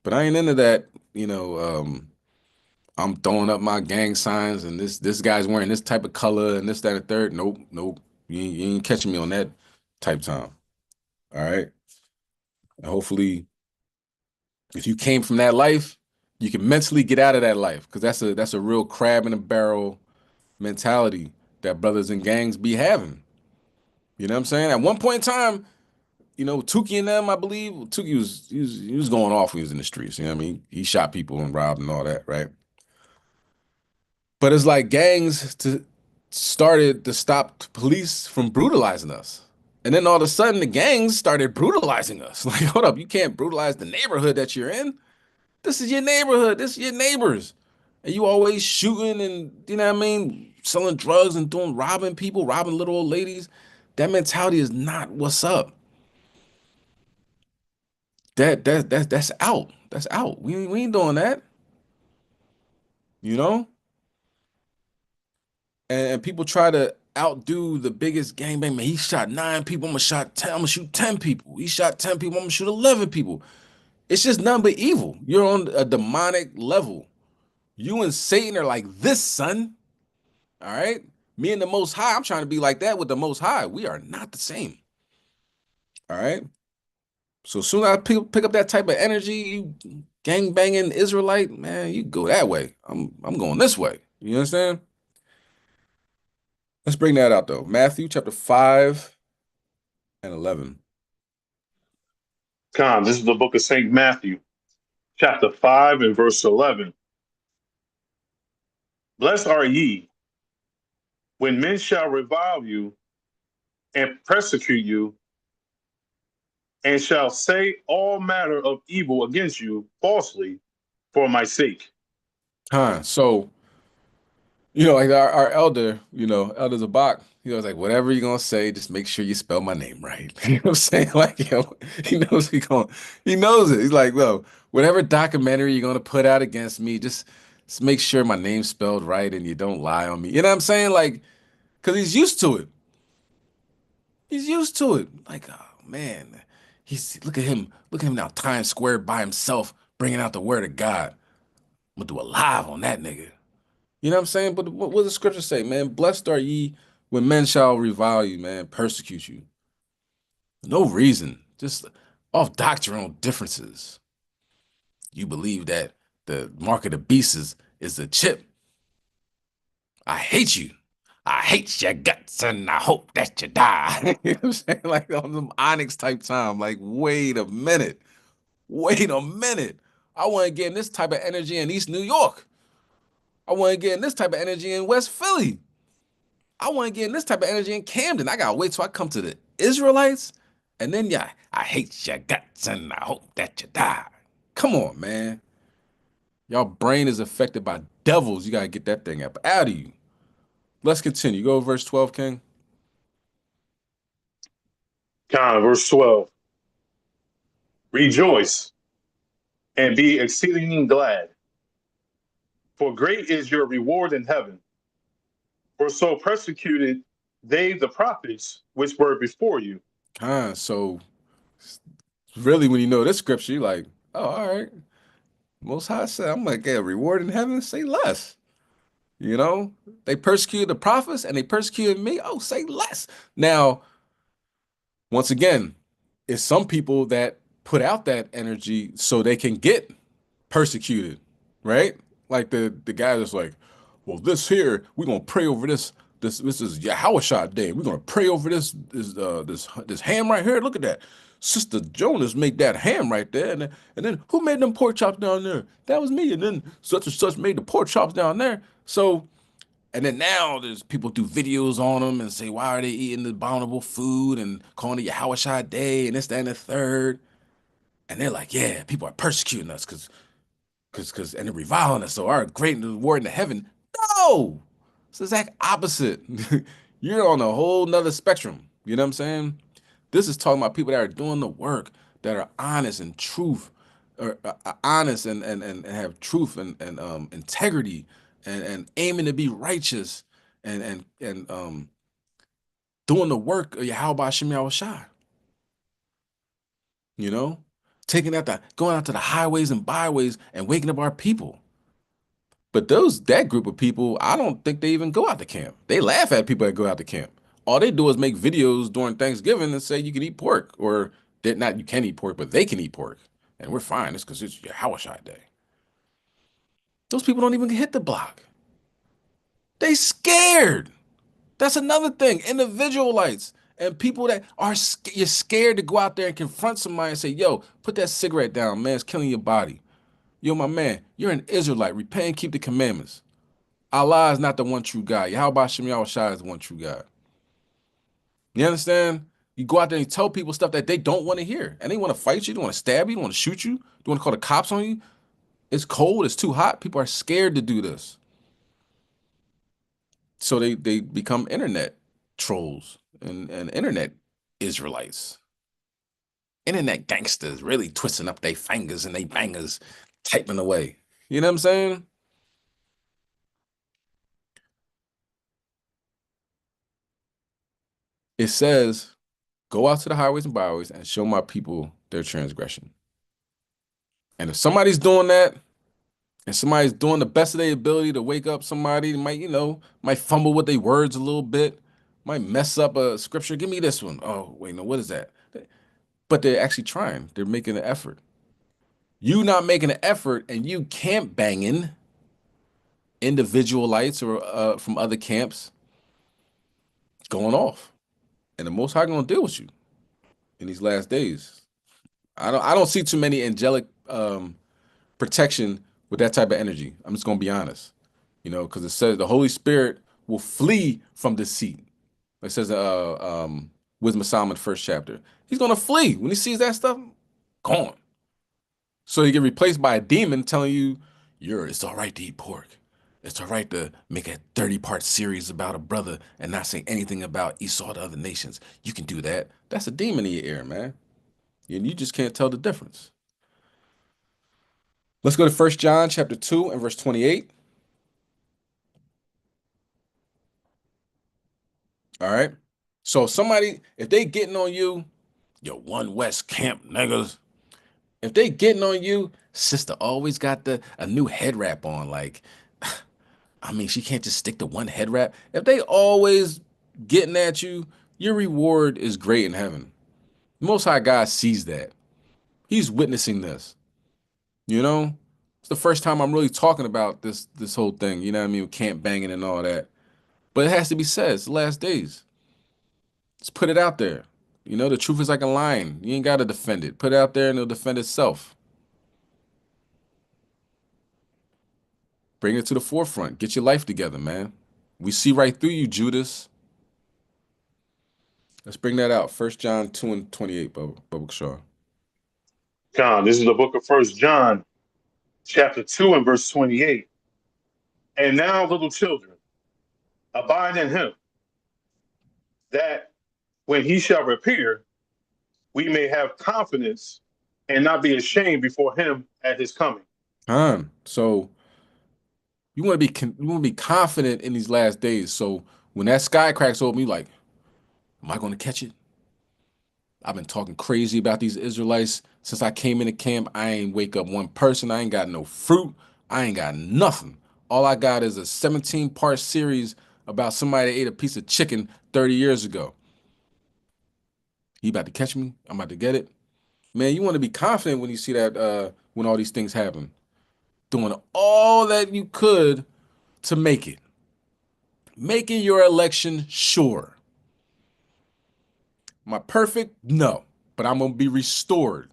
But I ain't into that, I'm throwing up my gang signs and this guy's wearing this type of color and this, that, and third. Nope, nope. You ain't catching me on that type time. All right. And hopefully, if you came from that life, you can mentally get out of that life. Because that's a real crab in a barrel mentality that brothers and gangs be having. You know what I'm saying? At one point in time, Tukey and them, I believe, Tukey he was going off when he was in the streets. You know what I mean? He shot people and robbed and all that, right? But it's like gangs started to stop police from brutalizing us. And then all of a sudden the gangs started brutalizing us. Like, hold up, you can't brutalize the neighborhood that you're in. This is your neighborhood. This is your neighbors. And you always shooting and, you know what I mean, selling drugs and robbing people, robbing little old ladies. That mentality is not what's up. That's out. That's out. We ain't doing that. You know? And people try to outdo the biggest gangbang. Man, he shot 9 people. I'm gonna shoot 10 people. He shot 10 people. I'm gonna shoot 11 people. It's just nothing but evil. You're on a demonic level. You and Satan are like this, son. All right. Me and the Most High, I'm trying to be like that with the Most High. We are not the same. All right. So as soon as I pick up that type of energy, you gang banging Israelite, man, you go that way. I'm going this way. You understand? Let's bring that out though. Matthew chapter 5 and 11. This is the book of St. Matthew, chapter 5 and verse 11. Blessed are ye when men shall revile you and persecute you, and shall say all manner of evil against you falsely for my sake. So You know, like our elder, Elder Zabak, he was like, whatever you're gonna say, just make sure you spell my name right. You know what I'm saying? Like, he knows it. He's like, well, whatever documentary you're gonna put out against me, just make sure my name's spelled right and you don't lie on me. You know what I'm saying? Like, because he's used to it. He's used to it. Like, oh man, look at him now, Times Square by himself, bringing out the word of God. I'm gonna do a live on that nigga. You know what I'm saying? But what does the scripture say, man? Blessed are ye when men shall revile you, man, persecute you. No reason, just off doctrinal differences. You believe that the mark of the beast is the chip. I hate you. I hate your guts and I hope that you die. You know what I'm saying? Like on some Onyx type time. Like, wait a minute. Wait a minute. I want to get in this type of energy in East New York. I want to get in this type of energy in West Philly. I want to get in this type of energy in Camden. I gotta wait till I come to the Israelites, and then yeah, I hate your guts and I hope that you die. Come on, man. Y'all brain is affected by devils. You gotta get that thing up out of you. Let's continue. Go to verse 12, King. Verse 12. Rejoice and be exceedingly glad, for great is your reward in heaven. For so persecuted they the prophets which were before you. So really when you know this scripture, you're like, oh, all right. Most High said, I'm gonna get a reward in heaven, say less. You know, they persecuted the prophets and they persecuted me. Oh, say less. Now, once again, it's some people that put out that energy so they can get persecuted, right? Like the guy that's like, well, this here, we're gonna pray over this. This is Yahweh Day. We're gonna pray over this ham right here. Look at that. Sister Jonas made that ham right there. And then who made them pork chops down there? That was me. And then such and such made the pork chops down there. So and then now there's people do videos on them and say, why are they eating the abominable food and calling it Yahweh Day and this, that, and the third. And they're like, yeah, people are persecuting us and they're reviling us. So our great reward in the heaven. No, it's the exact opposite. You're on a whole nother spectrum. You know what I'm saying? This is talking about people that are doing the work, that are honest and truth, or honest and have truth and integrity and aiming to be righteous and doing the work of Yahweh Shem Yahweh Shai. You know, going out to the highways and byways and waking up our people. But that group of people, I don't think they even go out to camp. They laugh at people that go out to camp. All they do is make videos during Thanksgiving and say you can eat pork, or they're not you can eat pork, but they can eat pork, and we're fine. It's because it's your Hawashai day. Those people don't even hit the block. They scared. That's another thing. Individualites and people that are you're scared to go out there and confront somebody and say, "Yo, put that cigarette down, man. It's killing your body." Yo, my man, you're an Israelite. Repent and keep the commandments. Allah is not the one true God. Yahweh Shem Yahweh Shai is the one true God. You understand? You go out there and tell people stuff that they don't want to hear. And they want to fight you, they want to stab you, they want to shoot you, they want to call the cops on you. It's cold, it's too hot. People are scared to do this. So they become internet trolls and internet Israelites. Internet gangsters really twisting up their fingers and they bangers, typing away. You know what I'm saying? It says, go out to the highways and byways and show my people their transgression. And if somebody's doing that, and somebody's doing the best of their ability to wake up somebody, might fumble with their words a little bit, might mess up a scripture. Give me this one. Oh, wait, no, what is that? But they're actually trying. They're making an effort. You not making an effort and you camp banging individualites or from other camps going off. And the Most High gonna deal with you in these last days. I don't see too many angelic protection with that type of energy. I'm just gonna be honest, because it says the Holy Spirit will flee from deceit. It says, Wisdom of Solomon, first chapter. He's gonna flee when he sees that stuff. Gone. So you get replaced by a demon telling you, it's all right to eat pork. It's all right to make a 30-part series about a brother and not say anything about Esau to other nations. You can do that. That's a demon in your ear, man. And you just can't tell the difference. Let's go to 1 John chapter 2 and verse 28. All right. So somebody, if they getting on you, yo, One West Camp niggas, if they getting on you, sister always got a new head wrap on. Like, I mean, she can't just stick to one head wrap. If they always getting at you, your reward is great in heaven. The Most High God sees that. He's witnessing this. You know, it's the first time I'm really talking about this whole thing. You know what I mean? Camp banging and all that. But it has to be said. It's the last days. Let's put it out there. You know, the truth is like a lion. You ain't got to defend it. Put it out there and it'll defend itself. Bring it to the forefront. Get your life together, man. We see right through you, Judas. Let's bring that out. 1 John 2 and 28, Bubba Shaw. Con, this is the book of First John, chapter 2 and verse 28. And now, little children, abide in him, that when he shall appear, we may have confidence and not be ashamed before him at his coming. So you want to be confident in these last days. So when that sky cracks open, you like, am I going to catch it? I've been talking crazy about these Israelites since I came into camp. I ain't wake up one person. I ain't got no fruit. I ain't got nothing. All I got is a 17-part series about somebody that ate a piece of chicken 30 years ago. He about to catch me. I'm about to get it. Man, you want to be confident when you see that when all these things happen. Doing all that you could to make it. Making your election sure. Am I perfect? No. But I'm going to be restored.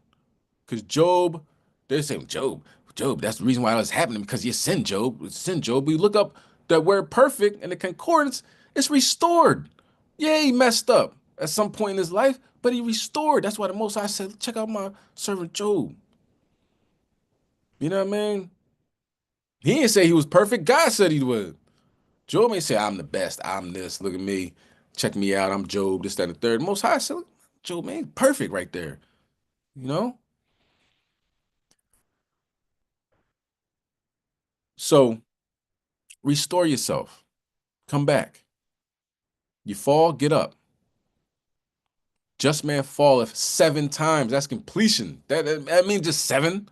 Because Job, they're saying, Job, that's the reason why it's happening, because you sinned, Job. It's sin, Job. We look up that word perfect in the concordance, it's restored. Yeah, he messed up at some point in his life, but he restored. That's why the Most High said, check out my servant Job. You know what I mean? He didn't say he was perfect. God said he was. Job ain't say, I'm the best. I'm this. Look at me. Check me out. I'm Job, this, that, and the third. Most High said, Job, man, perfect right there. You know? So restore yourself. Come back. You fall, get up. Just man falleth 7 times. That's completion. That means just 7.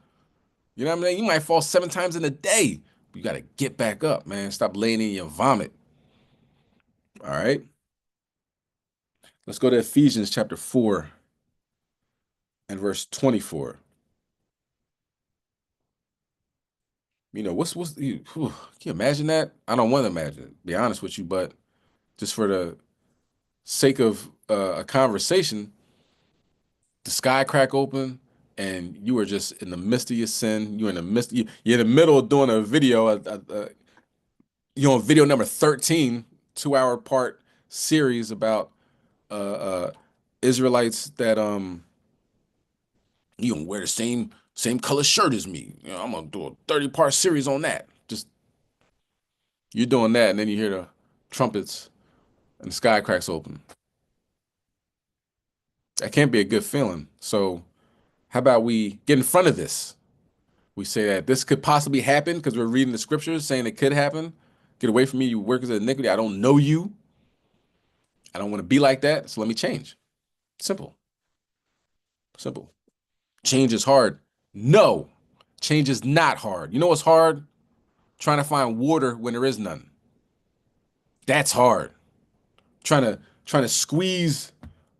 You know what I mean? You might fall 7 times in a day. But you got to get back up, man. Stop laying in your vomit. All right. Let's go to Ephesians chapter 4 and verse 24. You know, can you imagine that? I don't want to imagine it, be honest with you, but just for the sake of a conversation, the sky crack open and you were just in the midst of your sin. You're in the midst, you're in the middle of doing a video, you're on video number 13, 2-hour part series about uh, uh, Israelites that you gonna wear the same color shirt as me. You know, I'm gonna do a 30-part series on that. Just you're doing that, and then you hear the trumpets and the sky cracks open. That can't be a good feeling. So how about we get in front of this? We say that this could possibly happen because we're reading the scriptures saying it could happen. Get away from me, you workers of iniquity. I don't know you. I don't want to be like that. So let me change. Simple. Simple. Change is hard. No, change is not hard. You know what's hard? Trying to find water when there is none. That's hard. Trying to squeeze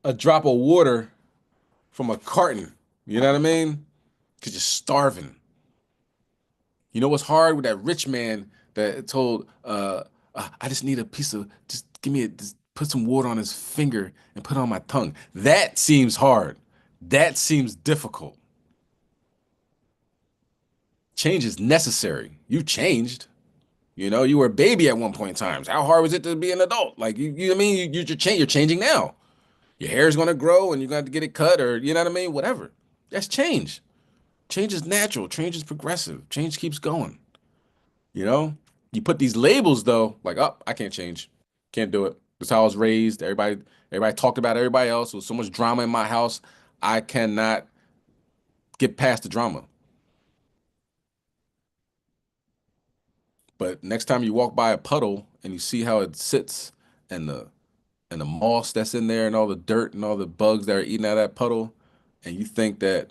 a drop of water from a carton. You know what I mean? Because you're starving. You know what's hard with that rich man that told, I just need a piece of, just give me just put some water on his finger and put it on my tongue. That seems hard. That seems difficult. Change is necessary. You changed. You know, you were a baby at one point in time. How hard was it to be an adult? Like, you know what I mean? You're changing now. Your hair is going to grow and you're going to have to get it cut or, you know what I mean? Whatever. That's change. Change is natural. Change is progressive. Change keeps going. You know? You put these labels though, like, oh, I can't change. Can't do it. That's how I was raised. Everybody talked about everybody else. There was so much drama in my house. I cannot get past the drama. But next time you walk by a puddle and you see how it sits and the moss that's in there and all the dirt and all the bugs that are eating out of that puddle, and you think that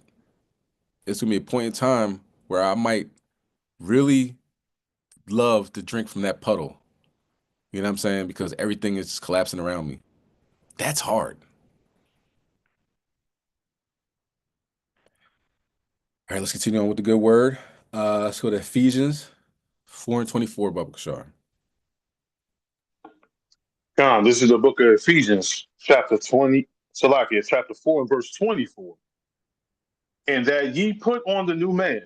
it's gonna be a point in time where I might really love to drink from that puddle. You know what I'm saying? Because everything is just collapsing around me. That's hard. All right, let's continue on with the good word. Let's go to Ephesians 4 and 24, Baba Kashar. Con, this is the book of Ephesians, chapter 20, Salakia, chapter 4 and verse 24. And that ye put on the new man,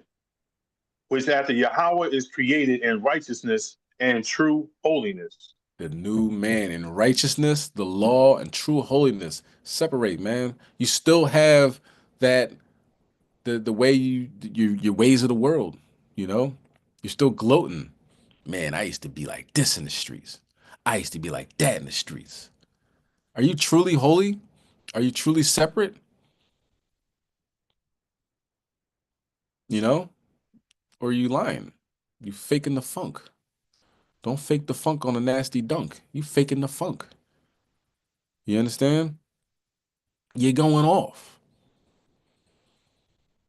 which after Yahweh is created in righteousness and true holiness. The new man in righteousness, the law, and true holiness. Separate, man. You still have that the way your ways of the world, you know? You're still gloating. Man, I used to be like this in the streets. I used to be like that in the streets. Are you truly holy? Are you truly separate? You know? Or are you lying? You faking the funk. Don't fake the funk on a nasty dunk. You faking the funk. You understand? You're going off.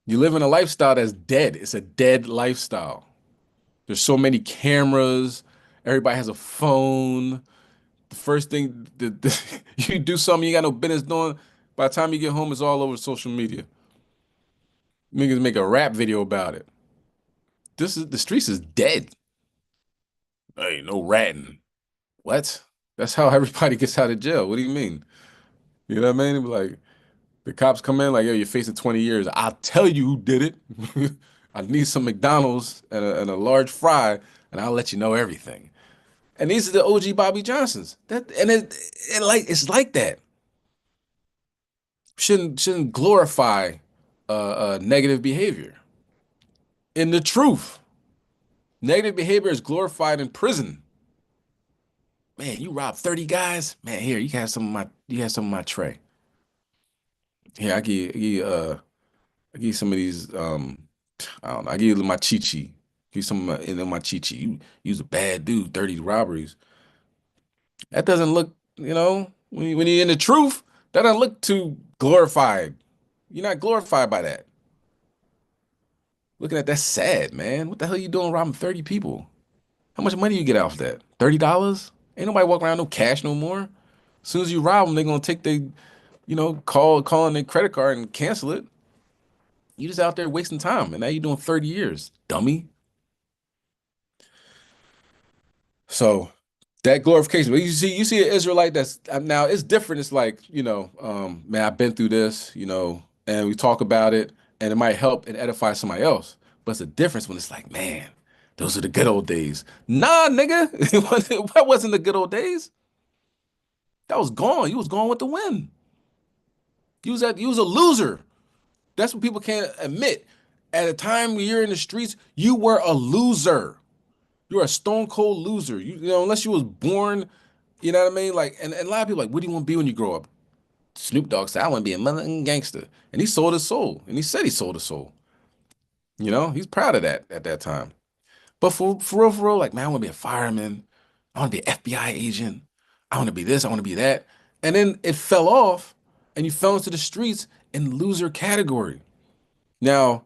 You live in a lifestyle that's dead. It's a dead lifestyle. There's so many cameras. Everybody has a phone. The first thing you do something you got no business doing, by the time you get home, it's all over social media. Niggas make a rap video about it. The streets is dead. Hey, no ratting. What? That's how everybody gets out of jail. What do you mean? You know what I mean? Like the cops come in, like, yo, you're facing 20 years. I'll tell you who did it. I need some McDonald's and a large fry, and I'll let you know everything. And these are the OG Bobby Johnsons. It's like that. Shouldn't glorify negative behavior. In the truth, negative behavior is glorified in prison. Man, you robbed 30 guys. Man, here you have some of my tray. Here, I give you some of these I don't know, I give you my chi-chi. Give you some of my chi-chi. You was a bad dude, 30 robberies. That doesn't look, when you're in the truth, that doesn't look too glorified. You're not glorified by that. Looking at that's sad, man. What the hell you doing robbing 30 people? How much money you get off that? $30? Ain't nobody walking around no cash no more. As soon as you rob them, they're gonna take their, calling their credit card and cancel it. You just out there wasting time, and now you're doing 30 years, dummy. So that glorification. But you see an Israelite that's now it's different. It's like, man, I've been through this, and we talk about it, and it might help and edify somebody else. But it's a difference when it's like, man, those are the good old days. Nah, nigga, that wasn't the good old days. That was gone. You was gone with the wind. You was a loser. That's what people can't admit. At a time when you're in the streets, you were a loser. You're a stone cold loser. Unless you was born, you know what I mean? Like, and a lot of people like, what do you want to be when you grow up? Snoop Dogg said, I want to be a motherfucking gangster. And he sold his soul. And he said he sold his soul. He's proud of that at that time. But for real, like, man, I want to be a fireman. I want to be an FBI agent. I want to be this. I want to be that. And then it fell off and you fell into the streets in loser category. Now,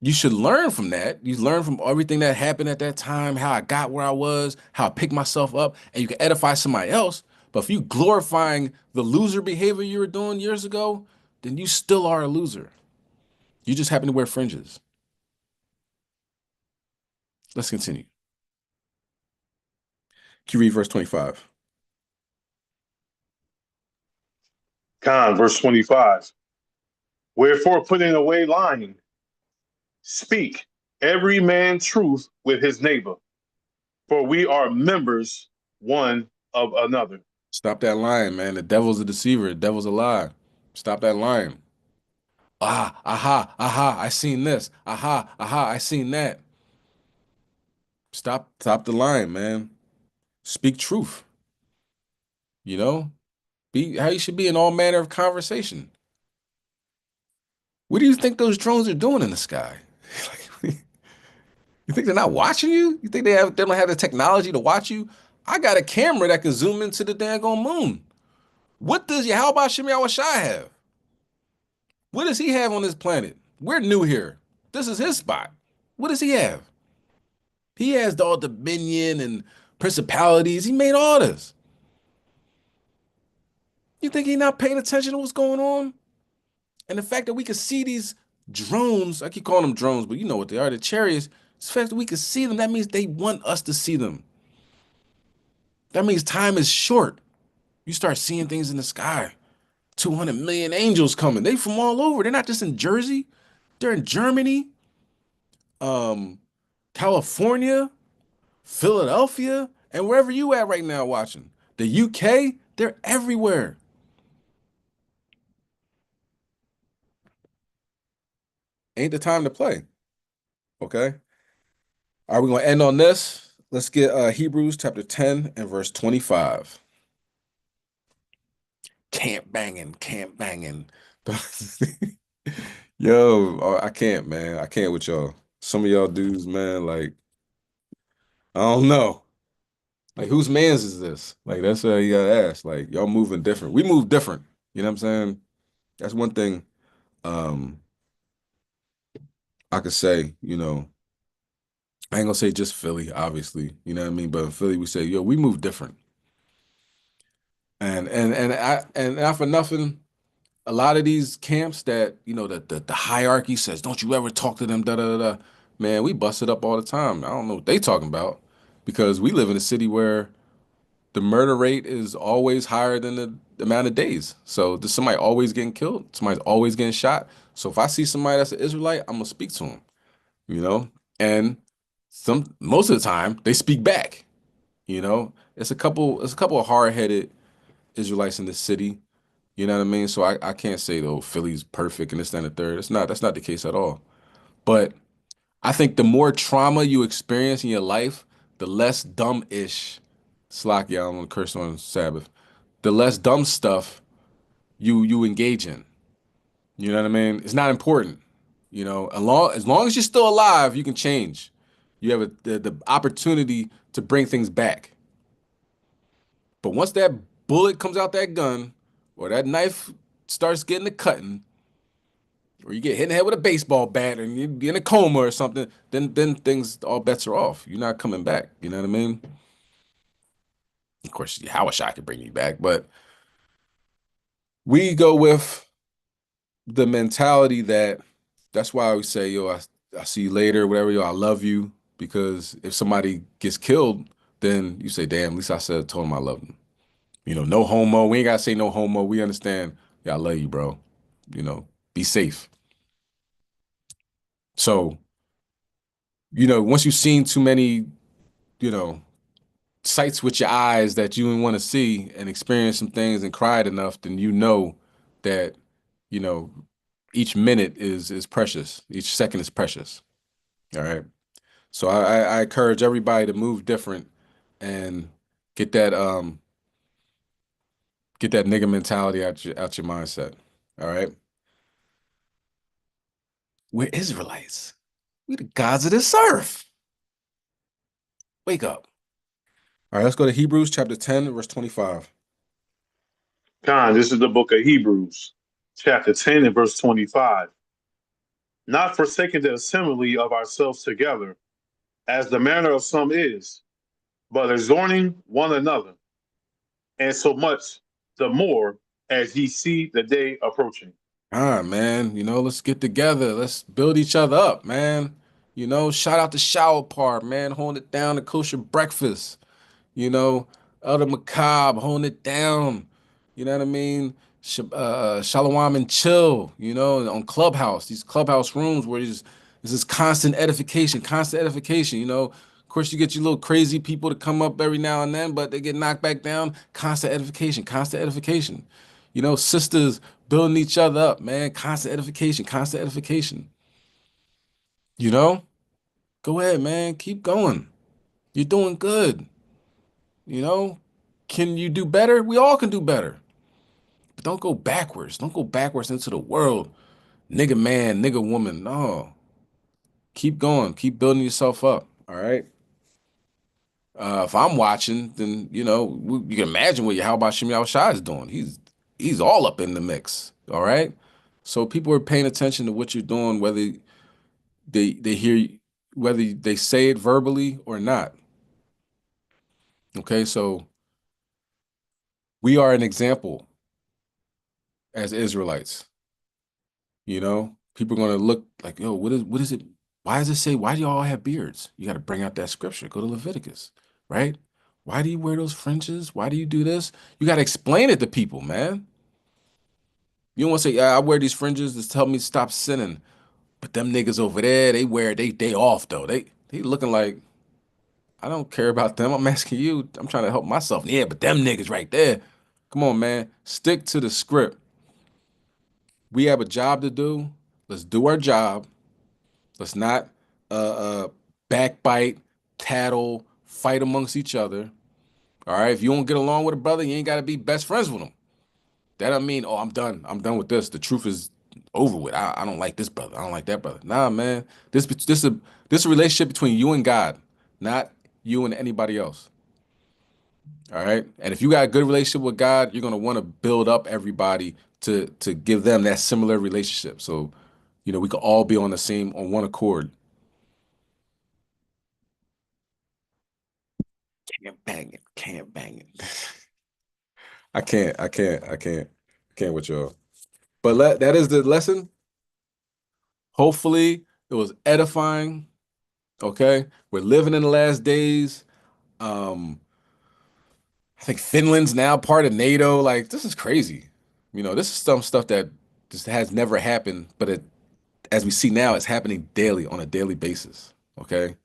you should learn from that. You learn from everything that happened at that time, how I got where I was, how I picked myself up, and you can edify somebody else. But if you glorifying the loser behavior you were doing years ago, then you still are a loser. You just happen to wear fringes. Let's continue. Can you read verse 25? Con, verse 25. Wherefore, putting away lying, speak every man truth with his neighbor, for we are members one of another. Stop that lying, man. The devil's a deceiver. The devil's a lie. Stop that lying. I seen this. I seen that. Stop the line, man. Speak truth. You know, be how you should be in all manner of conversation. What do you think those drones are doing in the sky? You think they're not watching you? You think they don't have the technology to watch you? I got a camera that can zoom into the daggone moon. What does how about Shimmy Awashai have? What does he have on this planet? We're new here. This is his spot. What does he have? He has all dominion and principalities. He made all this. You think he's not paying attention to what's going on? And the fact that we can see these drones, I keep calling them drones, but you know what they are, the chariots. The fact that we can see them, that means they want us to see them. That means time is short. You start seeing things in the sky. 200 million angels coming. They from all over. They're not just in Jersey. They're in Germany, um, California, Philadelphia, and wherever you at right now watching. The UK, they're everywhere. Ain't the time to play. Okay. Are we gonna end on this? Let's get Hebrews chapter 10 and verse 25. Camp banging, camp banging. Yo, I can't, man. I can't with y'all. Some of y'all dudes, man, like, I don't know. Like, whose man's is this? Like, that's what you gotta ask. Like, y'all moving different. We move different. You know what I'm saying? That's one thing um I could say, I ain't gonna say just Philly, obviously. You know what I mean? But in Philly, we say, yo, we move different. And not for nothing, a lot of these camps that, the hierarchy says, don't you ever talk to them, da da da da. Man, we bust it up all the time. I don't know what they talking about because we live in a city where the murder rate is always higher than the amount of days. So there's somebody always getting killed. Somebody's always getting shot. So if I see somebody that's an Israelite, I'm gonna speak to him. And most of the time they speak back. It's a couple of hard-headed Israelites in this city. You know what I mean? So I can't say though Philly's perfect and this, that, and the third. That's not the case at all. But I think the more trauma you experience in your life, the less dumb-ish, slack, yeah, I'm gonna curse on Sabbath, the less dumb stuff you engage in. You know what I mean? It's not important. As long as you're still alive, you can change. You have the opportunity to bring things back. But once that bullet comes out that gun, or that knife starts getting the cutting, or you get hit in the head with a baseball bat and you're in a coma or something, then things, all bets are off. You're not coming back. You know what I mean? Of course, how wish I could bring you back, but we go with the mentality that's why we say, yo, I see you later, whatever, yo, I love you. Because if somebody gets killed, then you say, damn, at least told him I love him. No homo. We ain't gotta say no homo. We understand. Yeah, I love you, bro. Be safe. So, once you've seen too many, you know, sights with your eyes that you didn't want to see and experience some things and cried enough, then you know that, you know, each minute is precious. Each second is precious. All right. So I encourage everybody to move different and get that nigga mentality out your mindset. All right. We're Israelites. We the gods of this earth. Wake up. All right, let's go to Hebrews chapter 10, verse 25. This is the book of Hebrews, chapter 10 and verse 25. Not forsaking the assembly of ourselves together, as the manner of some is, but exhorting one another, and so much the more as ye see the day approaching. Man, let's get together. Let's build each other up, man. Shout out to Shower Part, man, holding it down to kosher breakfast. Elder Macabre holding it down. You know what I mean? Shalom and chill, on Clubhouse, these Clubhouse rooms where there's this constant edification, constant edification. Of course, you get your little crazy people to come up every now and then, but they get knocked back down. Constant edification, constant edification. Sisters building each other up, man. Constant edification, constant edification. Go ahead, man. Keep going. You're doing good. You know, can you do better? We all can do better. But don't go backwards. Don't go backwards into the world. Nigga man, nigga woman. No. Keep going. Keep building yourself up. All right. If I'm watching, then you can imagine what how about Shimi Shai is doing. He's all up in the mix. All right. So people are paying attention to what you're doing, whether they hear whether they say it verbally or not. Okay, so we are an example as Israelites. People are gonna look like, yo, what is it? Why does it say, why do y'all have beards? You got to bring out that scripture. Go to Leviticus, right? Why do you wear those fringes? Why do you do this? You got to explain it to people, man. You don't want to say, yeah, I wear these fringes to help me stop sinning. But them niggas over there, they wear they off though. They looking like, I don't care about them. I'm asking you. I'm trying to help myself. Yeah, but them niggas right there. Come on, man. Stick to the script. We have a job to do. Let's do our job. Let's not backbite, tattle, fight amongst each other. All right. If you don't get along with a brother, you ain't got to be best friends with him. That don't mean, oh, I'm done. I'm done with this. The truth is over with. I don't like this brother. I don't like that brother. Nah, man. This a relationship between you and God, not you and anybody else. All right. And if you got a good relationship with God, you're gonna want to build up everybody to give them that similar relationship. So, we could all be on one accord. Can't bang it. Can't bang it. I can't with y'all. But that is the lesson. Hopefully, it was edifying. Okay, we're living in the last days. Um, I think Finland's now part of NATO. Like, this is crazy. This is some stuff that just has never happened, but as we see now, it's happening daily on a daily basis. Okay,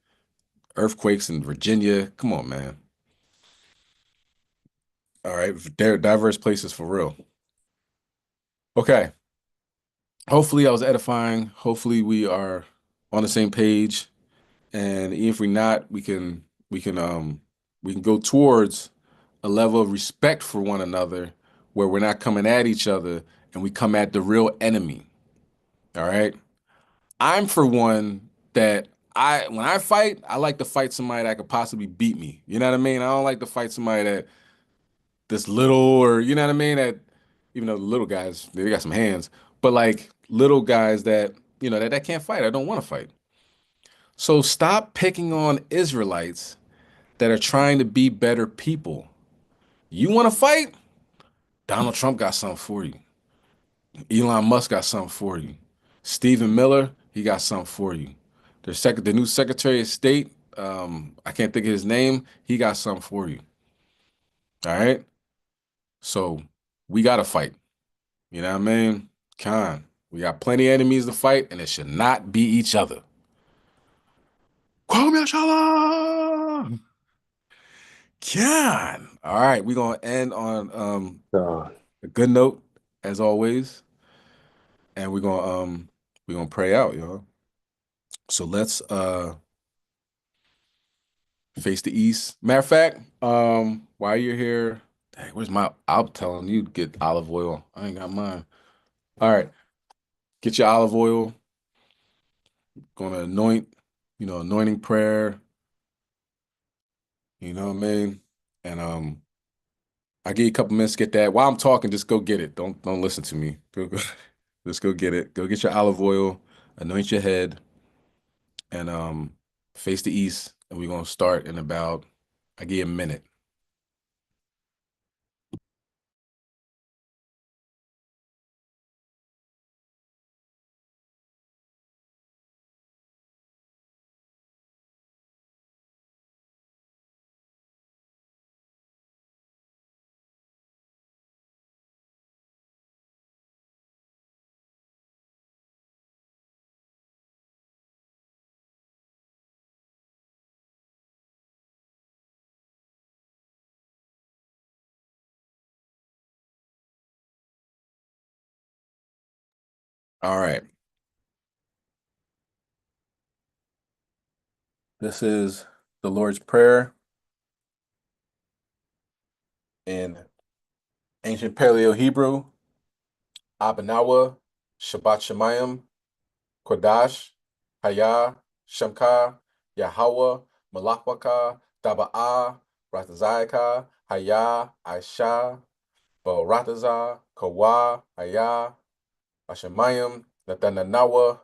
earthquakes in Virginia. Come on, man. All right, they're diverse places for real. Okay. Hopefully I was edifying. Hopefully we are on the same page. And even if we're not, we can go towards a level of respect for one another where we're not coming at each other and we come at the real enemy. All right. I'm for one that when I fight, I like to fight somebody that could possibly beat me. You know what I mean? I don't like to fight somebody that's little, or you know what I mean? That even though the little guys, they got some hands, but like little guys that, that can't fight. I don't want to fight. So stop picking on Israelites that are trying to be better people. You want to fight? Donald Trump got something for you. Elon Musk got something for you. Stephen Miller, he got something for you. The new Secretary of State, I can't think of his name. He got something for you. All right. So we got to fight. You know what I mean? Con. We got plenty of enemies to fight, and it should not be each other. Kwame Shalom! Con. All right, we're gonna end on a good note, as always. And we're gonna pray out, y'all. So let's face the east. Matter of fact, while you're here, dang, I'm telling you to get olive oil. I ain't got mine. All right, get your olive oil. Gonna anointing prayer. You know what I mean? And I give you a couple minutes to get that. While I'm talking, just go get it. Don't listen to me. Just go get it. Go get your olive oil, anoint your head, and face the east. And we're gonna start in about, I give you a minute. All right. This is the Lord's Prayer in ancient Paleo Hebrew, Abanawa, Shabbat Shemayim, Kodash, Haya, Shemka, Yahweh, Malakwaka, Daba'a, Ratazayaka, Haya, Aisha, Barataza, Kawa, Haya, Hashemayim, Nathanawa,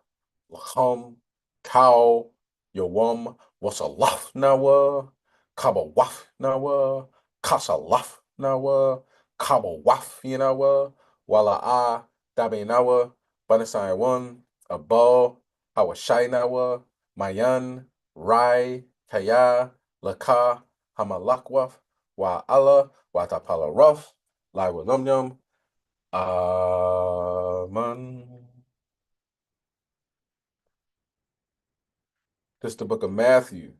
Lacham, Cow, Yawam, Wasalaf Nawa, Kabawaf Nawa, Kasalaf Nawa, Kabawaf Yanawa, Wala'a, Dabe Nawa, Banasai One, Abal, Hawashai Nawa, Mayan, Rai, Kaya, Laka, Hamalakwaf, Wa'ala, Watapala Ruf, Lai Walumyum, Amen. This is the book of Matthew,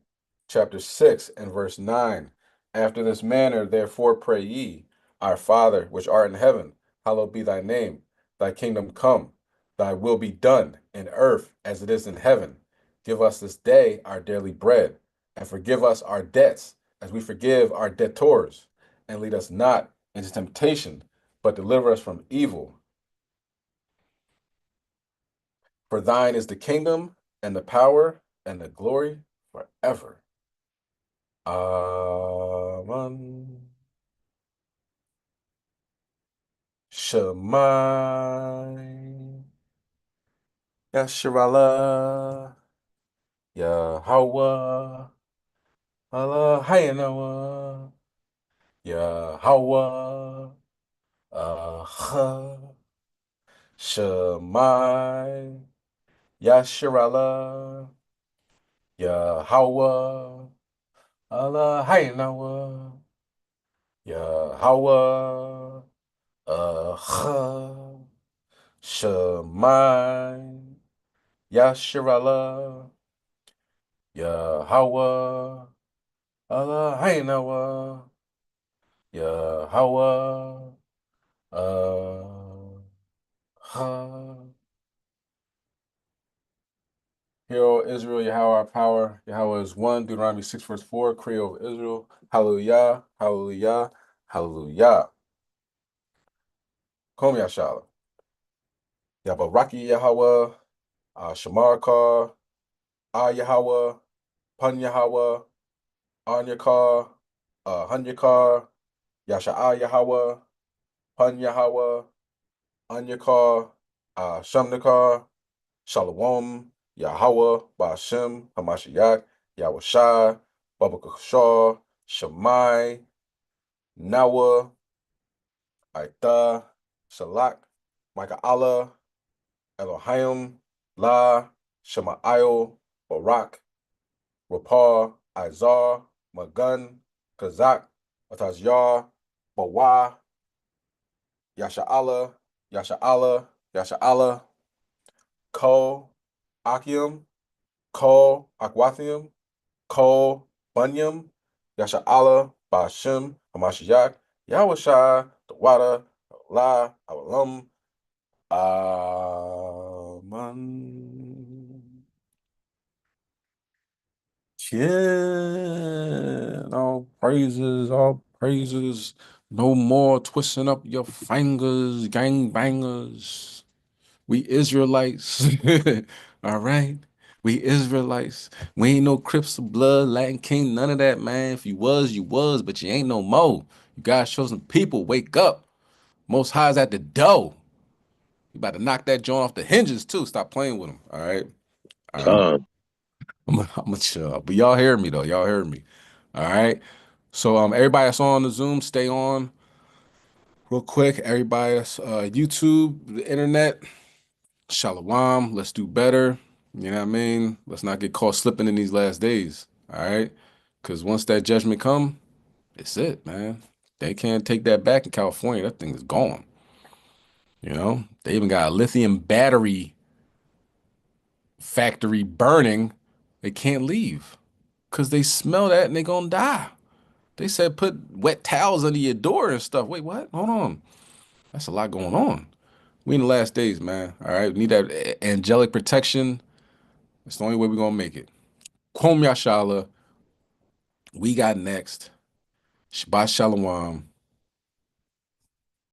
chapter 6 and verse 9. After this manner, therefore, pray ye, Our Father, which art in heaven, hallowed be thy name. Thy kingdom come, thy will be done in earth as it is in heaven. Give us this day our daily bread, and forgive us our debts as we forgive our debtors. And lead us not into temptation, but deliver us from evil. For thine is the kingdom and the power and the glory forever. Amen. Shemai Yasharallah Yahweh Allah Hayanawa Yahweh Aha Shemai Yasharallah Yahweh Allah Hayanawa Yahweh Aha Shemai Yasharallah Yahweh Allah Haynawa Yahweh Hear, O Israel, Yahweh our power, Yahweh is one. Deuteronomy 6 verse 4, Creator of Israel. Hallelujah, hallelujah, hallelujah. Kom Yashala. Yabaraki Yahweh, Shamarkar, Yahweh, Pun Yahweh, Anyakar, Hanyakar, Yasha'ah Yahweh, Pun Yahweh, Anyakar, Shamnakar, Shalom, Yahweh, Ba'ashem, Hamashiach, Yahushai, Babakashar, Shemai, Nawa, Aita, Shalak, Micah Allah, Elohim, La, Shema'ayel, Barak, Rapar, Izar, Magun, Kazak, Atazyar, Bawa, Yasha'Allah, Yasha'Allah, Yasha'Allah, Ko, Akim, Ko, Akwathium, Ko, Bunyam, Yasha'Allah, Ba'ashem, Hamashiach, Yahushai, Dawada, La, Awalam, Aman. Yeah, all praises. No more twisting up your fingers, gang bangers. We Israelites. All right. We Israelites. We ain't no Crips of blood, Latin King, none of that, man. If you was, you was, but you ain't no more. You gotta show some people, wake up. Most High's at the door. You about to knock that joint off the hinges too. Stop playing with him. All right. All right. I'm chill. But y'all hear me though. Y'all hear me. All right. So everybody that's on the Zoom, stay on real quick. Everybody that's YouTube, the internet, Shalom. Let's do better. You know what I mean? Let's not get caught slipping in these last days. All right. Cause once that judgment come, it's it, man. They can't take that back in California. That thing is gone. You know, they even got a lithium battery factory burning. They can't leave because they smell that and they gonna die. They said put wet towels under your door and stuff. Wait, what? Hold on. That's a lot going on. We in the last days, man. All right. We need that angelic protection. It's the only way we're gonna make it. Kwom Yashala. We got next Shabbat Shalom.